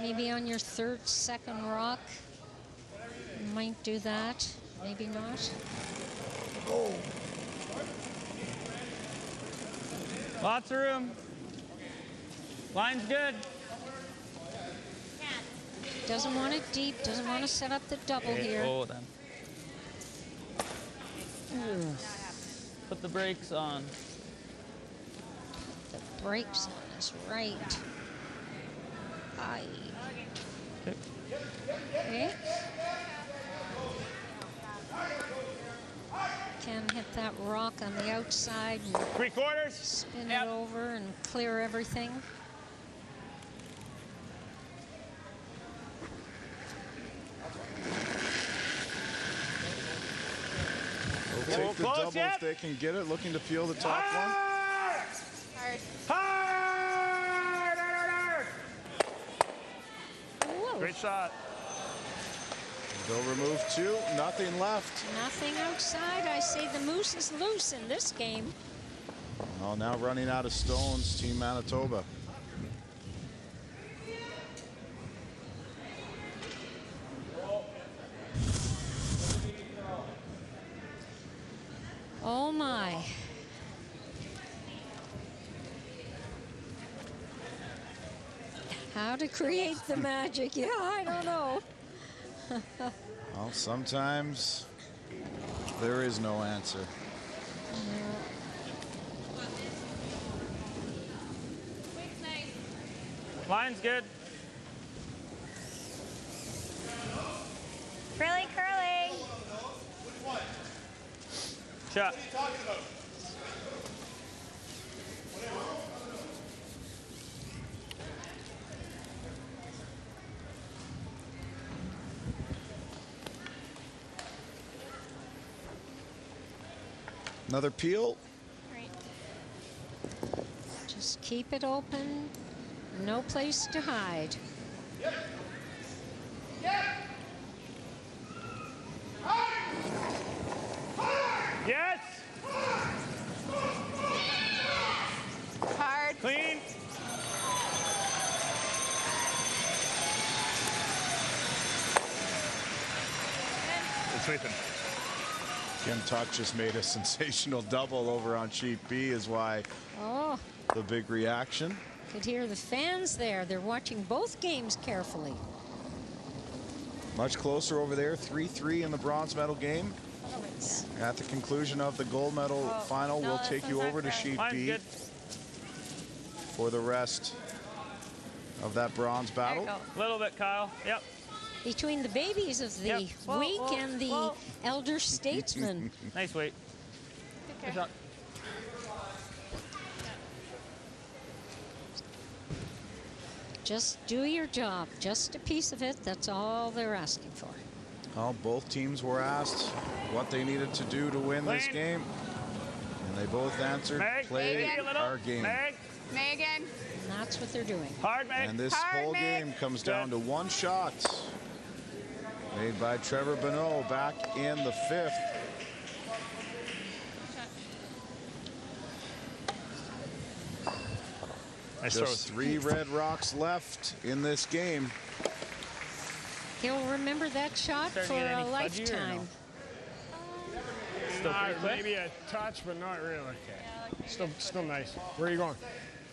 Maybe on your third, second rock. You might do that. Maybe not. Oh. Lots of room. Line's good. Doesn't want it deep. Doesn't want to set up the double Okay, here. oh, then. Put the brakes on. The brakes on is right. Aye. Okay. Can hit that rock on the outside and 3/4. Spin it over and clear everything. They'll take the double if they can get it. Looking to peel the top one. Hard. Hard! Whoa. Great shot. They'll remove 2. Nothing left. Nothing outside. I say the moose is loose in this game. Well, now running out of stones, Team Manitoba. How to create the magic? Yeah, I don't know. Well, sometimes there is no answer. Line's good. Really curling. Shot. Another peel. Just keep it open. No place to hide. Yes. Hard. Clean. It's sweeping. Kim Tuck just made a sensational double over on sheet B is why the big reaction. Could hear the fans there. They're watching both games carefully. Much closer over there, 3-3 in the bronze medal game. At the conclusion of the gold medal final, we'll take you over to sheet B for the rest of that bronze battle. A little bit, Kyle. Yep. Between the babies of the week and the elder statesmen. Nice weight. Okay. Just do your job. Just a piece of it. That's all they're asking for. Well, both teams were asked what they needed to do to win this game. And they both answered, play our game. Megan. And that's what they're doing. Hard, Meg. And this whole game comes down to one shot made by Trevor Bonot back in the 5th. Just 3 red rocks left in this game. He'll remember that shot for a lifetime. Maybe a touch, but not really. Still nice. Where are you going?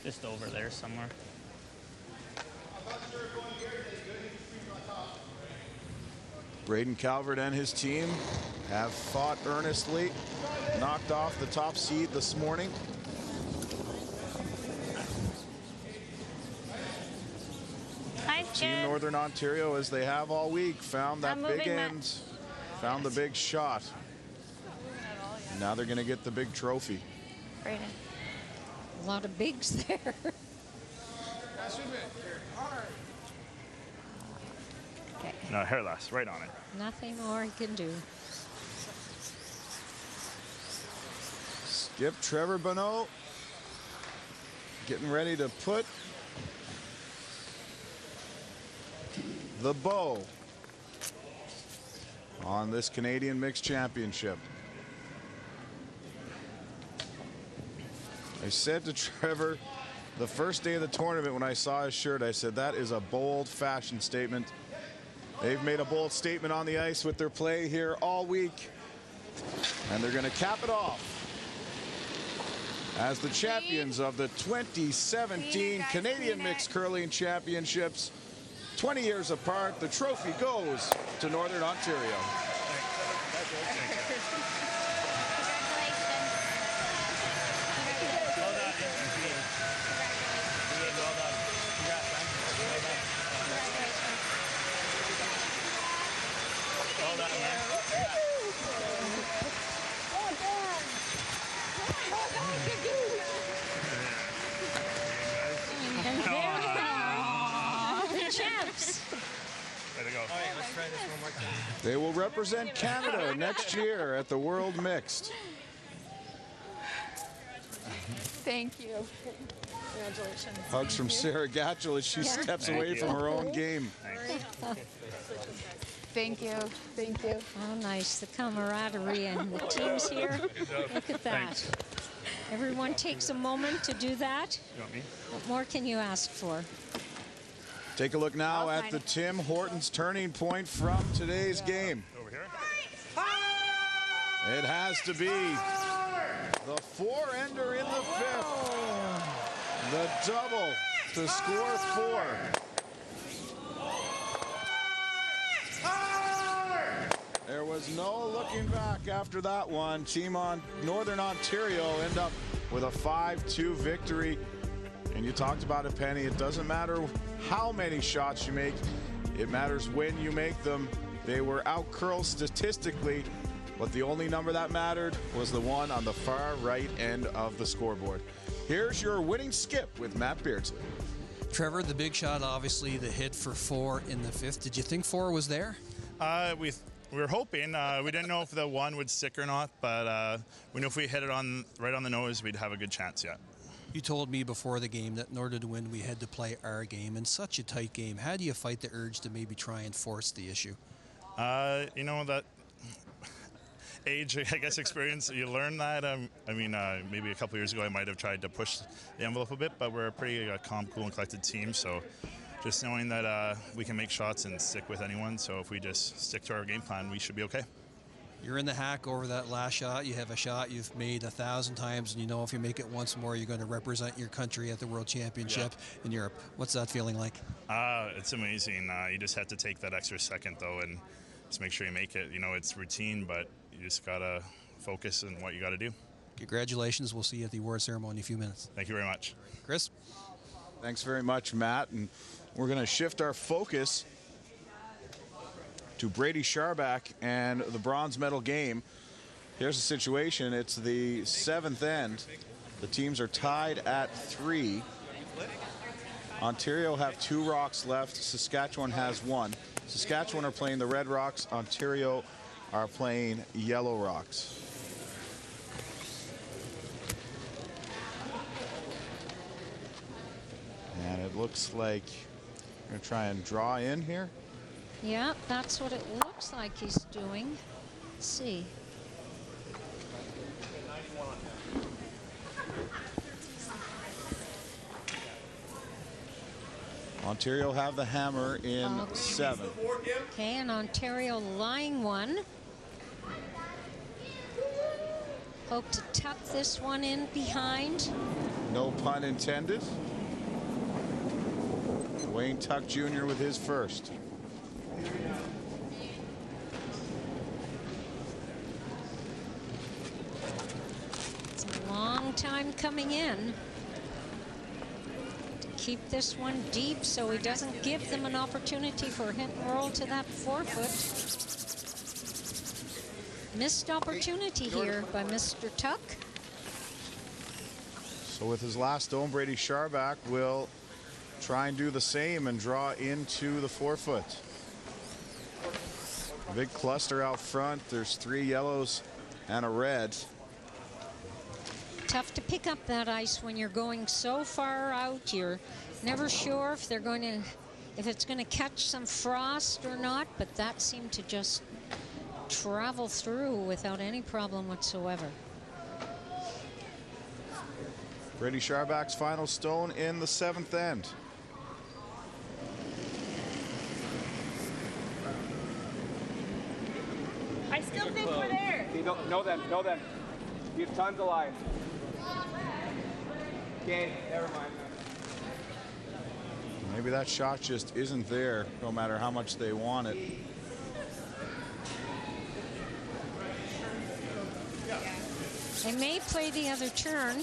Just over there somewhere. Braden Calvert and his team have fought earnestly, knocked off the top seed this morning. Team Northern Ontario, as they have all week, found that big end, found the big shot. And now they're going to get the big trophy. A lot of bigs there. Okay. No, hair loss, right on it. Nothing more he can do. Skip Trevor Bonot getting ready to put the bow on this Canadian Mixed Championship. I said to Trevor the first day of the tournament when I saw his shirt, I said, that is a bold fashion statement. They've made a bold statement on the ice with their play here all week, and they're going to cap it off as the champions of the 2017 Canadian Mixed Curling Championships. 20 years apart, the trophy goes to Northern Ontario. Champs. There they go. All right, let's try this one more time. They will represent Canada next year at the World Mixed. Thank you. Congratulations. Hugs from Sarah Gatchell as she steps away from her own game. Thank you. Thank you. Oh, nice. The camaraderie and the teams here. Look at that. Thanks. Everyone takes a moment to do that. You want me? What more can you ask for? Take a look now at the Tim Hortons turning point from today's game. Over here. It has to be the 4-ender in the 5th. The double to score 4. There was no looking back after that one. Team on Northern Ontario end up with a 5-2 victory. And you talked about it, Penny. It doesn't matter how many shots you make. It matters when you make them. They were out-curled statistically, but the only number that mattered was the one on the far right end of the scoreboard. Here's your winning skip with Matt Beardsley. Trevor, the big shot, obviously the hit for 4 in the 5th. Did you think 4 was there? We were hoping. We didn't know if the 1 would stick or not, but we knew if we hit it right on the nose, we'd have a good chance, yeah. You told me before the game that in order to win, we had to play our game in such a tight game. How do you fight the urge to maybe try and force the issue? You know, that age, I guess, experience, you learn that. Maybe a couple years ago I might have tried to push the envelope a bit, but we're a pretty calm, cool, and collected team, so just knowing that we can make shots and stick with anyone, so if we just stick to our game plan, we should be okay. You're in the hack over that last shot. You have a shot you've made 1,000 times, and you know if you make it once more, you're going to represent your country at the World Championship in Europe. What's that feeling like? It's amazing. You just have to take that extra second, though, and just make sure you make it. You know, it's routine, but you just got to focus on what you got to do. Congratulations. We'll see you at the award ceremony in a few minutes. Thank you very much. Chris? Thanks very much, Matt. And we're going to shift our focus to Brady Sharback and the bronze medal game. Here's the situation. It's the 7th end. The teams are tied at 3. Ontario have 2 rocks left. Saskatchewan has 1. Saskatchewan are playing the Red Rocks. Ontario are playing Yellow Rocks. And it looks like we're going to try and draw in here. Yeah, that's what it looks like he's doing. Let's see. Ontario have the hammer in 7. Okay, and Ontario line 1. Hope to tuck this one in behind. No pun intended. Wayne Tuck Jr. with his first. It's a long time coming in. To keep this one deep so he doesn't give them an opportunity for a hit and roll to that 4-foot. Missed opportunity here by Mr. Tuck. So with his last stone, Brady Sharback will try and do the same and draw into the 4-foot. A big cluster out front. There's 3 yellows and a red. Tough to pick up that ice when you're going so far out. You're never sure if they're going to, if it's going to catch some frost or not, but that seemed to just travel through without any problem whatsoever. Brady Sharback's final stone in the 7th end. I still think we're there. Okay, know them. You have tons of life. Okay, never mind. Maybe that shot just isn't there, no matter how much they want it. They may play the other turn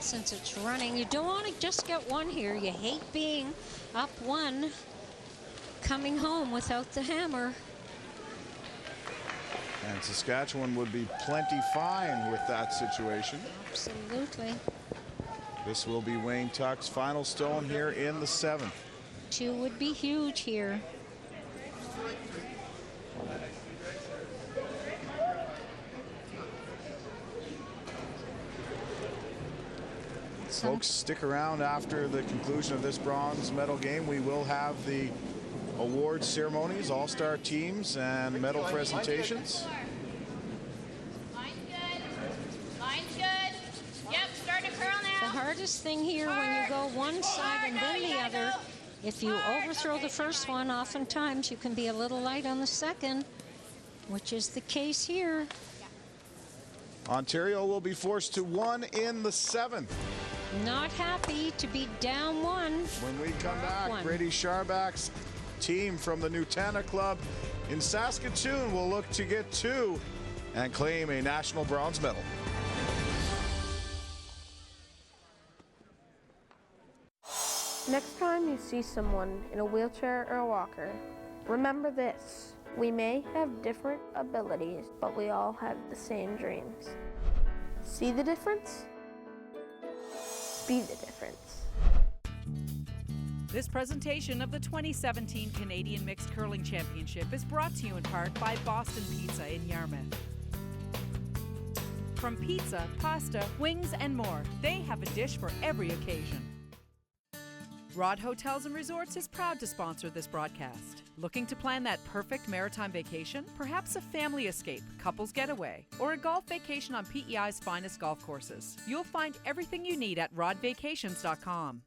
since it's running. You don't want to just get one here. You hate being up 1, coming home without the hammer. And Saskatchewan would be plenty fine with that situation. Absolutely. This will be Wayne Tuck's final stone here in the 7th. 2 would be huge here. Folks, stick around after the conclusion of this bronze medal game. We will have the award ceremonies, all-star teams, and medal presentations. Line's good. Line's good. Yep, start to curl now. The hardest thing here when you go one side and then the other, if you overthrow the first one, oftentimes you can be a little light on the second, which is the case here. Ontario will be forced to 1 in the 7th. Not happy to be down 1. When we come back, Brady Sharback's team from the Nutana Club in Saskatchewan will look to get 2 and claim a national bronze medal. Next time you see someone in a wheelchair or a walker, remember this. We may have different abilities, but we all have the same dreams. See the difference? Be the difference. This presentation of the 2017 Canadian Mixed Curling Championship is brought to you in part by Boston Pizza in Yarmouth. From pizza, pasta, wings, and more, they have a dish for every occasion. Rod Hotels and Resorts is proud to sponsor this broadcast. Looking to plan that perfect maritime vacation? Perhaps a family escape, couples getaway, or a golf vacation on PEI's finest golf courses. You'll find everything you need at rodvacations.com.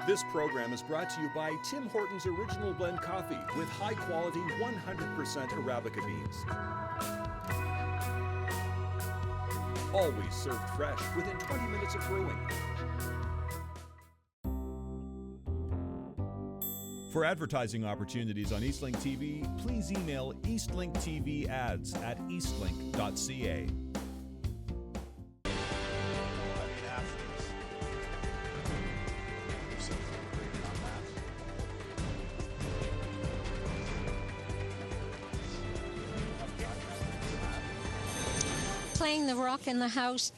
This program is brought to you by Tim Hortons Original Blend Coffee with high-quality 100% Arabica beans. Always served fresh within 20 minutes of brewing. For advertising opportunities on Eastlink TV, please email eastlinkTVads@eastlink.ca. Playing the rock in the house,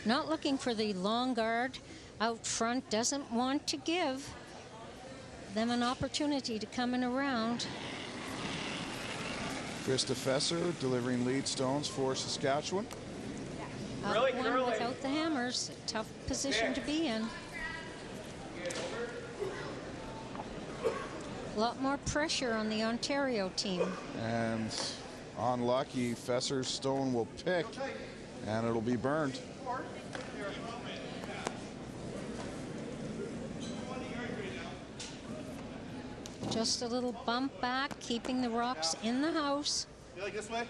not looking for the long guard out front, doesn't want to give them an opportunity to come in around. Krista Fesser delivering lead stones for Saskatchewan. Up one without the hammers, a tough position to be in. A lot more pressure on the Ontario team. And unlucky, Fesser's stone will pick, and it'll be burned. Just a little bump back, keeping the rocks in the house. You like this way?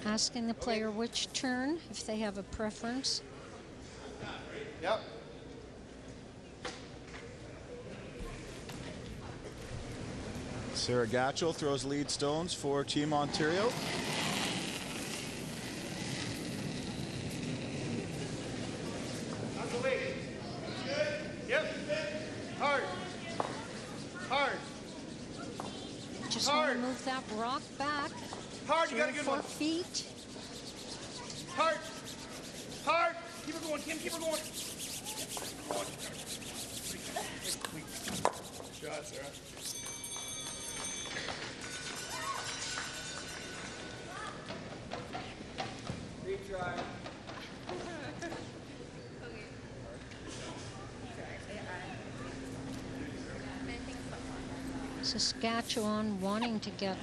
Asking the player which turn, if they have a preference. Yep. Sarah Gatchell throws lead stones for Team Ontario. Just want to move that rock back. Hard, you got a good 4 one. feet. Hard. Hard. Keep her going, Kim, keep her going. Good shot, Sarah. Retry. Saskatchewan wanting to get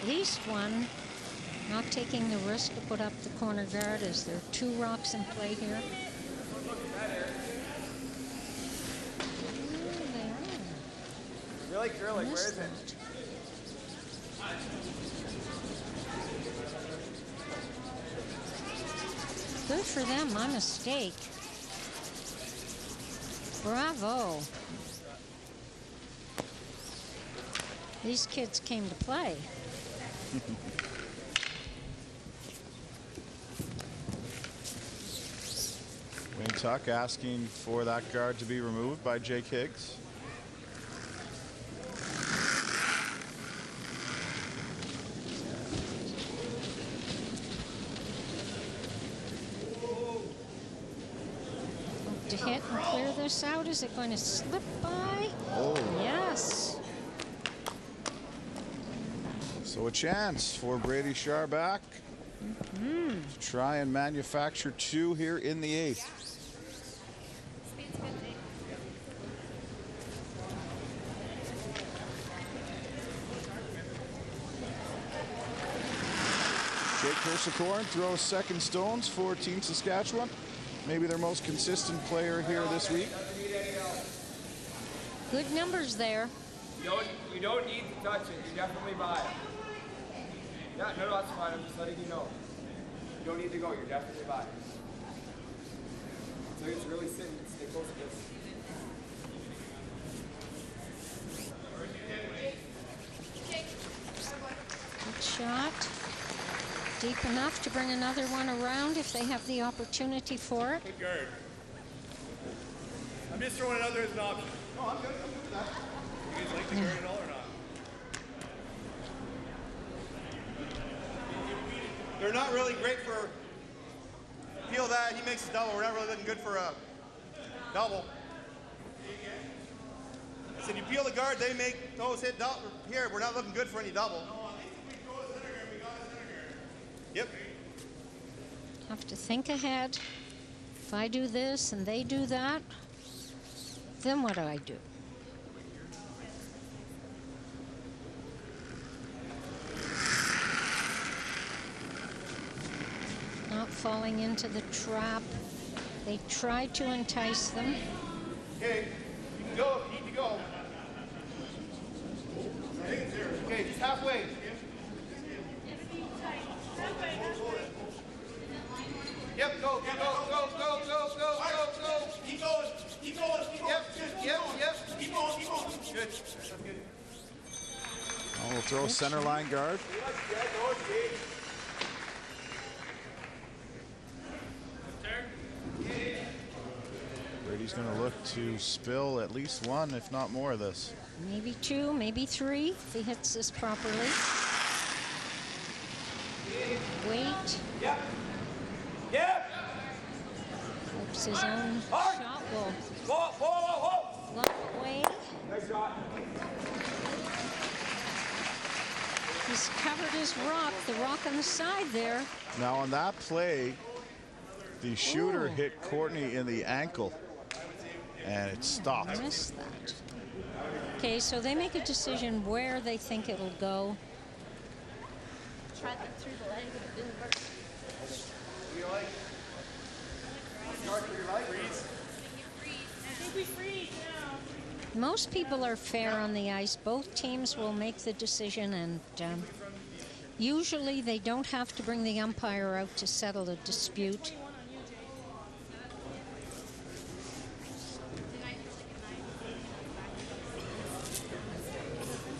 at least one, not taking the risk to put up the corner guard as there are 2 rocks in play here. Really curling, where is it? Good for them, my mistake. Bravo. These kids came to play. Wayne Tuck asking for that guard to be removed by Jake Higgs. To hit and clear this out. Is it going to slip by? Oh. Yes. So a chance for Brady Scharback to try and manufacture 2 here in the 8th. Jake Persicorn throws second stones for Team Saskatchewan. Maybe their most consistent player here this week. Good numbers there. You don't need to touch it. You definitely buy it. Yeah, no, that's fine. I'm just letting you know. You don't need to go. You're definitely by it. It's It's really sitting. Stay close to this. Good shot. Deep enough to bring another one around if they have the opportunity for it. Good guard. I'm just throwing it out there as an option. No, I'm good. I'm good with that. You guys like the guard at all or not? They're not really great for peel that. He makes a double. We're not really looking good for a double. I said you peel the guard, they make those hit double. Here, we're not looking good for any double. Yep. Have to think ahead. If I do this and they do that, then what do I do? Not falling into the trap. They try to entice them. Okay, you can go if you need to go. Okay, just halfway. Yep, go. Keep going. Yep. Keep going. Good. That's good. We'll throw a center line guard. Brady's going to look to spill at least one, if not more of this. Maybe two, maybe three, if he hits this properly. Wait. Yep. Hopes his own shot will fly away. Nice shot. He's covered his rock, the rock on the side there. Now on that play, the shooter hit Courtney in the ankle, and it stopped. I missed that. Okay, so they make a decision where they think it'll go. Tried that through the leg and it didn't work. What do you like? I think we freeze now. Most people are fair on the ice. Both teams will make the decision, and usually they don't have to bring the umpire out to settle a dispute.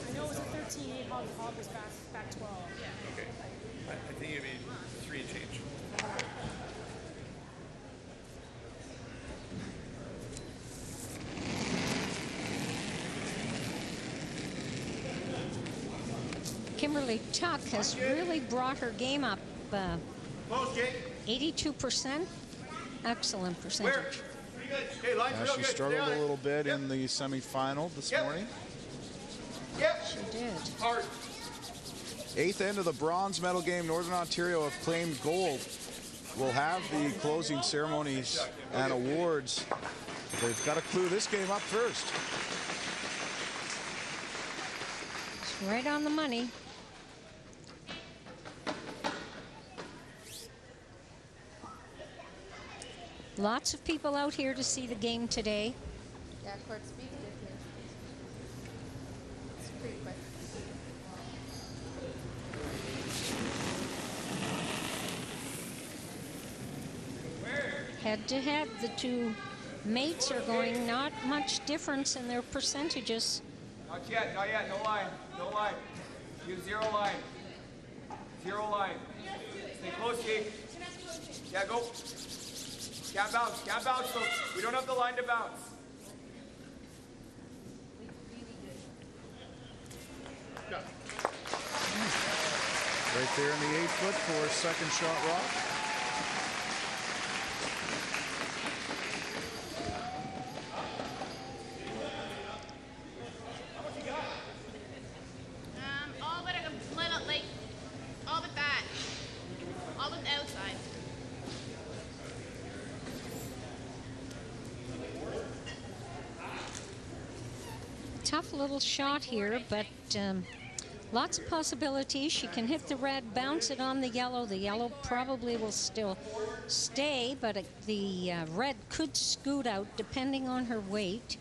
I know it was a 13-8 Hog was back 12. Okay. I think it'd be 3 and change. Kimberly Tuck has really brought her game up. 82%. Excellent percentage. She struggled a little bit in the semifinal this morning. She did. Eighth end of the bronze medal game. Northern Ontario have claimed gold. We'll have the closing ceremonies and awards. They've got to clue this game up first. It's right on the money. Lots of people out here to see the game today. Yeah, court speed with me. It's pretty quick. Head to head, the two mates are going. Not much difference in their percentages. Not yet. No line. Use 0 line. 0 line. Stay close, Jake. Yeah, go. Can't bounce, so we don't have the line to bounce. Right there in the 8-foot for second shot rock. All but a little, like, all but that. All but the outside. Tough little shot here, but lots of possibilities. She can hit the red, bounce it on the yellow. The yellow probably will still stay, but the red could scoot out depending on her weight.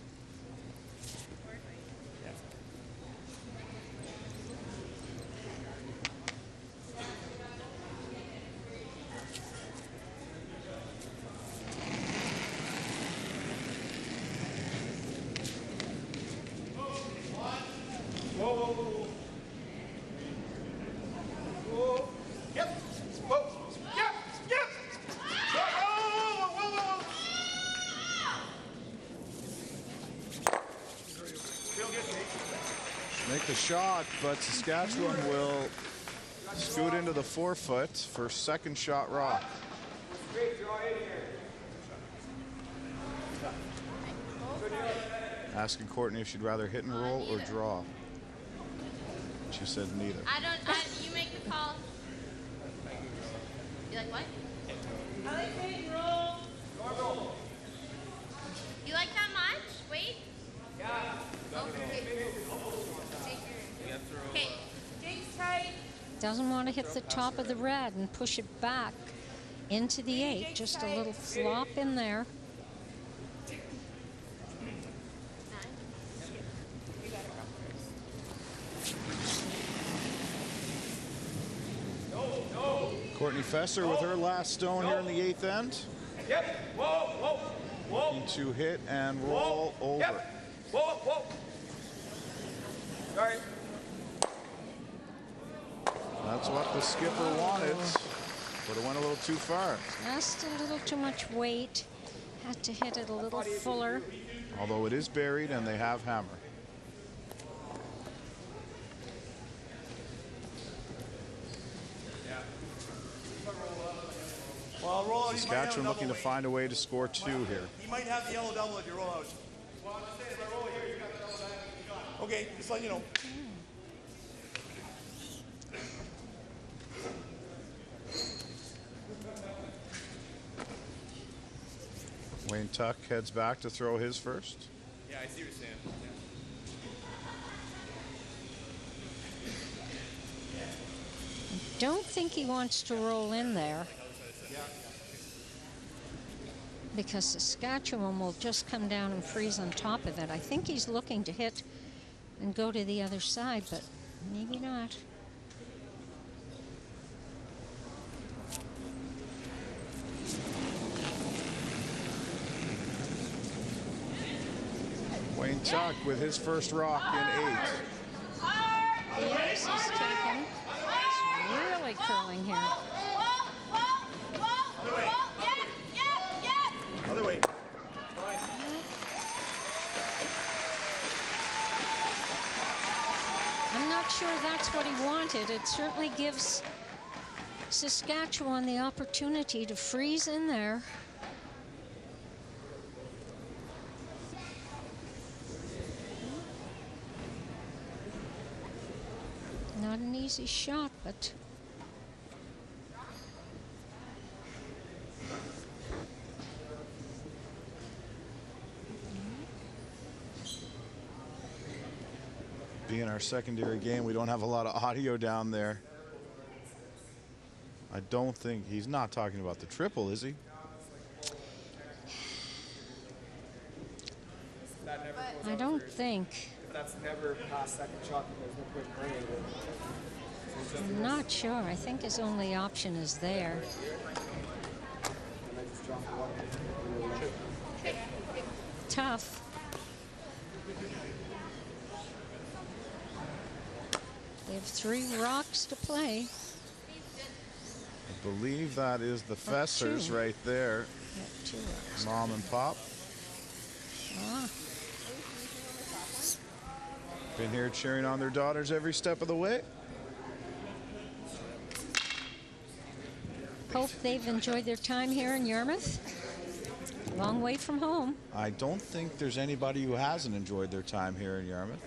make the shot, but Saskatchewan will scoot into the forefoot for second shot rock. Asking Courtney if she'd rather hit and roll or draw. She said neither. You make the call. You like what? I like hit and roll. You like that much? Wait. Yeah. Okay. Jake's tight. Doesn't want to hit the top of the red and push it back into the 8. Just a little flop in there. Courtney Fesser with her last stone here in the 8th end. Yep. Whoa, whoa, whoa. Looking to hit and roll over. Yep. Whoa, whoa. Sorry. That's what the skipper wanted, but it went a little too far. Just a little too much weight. Had to hit it a little fuller. Although it is buried and they have hammer. Well, roll out. Saskatchewan looking to find a way to score 2 here. You might have the yellow double if you roll out. Okay, just let you know. Wayne Tuck heads back to throw his first. Yeah, I see what you're saying. Don't think he wants to roll in there, because Saskatchewan will just come down and freeze on top of it. I think he's looking to hit and go to the other side, but maybe not. Wayne Tuck with his first rock in 8. The ice is taken. It's really curling here. Other way. I'm not sure that's what he wanted. It certainly gives Saskatchewan the opportunity to freeze in there. Not an easy shot, but Being our secondary game, we don't have a lot of audio down there. I don't think he's not talking about the triple, is he? I don't think. If that's never past second shot, there's no point playing it. I'm not sure. I think his only option is there. Tough. We have 3 rocks to play. I believe that is the Fessers right there. Yeah, 2 rocks. Mom and Pop. Ah. Been here cheering on their daughters every step of the way. Hope they've enjoyed their time here in Yarmouth. Long way from home. I don't think there's anybody who hasn't enjoyed their time here in Yarmouth.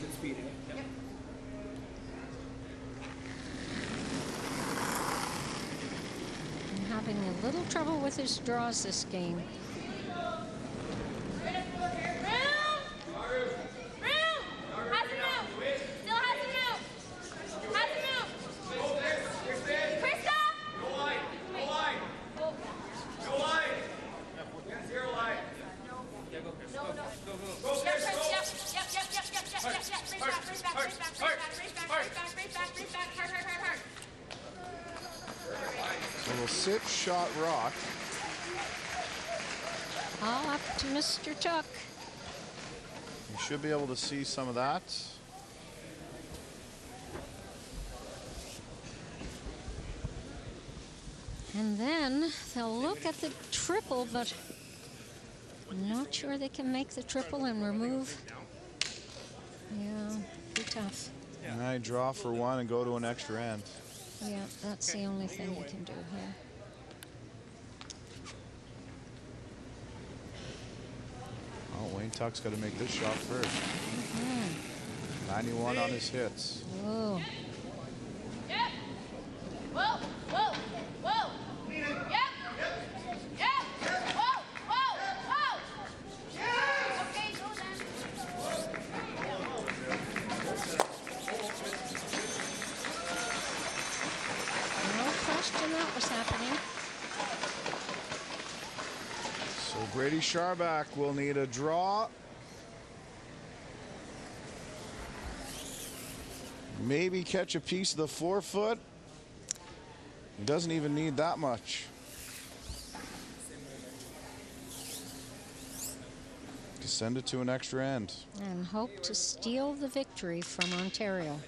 Good speed. Yep. I'm having a little trouble with his draws this game. So we'll sit, shot, rock. All up to Mr. Tuck. You should be able to see some of that. And then they'll look at the triple, but I'm not sure they can make the triple and remove. Yeah, be tough. And I draw for one and go to an extra end. Yeah, that's the only thing you can do here. Oh, Wayne Tuck's got to make this shot first. 91 on his hits. Whoa. Yep. Whoa, whoa, whoa. Yep. Yep. Whoa, whoa, whoa. Okay, go then. No question that was happening. So Brady Scharback will need a draw. Maybe catch a piece of the forefoot. He doesn't even need that much to send it to an extra end. And hope to steal the victory from Ontario.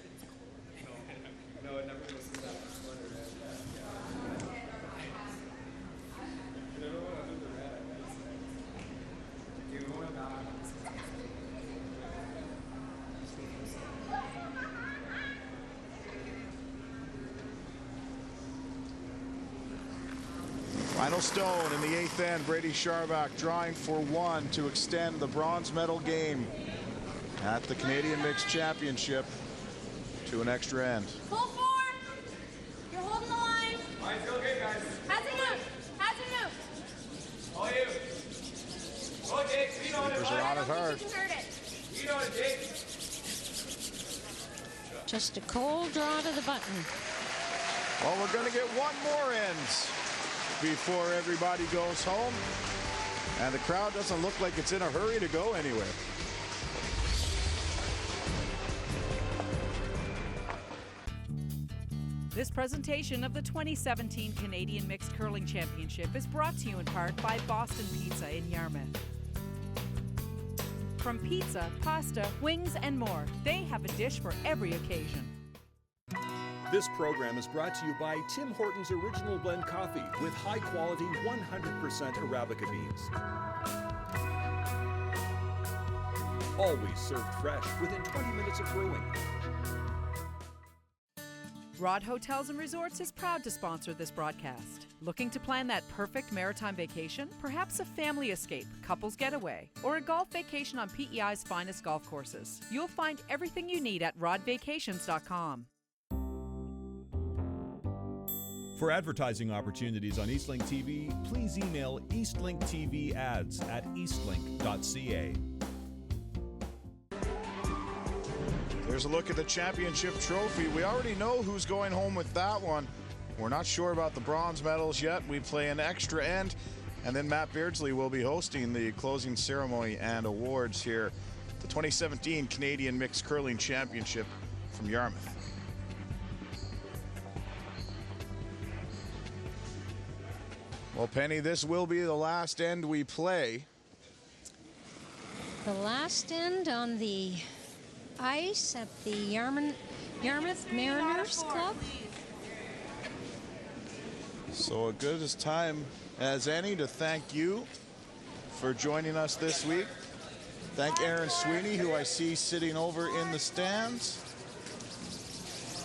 Final stone in the 8th end. Brady Scharback drawing for one to extend the bronze medal game at the Canadian Mixed Championship to an extra end. Pull four. You're holding the line. Line's still good, guys. How's it move? How's it move? All you. Go, Jake. Lean on it. Sleepers are on it hard. You can hurt it. Lean on it, Jake. Just a cold draw to the button. Well, we're going to get one more end before everybody goes home. And the crowd doesn't look like it's in a hurry to go anywhere. This presentation of the 2017 Canadian Mixed Curling Championship is brought to you in part by Boston Pizza in Yarmouth. From pizza, pasta, wings, and more, they have a dish for every occasion. This program is brought to you by Tim Hortons Original Blend Coffee with high-quality 100% Arabica beans. Always served fresh within 20 minutes of brewing. Rod Hotels and Resorts is proud to sponsor this broadcast. Looking to plan that perfect maritime vacation? Perhaps a family escape, couples getaway, or a golf vacation on PEI's finest golf courses. You'll find everything you need at rodvacations.com. For advertising opportunities on Eastlink TV, please email eastlinkTVads@eastlink.ca. There's a look at the championship trophy. We already know who's going home with that one. We're not sure about the bronze medals yet. We play an extra end, and then Matt Beardsley will be hosting the closing ceremony and awards here. The 2017 Canadian Mixed Curling Championship from Yarmouth. Well, Penny, this will be the last end we play. The last end on the ice at the Yarmouth Mariners Club. So a good as time as any to thank you for joining us this week. Thank Aaron Sweeney, who I see sitting over in the stands.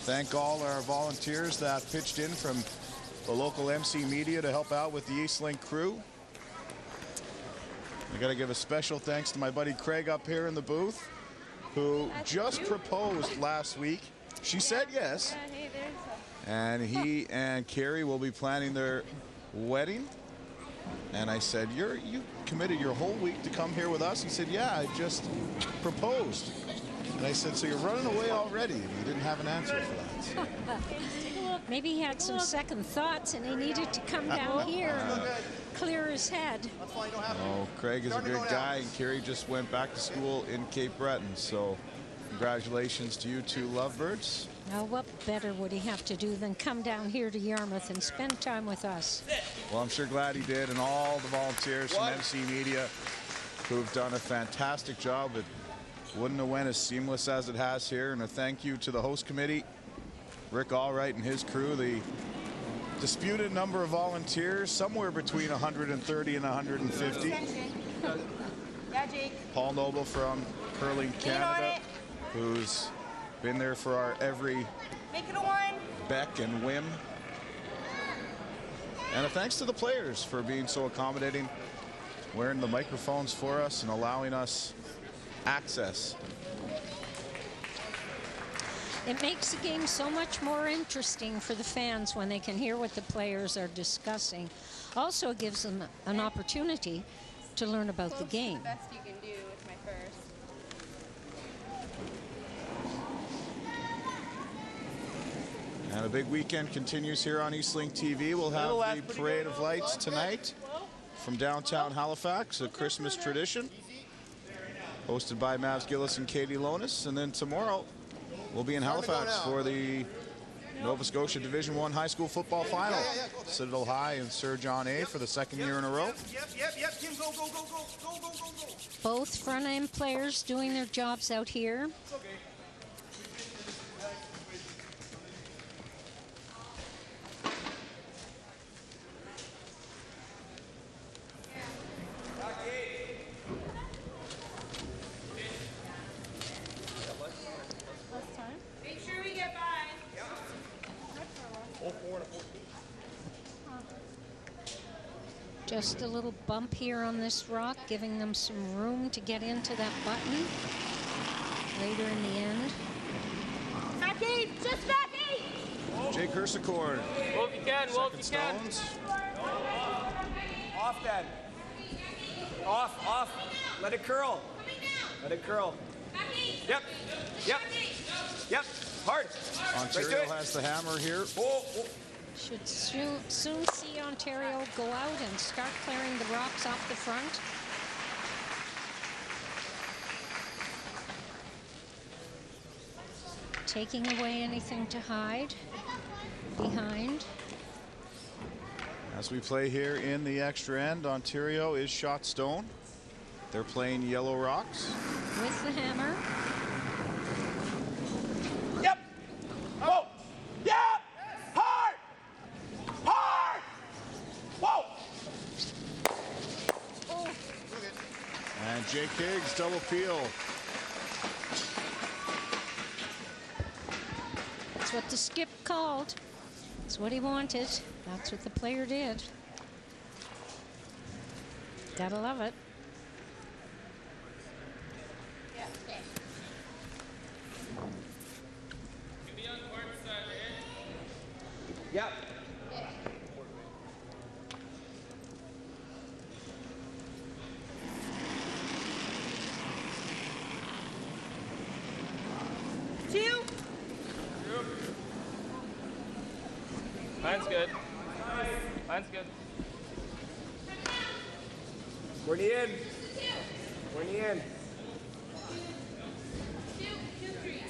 Thank all our volunteers that pitched in from the local MC Media to help out with the Eastlink crew. I got to give a special thanks to my buddy Craig up here in the booth, who just proposed last week. She said yes. And he and Carrie will be planning their wedding. And I said, you committed your whole week to come here with us? He said, yeah, I just proposed. And I said, so you're running away already? And he didn't have an answer for that. Maybe he had some second thoughts and he needed to come down here and clear his head. Oh, Craig is a good guy, and Carrie just went back to school in Cape Breton. So congratulations to you two lovebirds. Now, what better would he have to do than come down here to Yarmouth and spend time with us? Well, I'm sure glad he did, and all the volunteers from MC Media who've done a fantastic job. It wouldn't have went as seamless as it has here. And a thank you to the host committee, Rick Allwright and his crew, the disputed number of volunteers, somewhere between 130 and 150. Yeah, Jake. Paul Noble from Curling Canada, who's been there for our every Make it a 1. beck and whim. And a thanks to the players for being so accommodating, wearing the microphones for us and allowing us access. It makes the game so much more interesting for the fans when they can hear what the players are discussing. Also gives them an opportunity to learn about the game. The best you can do with my first. And a big weekend continues here on Eastlink TV. We'll have the Parade of Lights tonight from downtown Halifax, a Christmas tradition, hosted by Mavs Gillis and Katie Lonis. And then tomorrow, we'll be in Halifax for the Nova Scotia Division I High School Football Final. Citadel High and Sir John A. for the second year in a row. Yep, Kim, go. Both front-end players doing their jobs out here. It's okay. Make sure we get by. Just a little bump here on this rock, giving them some room to get into that button later in the end. Back 8, just back 8. Jake Hersicorn. Wolf you can, Wolf you can. Off, Dad. Off. Let it curl. Let it curl. Yep. Hard. Ontario has the hammer here. Should soon see Ontario go out and start clearing the rocks off the front. Taking away anything to hide behind. As we play here in the extra end, Ontario is shot stone. They're playing yellow rocks. With the hammer. Yep. Whoa. Yep. Hard. Whoa. And Jake Higgs double peel. That's what the skip called. That's what he wanted. That's what the player did. Gotta love it. Yep. Mine's good. Mine's good. Courtney in. Courtney in.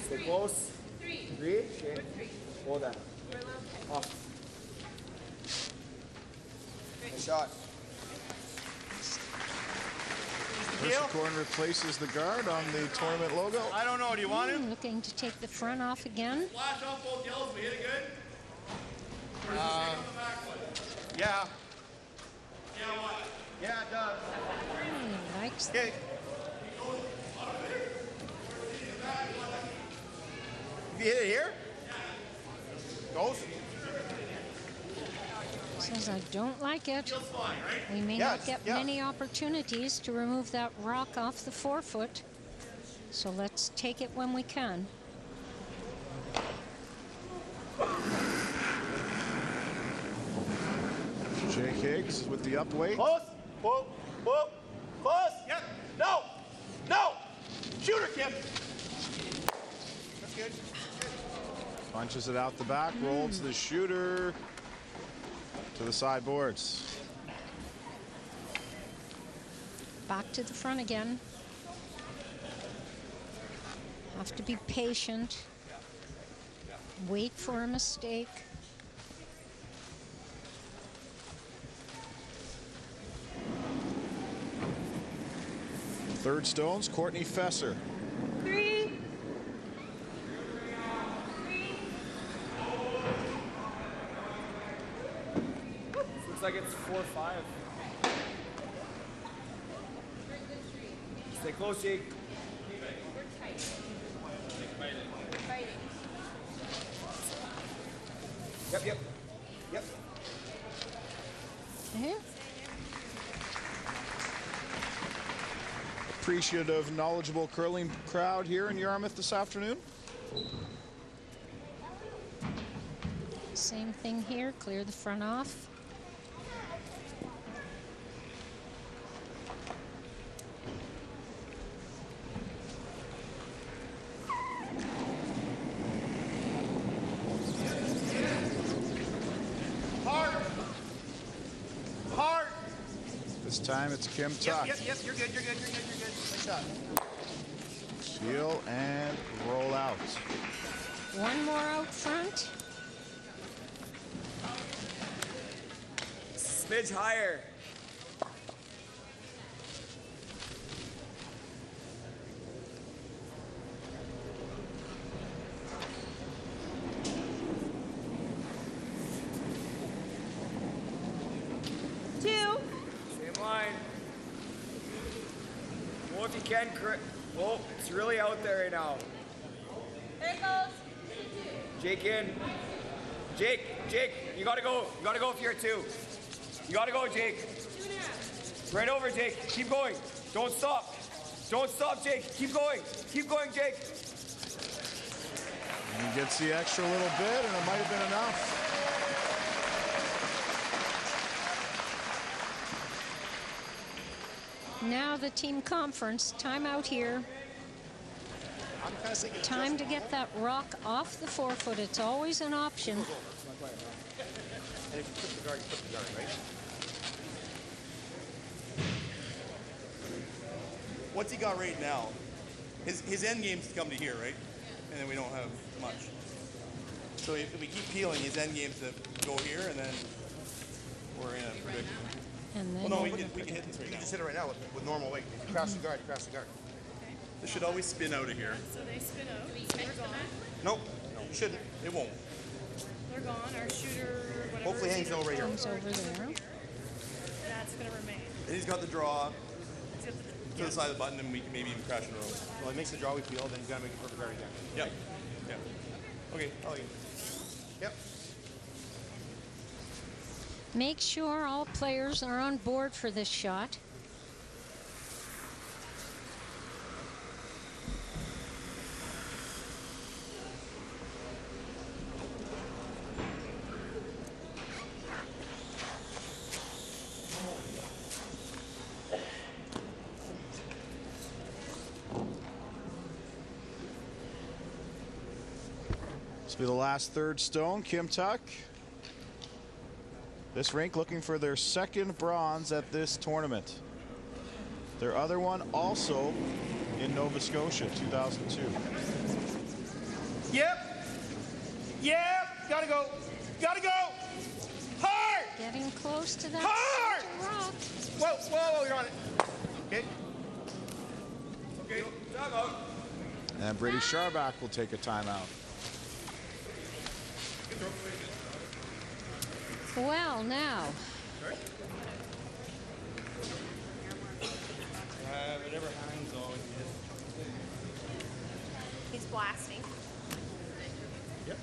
Stay close. 3. Okay. Hold that. Off. Good shot. Hersicorn replaces the guard on the tournament logo. I don't know. Do you want him? Looking to take the front off again. Flash off both yellows. We hit it good. Yeah. Yeah, what? Yeah, it does. He likes Okay. You hit it here? Goes. Says I don't like it. We may not get many opportunities to remove that rock off the forefoot. So let's take it when we can. Jake Higgs with the up weight. Close. Whoa. Close. Yep. No. Shooter, Kim. That's good. Punches it out the back, rolls the shooter to the sideboards. Back to the front again. Have to be patient. Wait for a mistake. Third stones, Courtney Fesser. 3. 4-5. Stay close, Jake. Yep, yep, yep. Appreciative, knowledgeable curling crowd here in Yarmouth this afternoon. Same thing here, clear the front off. Hard. Hard. This time it's Kim Tuck. Yep, you're good, you're good, you're good, you're good. Nice shot. Seal and roll out. One more out front. Smidge higher. Two. Same line. Well, if you can, oh, it's really out there right now. There it goes. Jake in. Jake, you gotta go. You gotta go if you're at 2. You gotta go, Jake. Right over, Jake. Keep going. Don't stop. Don't stop, Jake. Keep going. Keep going, Jake. And he gets the extra little bit, and it might have been enough. Now the team conference, timeout here. Time to get that rock off the forefoot. It's always an option. And if you put the guard, you put the guard, right? What's he got right now? His end game's to come to here, right? And then we don't have much. So if we keep peeling, his end game's to go here, and then we're in a predicament. And then well, no, we can hit this right now. You can just hit it right now with normal weight. If you cross the guard, you cross the guard. This should always spin out of here. So they spin out. They're gone. Nope, it shouldn't. It won't. They're gone. Our shooter, whatever. Hopefully hangs over here. Comes over there. That's going to remain. And he's got the draw He's got to the side of the button, and we can maybe even crash in a row. Well, he makes the draw we feel, then he's got to make a perfect guard again. Yep. Yeah. Okay, I'll get it. Yep. Make sure all players are on board for this shot. This will be the last third stone. Kim Tuck. This rink looking for their second bronze at this tournament. Their other one also in Nova Scotia, 2002. Yep. Yep. Gotta go. Gotta go. Hard. Getting close to that Hard. rock. Whoa, you're on it. Okay. Okay, timeout. And Brady Sharback will take a timeout. Well, now. Whatever hangs on. He's blasting. Yep.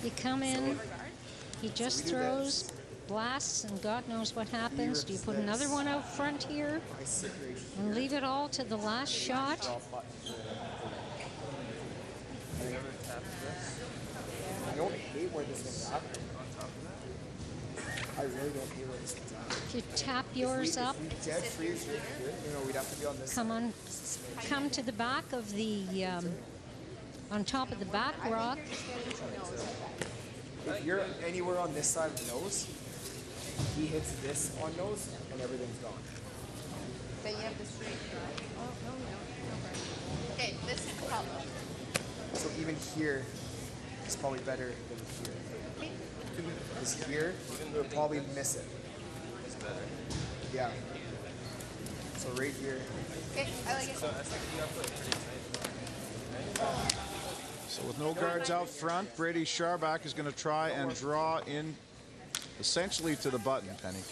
You come in, he just throws, blasts, and God knows what happens. Do you put another one out front here and leave it all to the last shot? I don't hate where this one's at. I really don't hate where this one's at. If you tap yours up, If we dead freeze right here, we'd have to be on this come to the back of the, on top of the back rock. If you're anywhere on this side of the nose, he hits this on nose, and everything's gone. Then you have the straight drive. Oh, no, we don't. Okay, this is color. So even here, it's probably better than here. Because here, we'll probably miss it. It's better. Yeah. So right here. Okay, I like it. So with no guards out front, Brady Sharback is going to try and draw in essentially to the button, Penny.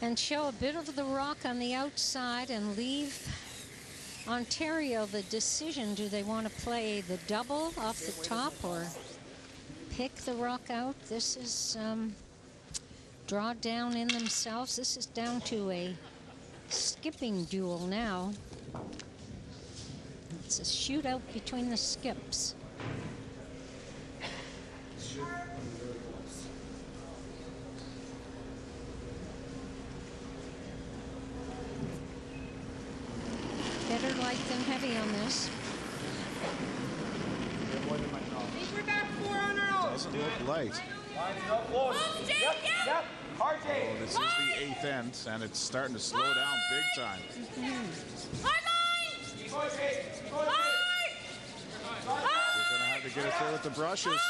And show a bit of the rock on the outside and leave Ontario the decision. Do they want to play the double off the top or pick the rock out? This is draw down in themselves. This is down to a skipping duel now. It's a shootout between the skips. Better light than heavy on this. Doesn't look light. Close. Yep, yep. Hard, Jay. Oh, this is the 8th end, and it's starting to slow down big time. Hard line! They're going to have to get it through with the brushes.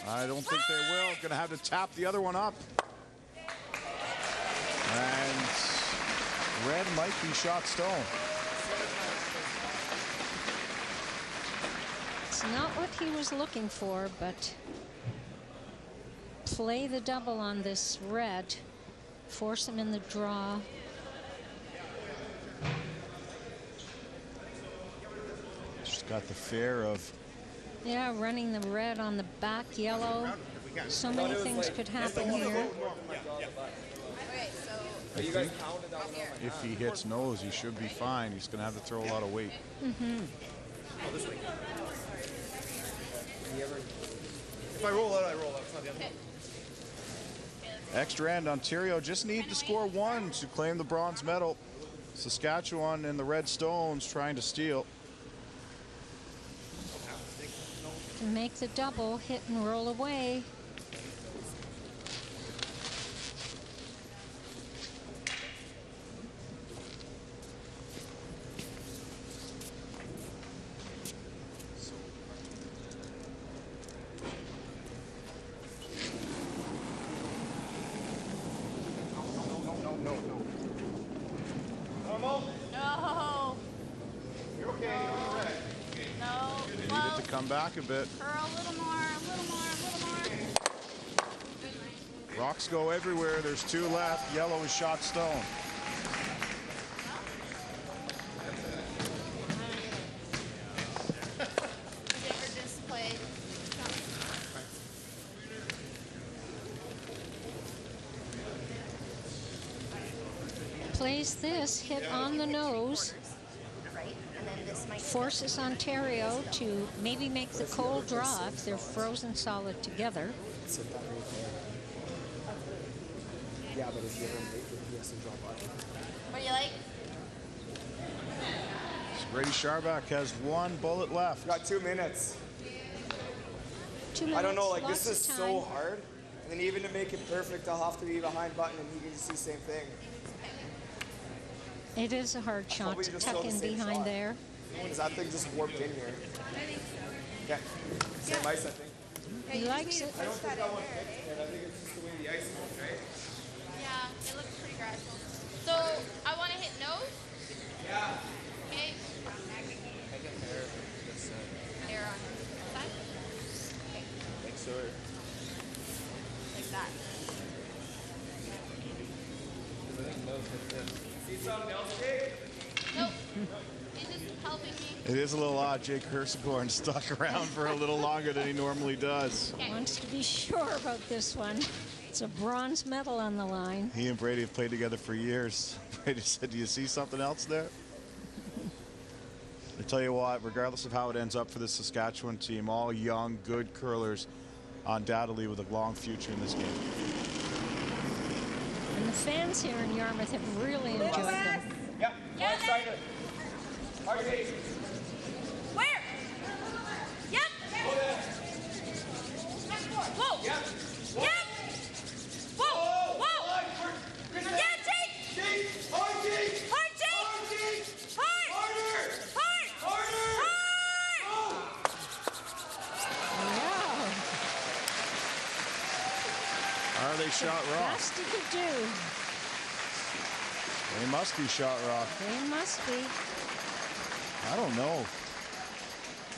I don't think they will. Going to have to tap the other one up. And red might be shot stone. It's not what he was looking for, but play the double on this red, force him in the draw. She's got the fear of... Yeah, running the red on the back yellow. So many things could happen here. If he hits nose, he should be fine. He's going to have to throw a lot of weight. If I roll out, I roll out. It's not the end. Extra end, Ontario just need to score 1 to claim the bronze medal. Saskatchewan and the Red Stones trying to steal. To make the double, hit and roll away. Come back a bit. Curl a little more, a little more, a little more. Rocks go everywhere. There's 2 left. Yellow is shot stone. Plays this, hit on the nose. Forces Ontario to maybe make the cold draw if they're frozen solid together. Yeah, but if you ever make it, he has to drop out. What do you like? Brady Sharback has 1 bullet left. Got 2 minutes. 2 minutes. I don't know, like this is so hard. And then even to make it perfect, I'll have to be behind button and he can just do the same thing. It is a hard shot to tuck in behind there. Because that thing just warped in here. Okay. Same ice, I think. He likes it. I don't think that one fits it. I think it's just the way the ice is, right? Yeah, it looks pretty gradual. So, I want to hit nose? Yeah. Okay. I can hair this side. Hair on this side? Okay. Like so. Like that. I think nose fits in. See something else, Jake? Nope. It's just helping me. It is a little odd. Jake Herseborn stuck around for a little longer than he normally does. Wants to be sure about this one. It's a bronze medal on the line. He and Brady have played together for years. Brady said, "Do you see something else there?" I tell you what, regardless of how it ends up for the Saskatchewan team, all young, good curlers, undoubtedly with a long future in this game. And the fans here in Yarmouth have really enjoyed them. Yep. Yeah. Excited. RJ. Where? Yep. Whoa. Yep. Yep. Whoa. Whoa. Yeah, Jake. Jake. Hard, Jake. Hard, Jake. Hard, Jake. Hard. Harder. Hard. Harder. Yeah. Are they shot rock? Best he could do. They must be shot rock. They must be. I don't know.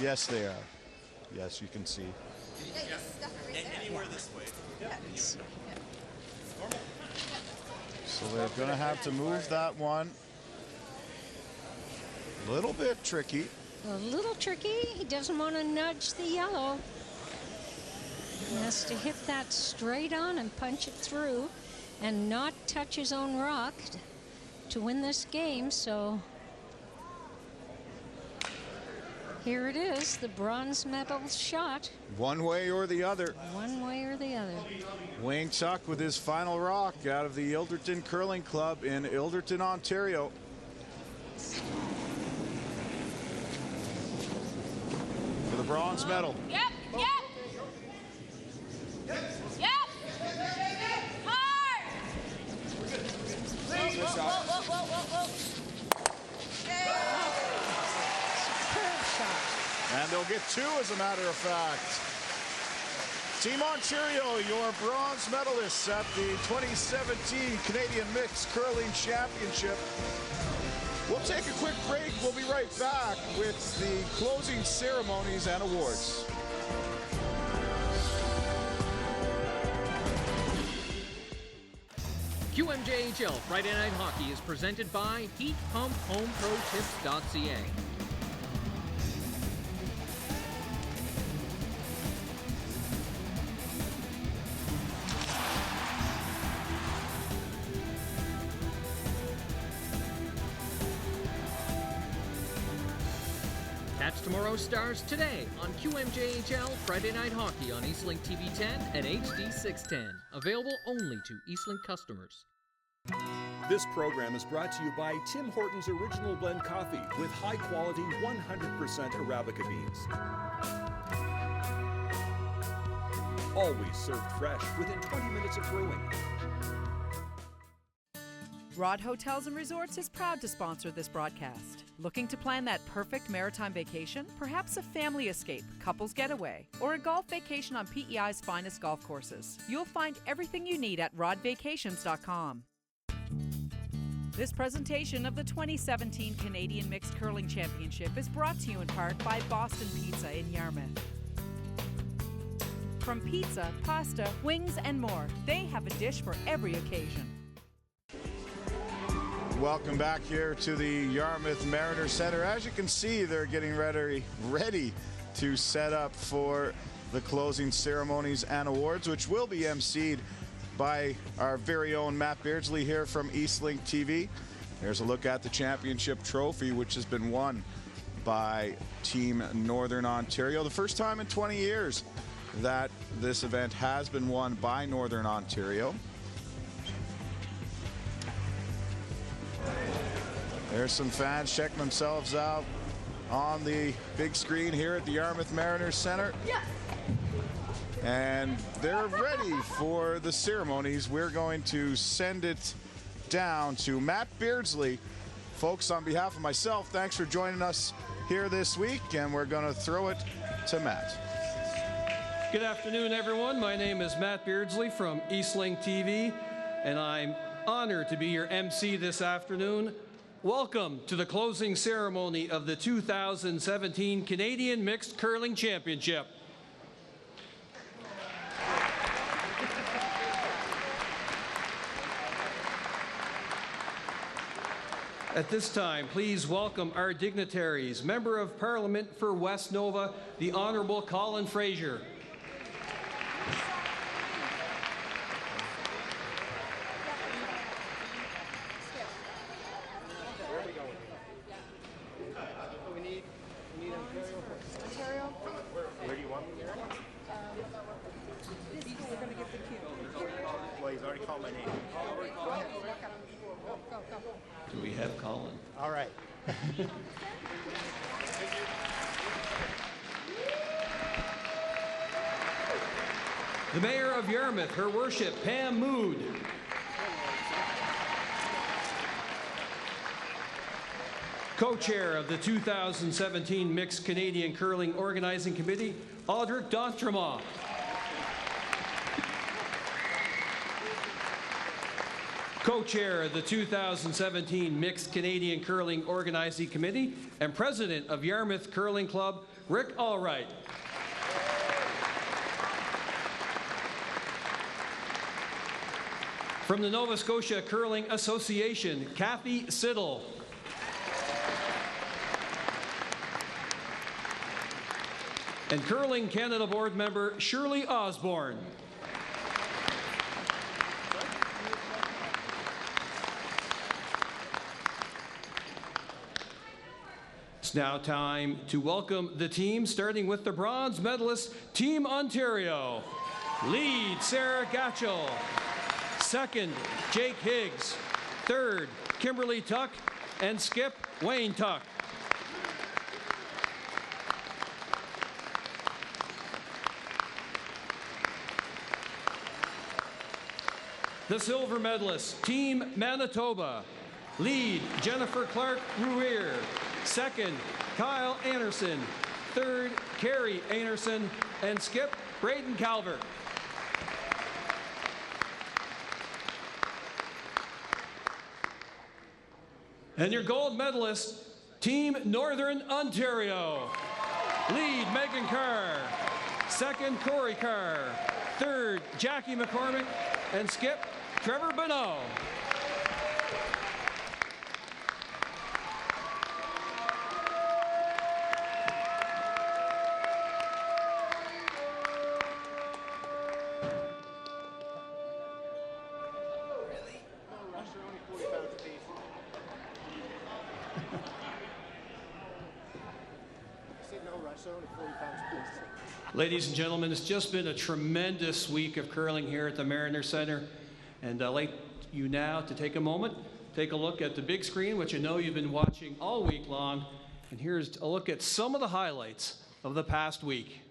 Yes, they are. Yes, you can see. Anywhere this way. So they're going to have to move that one. A little bit tricky. A little tricky. He doesn't want to nudge the yellow. He has to hit that straight on and punch it through and not touch his own rock to win this game. So here it is, the bronze medal shot. One way or the other. One way or the other. Wayne Tuck with his final rock out of the Ilderton Curling Club in Ilderton, Ontario. For the bronze medal. Yep. Hard. Whoa. Superb shot. And they'll get two, as a matter of fact. Team Ontario, your bronze medalists at the 2017 Canadian Mixed Curling Championship. We'll take a quick break. We'll be right back with the closing ceremonies and awards. QMJHL Friday Night Hockey is presented by HeatPumpHomeProTips.ca. Catch tomorrow's stars today on QMJHL Friday Night Hockey on Eastlink TV 10 and HD 610. Available only to Eastlink customers. This program is brought to you by Tim Hortons Original Blend Coffee with high-quality 100% Arabica beans. Always served fresh within 20 minutes of brewing. Rod Hotels and Resorts is proud to sponsor this broadcast. Looking to plan that perfect maritime vacation? Perhaps a family escape, couples getaway, or a golf vacation on PEI's finest golf courses. You'll find everything you need at rodvacations.com. This presentation of the 2017 Canadian Mixed Curling Championship is brought to you in part by Boston Pizza in Yarmouth. From pizza, pasta, wings, and more, they have a dish for every occasion. Welcome back here to the Yarmouth Mariner Center. As you can see, they're getting ready to set up for the closing ceremonies and awards, which will be emceed by our very own Matt Beardsley here from Eastlink TV. There's a look at the championship trophy, which has been won by Team Northern Ontario. The first time in 20 years that this event has been won by Northern Ontario. There's some fans checking themselves out on the big screen here at the Yarmouth Mariners Center. Yeah. And they're ready for the ceremonies. We're going to send it down to Matt Beardsley. Folks, on behalf of myself, thanks for joining us here this week, and we're going to throw it to Matt. Good afternoon, everyone. My name is Matt Beardsley from Eastlink TV, and I'm honored to be your MC this afternoon. Welcome to the closing ceremony of the 2017 Canadian Mixed Curling Championship. At this time, please welcome our dignitaries. Member of Parliament for West Nova, the Honourable Colin Fraser. Do we have Colin? All right. The Mayor of Yarmouth, Her Worship Pam Mood. Co-chair of the 2017 Mixed Canadian Curling Organizing Committee, Audric D'Entremont. Co-chair of the 2017 Mixed Canadian Curling Organizing Committee and president of Yarmouth Curling Club, Rick Allwright. From the Nova Scotia Curling Association, Kathy Siddle. And Curling Canada Board member Shirley Osborne. It's now time to welcome the team, starting with the bronze medalist, Team Ontario. Lead, Sarah Gatchell. Second, Jake Higgs. Third, Kimberly Tuck. And skip, Wayne Tuck. The silver medalist, Team Manitoba. Lead, Jennifer Clark-Ruier. Second, Kyle Anderson. Third, Carrie Anderson. And skip, Braden Calvert. And your gold medalist, Team Northern Ontario. Lead, Megan Carr. Second, Corey Carr. Third, Jackie McCormick. And skip, Trevor Bonot. Ladies and gentlemen, it's just been a tremendous week of curling here at the Mariner Center. And I'd like you now to take a moment, take a look at the big screen, which I know you've been watching all week long. And here's a look at some of the highlights of the past week.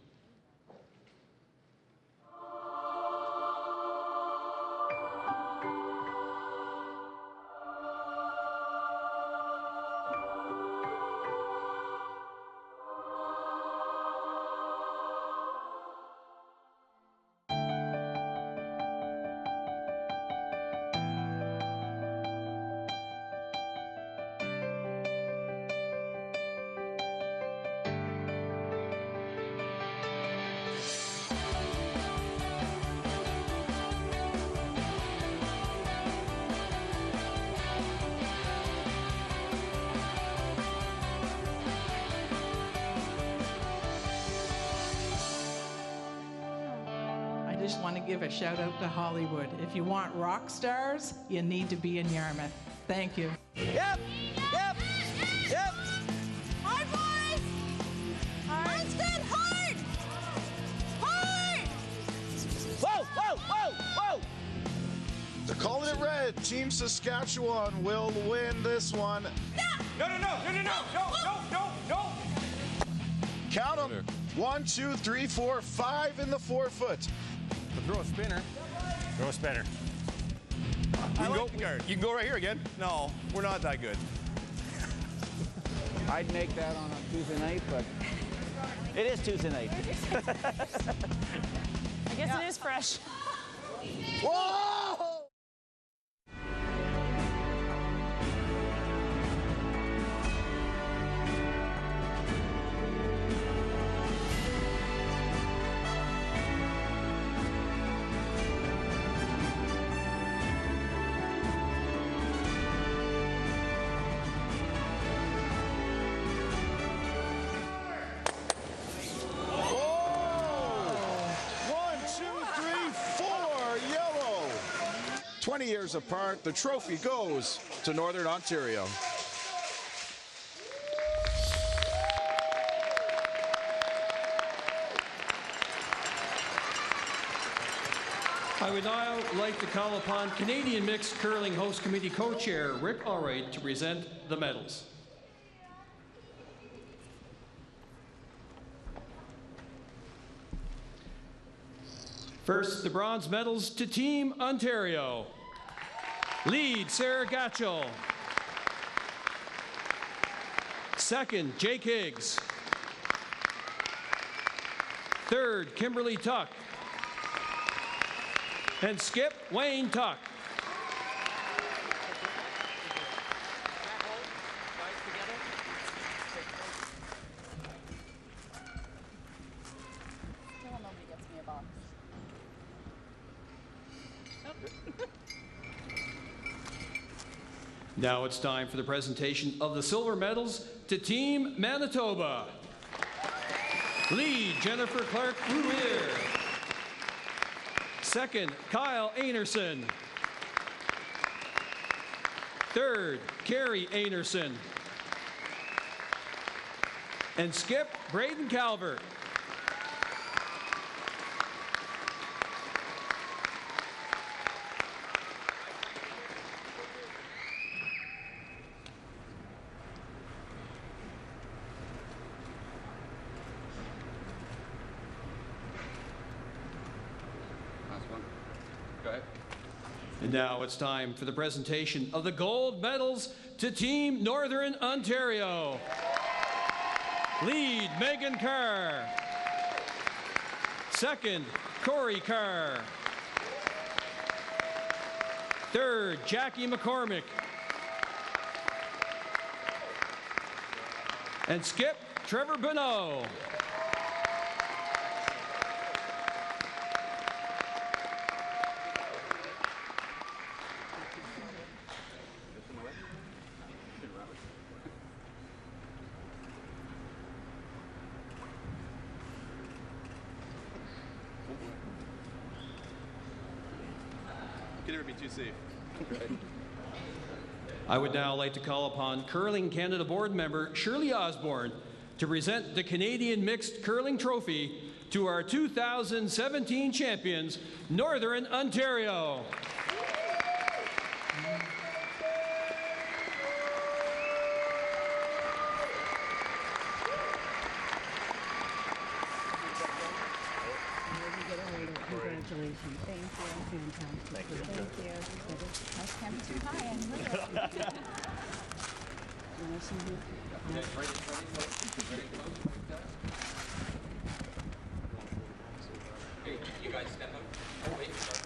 I just want to give a shout out to Hollywood. If you want rock stars, you need to be in Yarmouth. Thank you. Yep! Yep! Yep! Hard, boys! Hard's good! Hard! Hard! Whoa! Whoa! Whoa! Whoa! They're calling it red. Team Saskatchewan will win this one. No, no, no, no, no, no, no, no, no, no! Count them. 1, 2, 3, 4, 5 in the 4-foot. Throw a spinner. Throw a spinner. I like the guard. You can go right here again. No, we're not that good. I'd make that on a Tuesday night, but It is Tuesday night. I guess it is fresh. Whoa! One, two, 3, 4, yellow. 20 years apart, the trophy goes to Northern Ontario. I would now like to call upon Canadian Mixed Curling Host Committee Co-Chair Rick Allred to present the medals. First, the bronze medals to Team Ontario. Lead, Sarah Gatchell. Second, Jake Higgs. Third, Kimberly Tuck. And skip, Wayne Tuck. Now it's time for the presentation of the silver medals to Team Manitoba. Lead, Jennifer Clark-Ruier. Second, Kyle Einarson. Third, Carrie Einarson. And skip, Braden Calvert. And now it's time for the presentation of the gold medals to Team Northern Ontario. Lead, Megan Carr. Second, Corey Carr. Third, Jackie McCormick. And skip, Trevor Bonot. Can never be too safe. I would now like to call upon Curling Canada Board member Shirley Osborne to present the Canadian Mixed Curling Trophy to our 2017 champions, Northern Ontario. Congratulations. Thank you. Fantastic. Thank you. Thank you. I can't be too high. Hey, you guys step up. Oh, wait, sorry.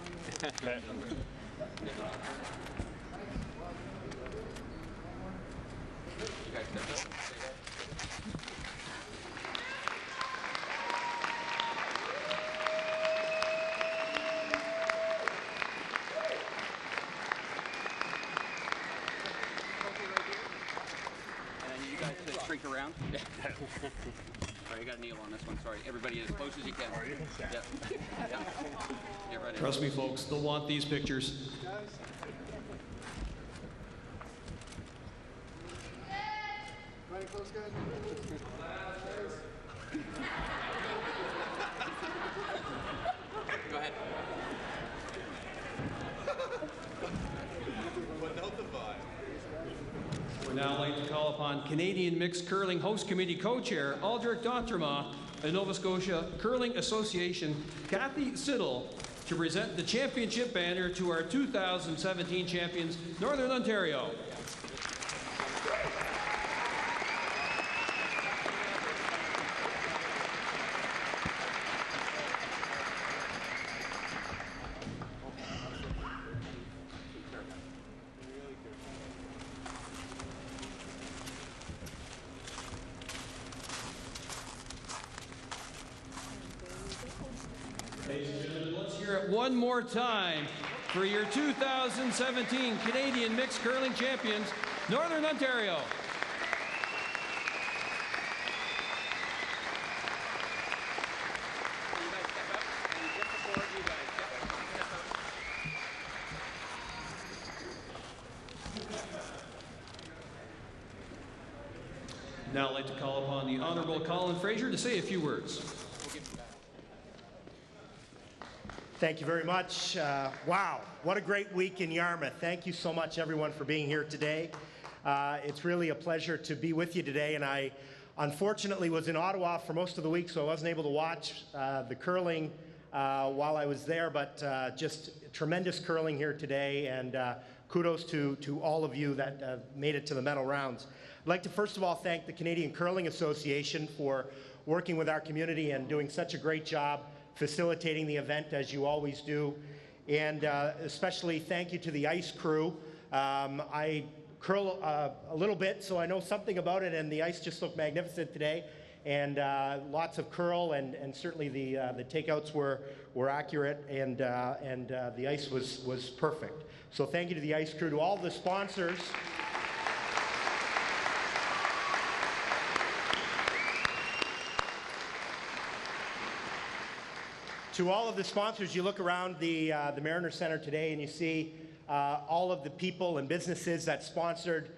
You guys step up. Shrink around. Sorry, I got a kneel on this one. Sorry. Everybody as close as you can. Yep. Yep. Get ready. Trust me, folks, they'll want these pictures. Go ahead. We'd now like to call upon Canadian Mixed Curling Host Committee Co-Chair Aldrich D'Entremont and Nova Scotia Curling Association Kathy Siddle to present the championship banner to our 2017 champions, Northern Ontario. Ladies and gentlemen, let's hear it one more time for your 2017 Canadian Mixed Curling Champions, Northern Ontario. Now I'd like to call upon the Honourable Colin Fraser to say a few words. Thank you very much. Wow, what a great week in Yarmouth. Thank you so much, everyone, for being here today. It's really a pleasure to be with you today, and I unfortunately was in Ottawa for most of the week, so I wasn't able to watch the curling while I was there, but just tremendous curling here today, and kudos to all of you that made it to the medal rounds. I'd like to first of all thank the Canadian Curling Association for working with our community and doing such a great job facilitating the event, as you always do. And especially thank you to the ice crew. I curl a little bit, so I know something about it, and the ice just looked magnificent today. And lots of curl, and certainly the takeouts were accurate, and the ice was perfect. So thank you to the ice crew, to all the sponsors To all of the sponsors, you look around the Mariner Center today and you see all of the people and businesses that sponsored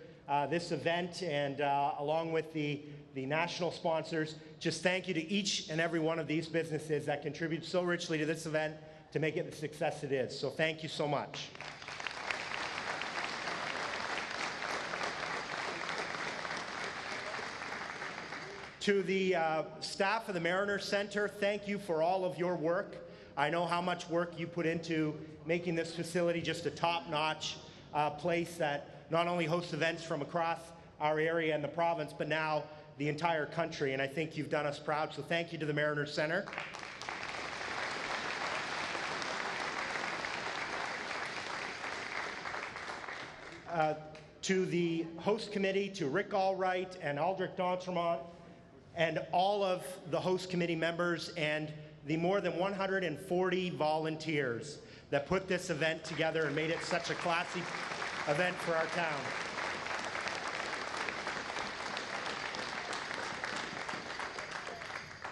this event, and along with the national sponsors. Just thank you to each and every one of these businesses that contribute so richly to this event to make it the success it is. So thank you so much. To the staff of the Mariner Center, thank you for all of your work. I know how much work you put into making this facility just a top-notch place that not only hosts events from across our area and the province, but now the entire country, and I think you've done us proud, so thank you to the Mariner Center. To the host committee, to Rick Allwright and Aldrich D'Entremont, and all of the host committee members and the more than 140 volunteers that put this event together and made it such a classy event for our town.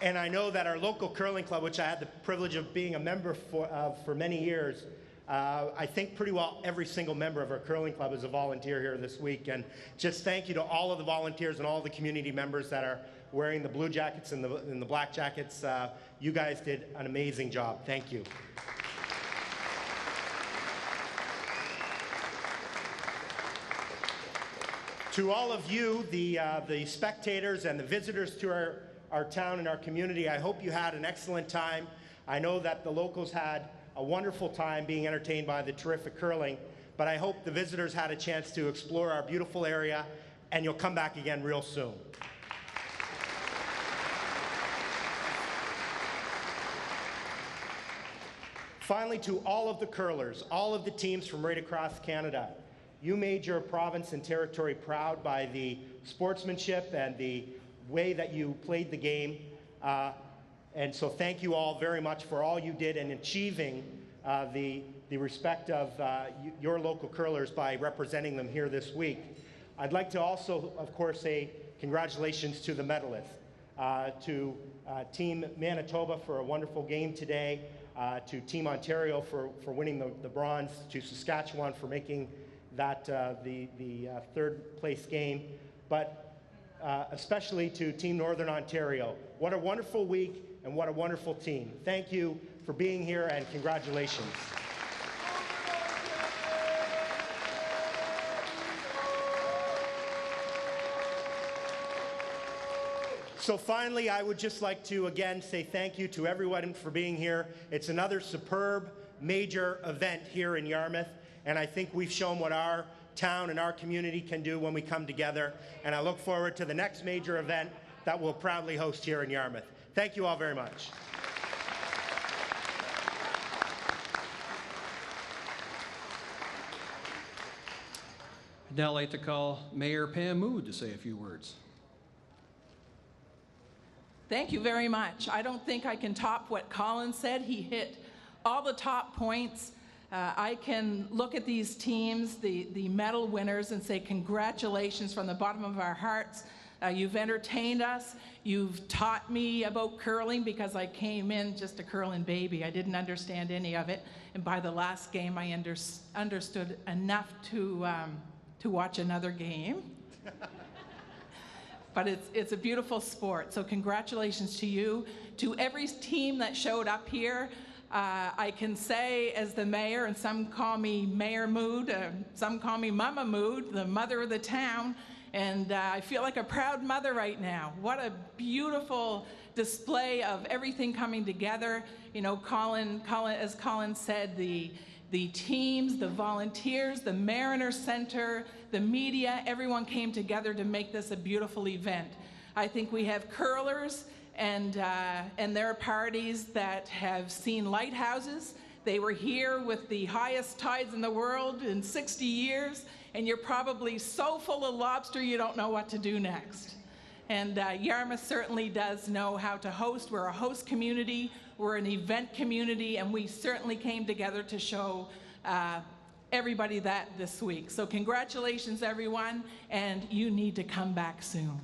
And I know that our local curling club, which I had the privilege of being a member for many years, I think pretty well every single member of our curling club is a volunteer here this week. And just thank you to all of the volunteers and all the community members that are wearing the blue jackets and the black jackets. You guys did an amazing job. Thank you. To all of you, the spectators and the visitors to our town and our community, I hope you had an excellent time. I know that the locals had a wonderful time being entertained by the terrific curling, but I hope the visitors had a chance to explore our beautiful area, and you'll come back again real soon. Finally, to all of the curlers, all of the teams from right across Canada, you made your province and territory proud by the sportsmanship and the way that you played the game. And so thank you all very much for all you did in achieving the respect of your local curlers by representing them here this week. I'd like to also, of course, say congratulations to the medalists, to Team Manitoba for a wonderful game today, to Team Ontario for winning the bronze, to Saskatchewan for making that the third place game, but especially to Team Northern Ontario. What a wonderful week and what a wonderful team. Thank you for being here and congratulations. So finally, I would just like to again say thank you to everyone for being here. It's another superb major event here in Yarmouth, and I think we've shown what our town and our community can do when we come together, and I look forward to the next major event that we'll proudly host here in Yarmouth. Thank you all very much. I'd now like to call Mayor Pam Mood to say a few words. Thank you very much. I don't think I can top what Colin said. He hit all the top points. I can look at these teams, the medal winners, and say congratulations from the bottom of our hearts. You've entertained us. You've taught me about curling because I came in just a curling baby. I didn't understand any of it. And by the last game, I understood enough to watch another game. But it's a beautiful sport, so congratulations to you. To every team that showed up here, I can say as the mayor, and some call me Mayor Mood, some call me Mama Mood, the mother of the town, and I feel like a proud mother right now. What a beautiful display of everything coming together. You know, Colin, as Colin said, the teams, the volunteers, the Mariner Center, the media, everyone came together to make this a beautiful event. I think we have curlers and their parties that have seen lighthouses. They were here with the highest tides in the world in 60 years, and you're probably so full of lobster you don't know what to do next. And Yarmouth certainly does know how to host. We're a host community, we're an event community, and we certainly came together to show everybody that this week. So congratulations, everyone, and you need to come back soon.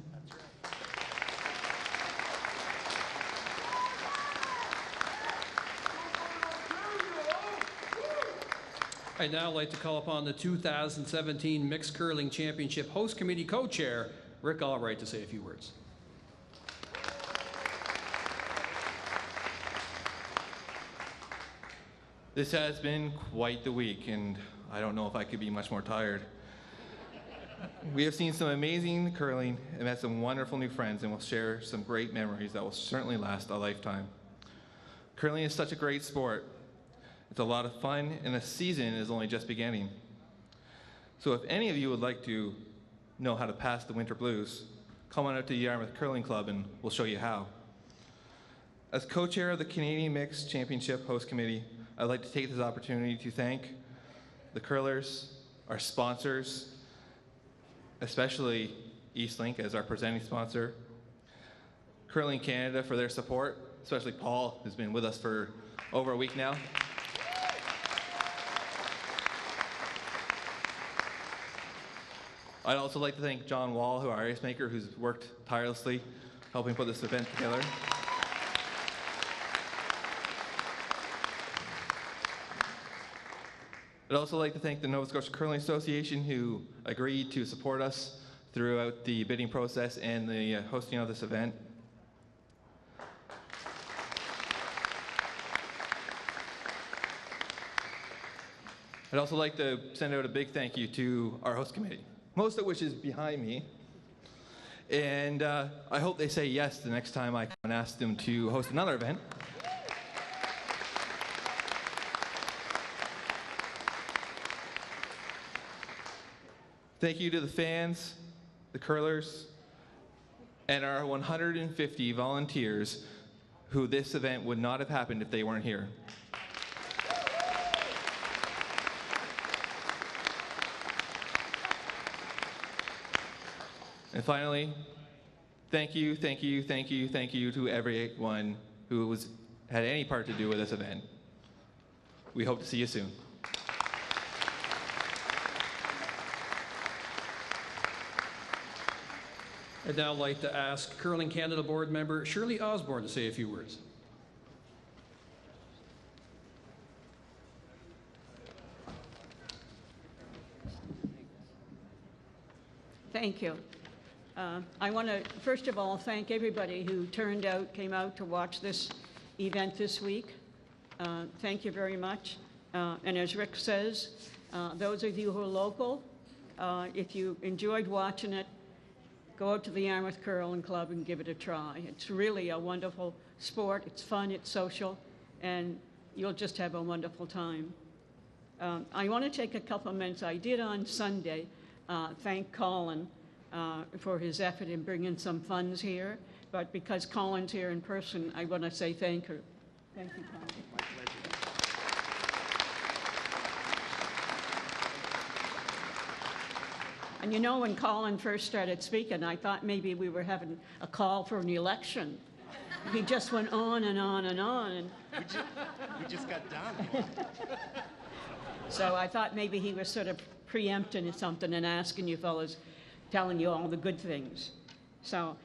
I'd now like to call upon the 2017 Mixed Curling Championship Host Committee Co-Chair, Rick Albright, to say a few words. This has been quite the week, and I don't know if I could be much more tired. We have seen some amazing curling and met some wonderful new friends, and we'll share some great memories that will certainly last a lifetime. Curling is such a great sport. It's a lot of fun, and the season is only just beginning. So if any of you would like to know how to pass the winter blues, come on out to the Yarmouth Curling Club and we'll show you how. As co-chair of the Canadian Mixed Championship Host Committee, I'd like to take this opportunity to thank the curlers, our sponsors, especially Eastlink as our presenting sponsor, Curling Canada for their support, especially Paul, who's been with us for over a week now. I'd also like to thank John Wall, our ice maker, who's worked tirelessly helping put this event together. I'd also like to thank the Nova Scotia Curling Association, who agreed to support us throughout the bidding process and the hosting of this event. I'd also like to send out a big thank you to our host committee, most of which is behind me. And I hope they say yes the next time I come and ask them to host another event. Thank you to the fans, the curlers, and our 150 volunteers who this event would not have happened if they weren't here. And finally, thank you to everyone who had any part to do with this event. We hope to see you soon. I'd now like to ask Curling Canada Board member Shirley Osborne to say a few words. Thank you. I want to, first of all, thank everybody who came out to watch this event this week. Thank you very much. And as Rick says, those of you who are local, if you enjoyed watching it, go out to the Yarmouth Curling Club and give it a try. It's really a wonderful sport. It's fun, it's social, and you'll just have a wonderful time. I want to take a couple of minutes. I did on Sunday thank Colin for his effort in bringing some funds here, but because Colin's here in person, I want to say thank you. Thank you, Colin. My pleasure. And you know, when Colin first started speaking, I thought maybe we were having a call for an election. He just went on and on and on. And we just got done. So I thought maybe he was sort of preempting something and asking you fellas, telling you all the good things. So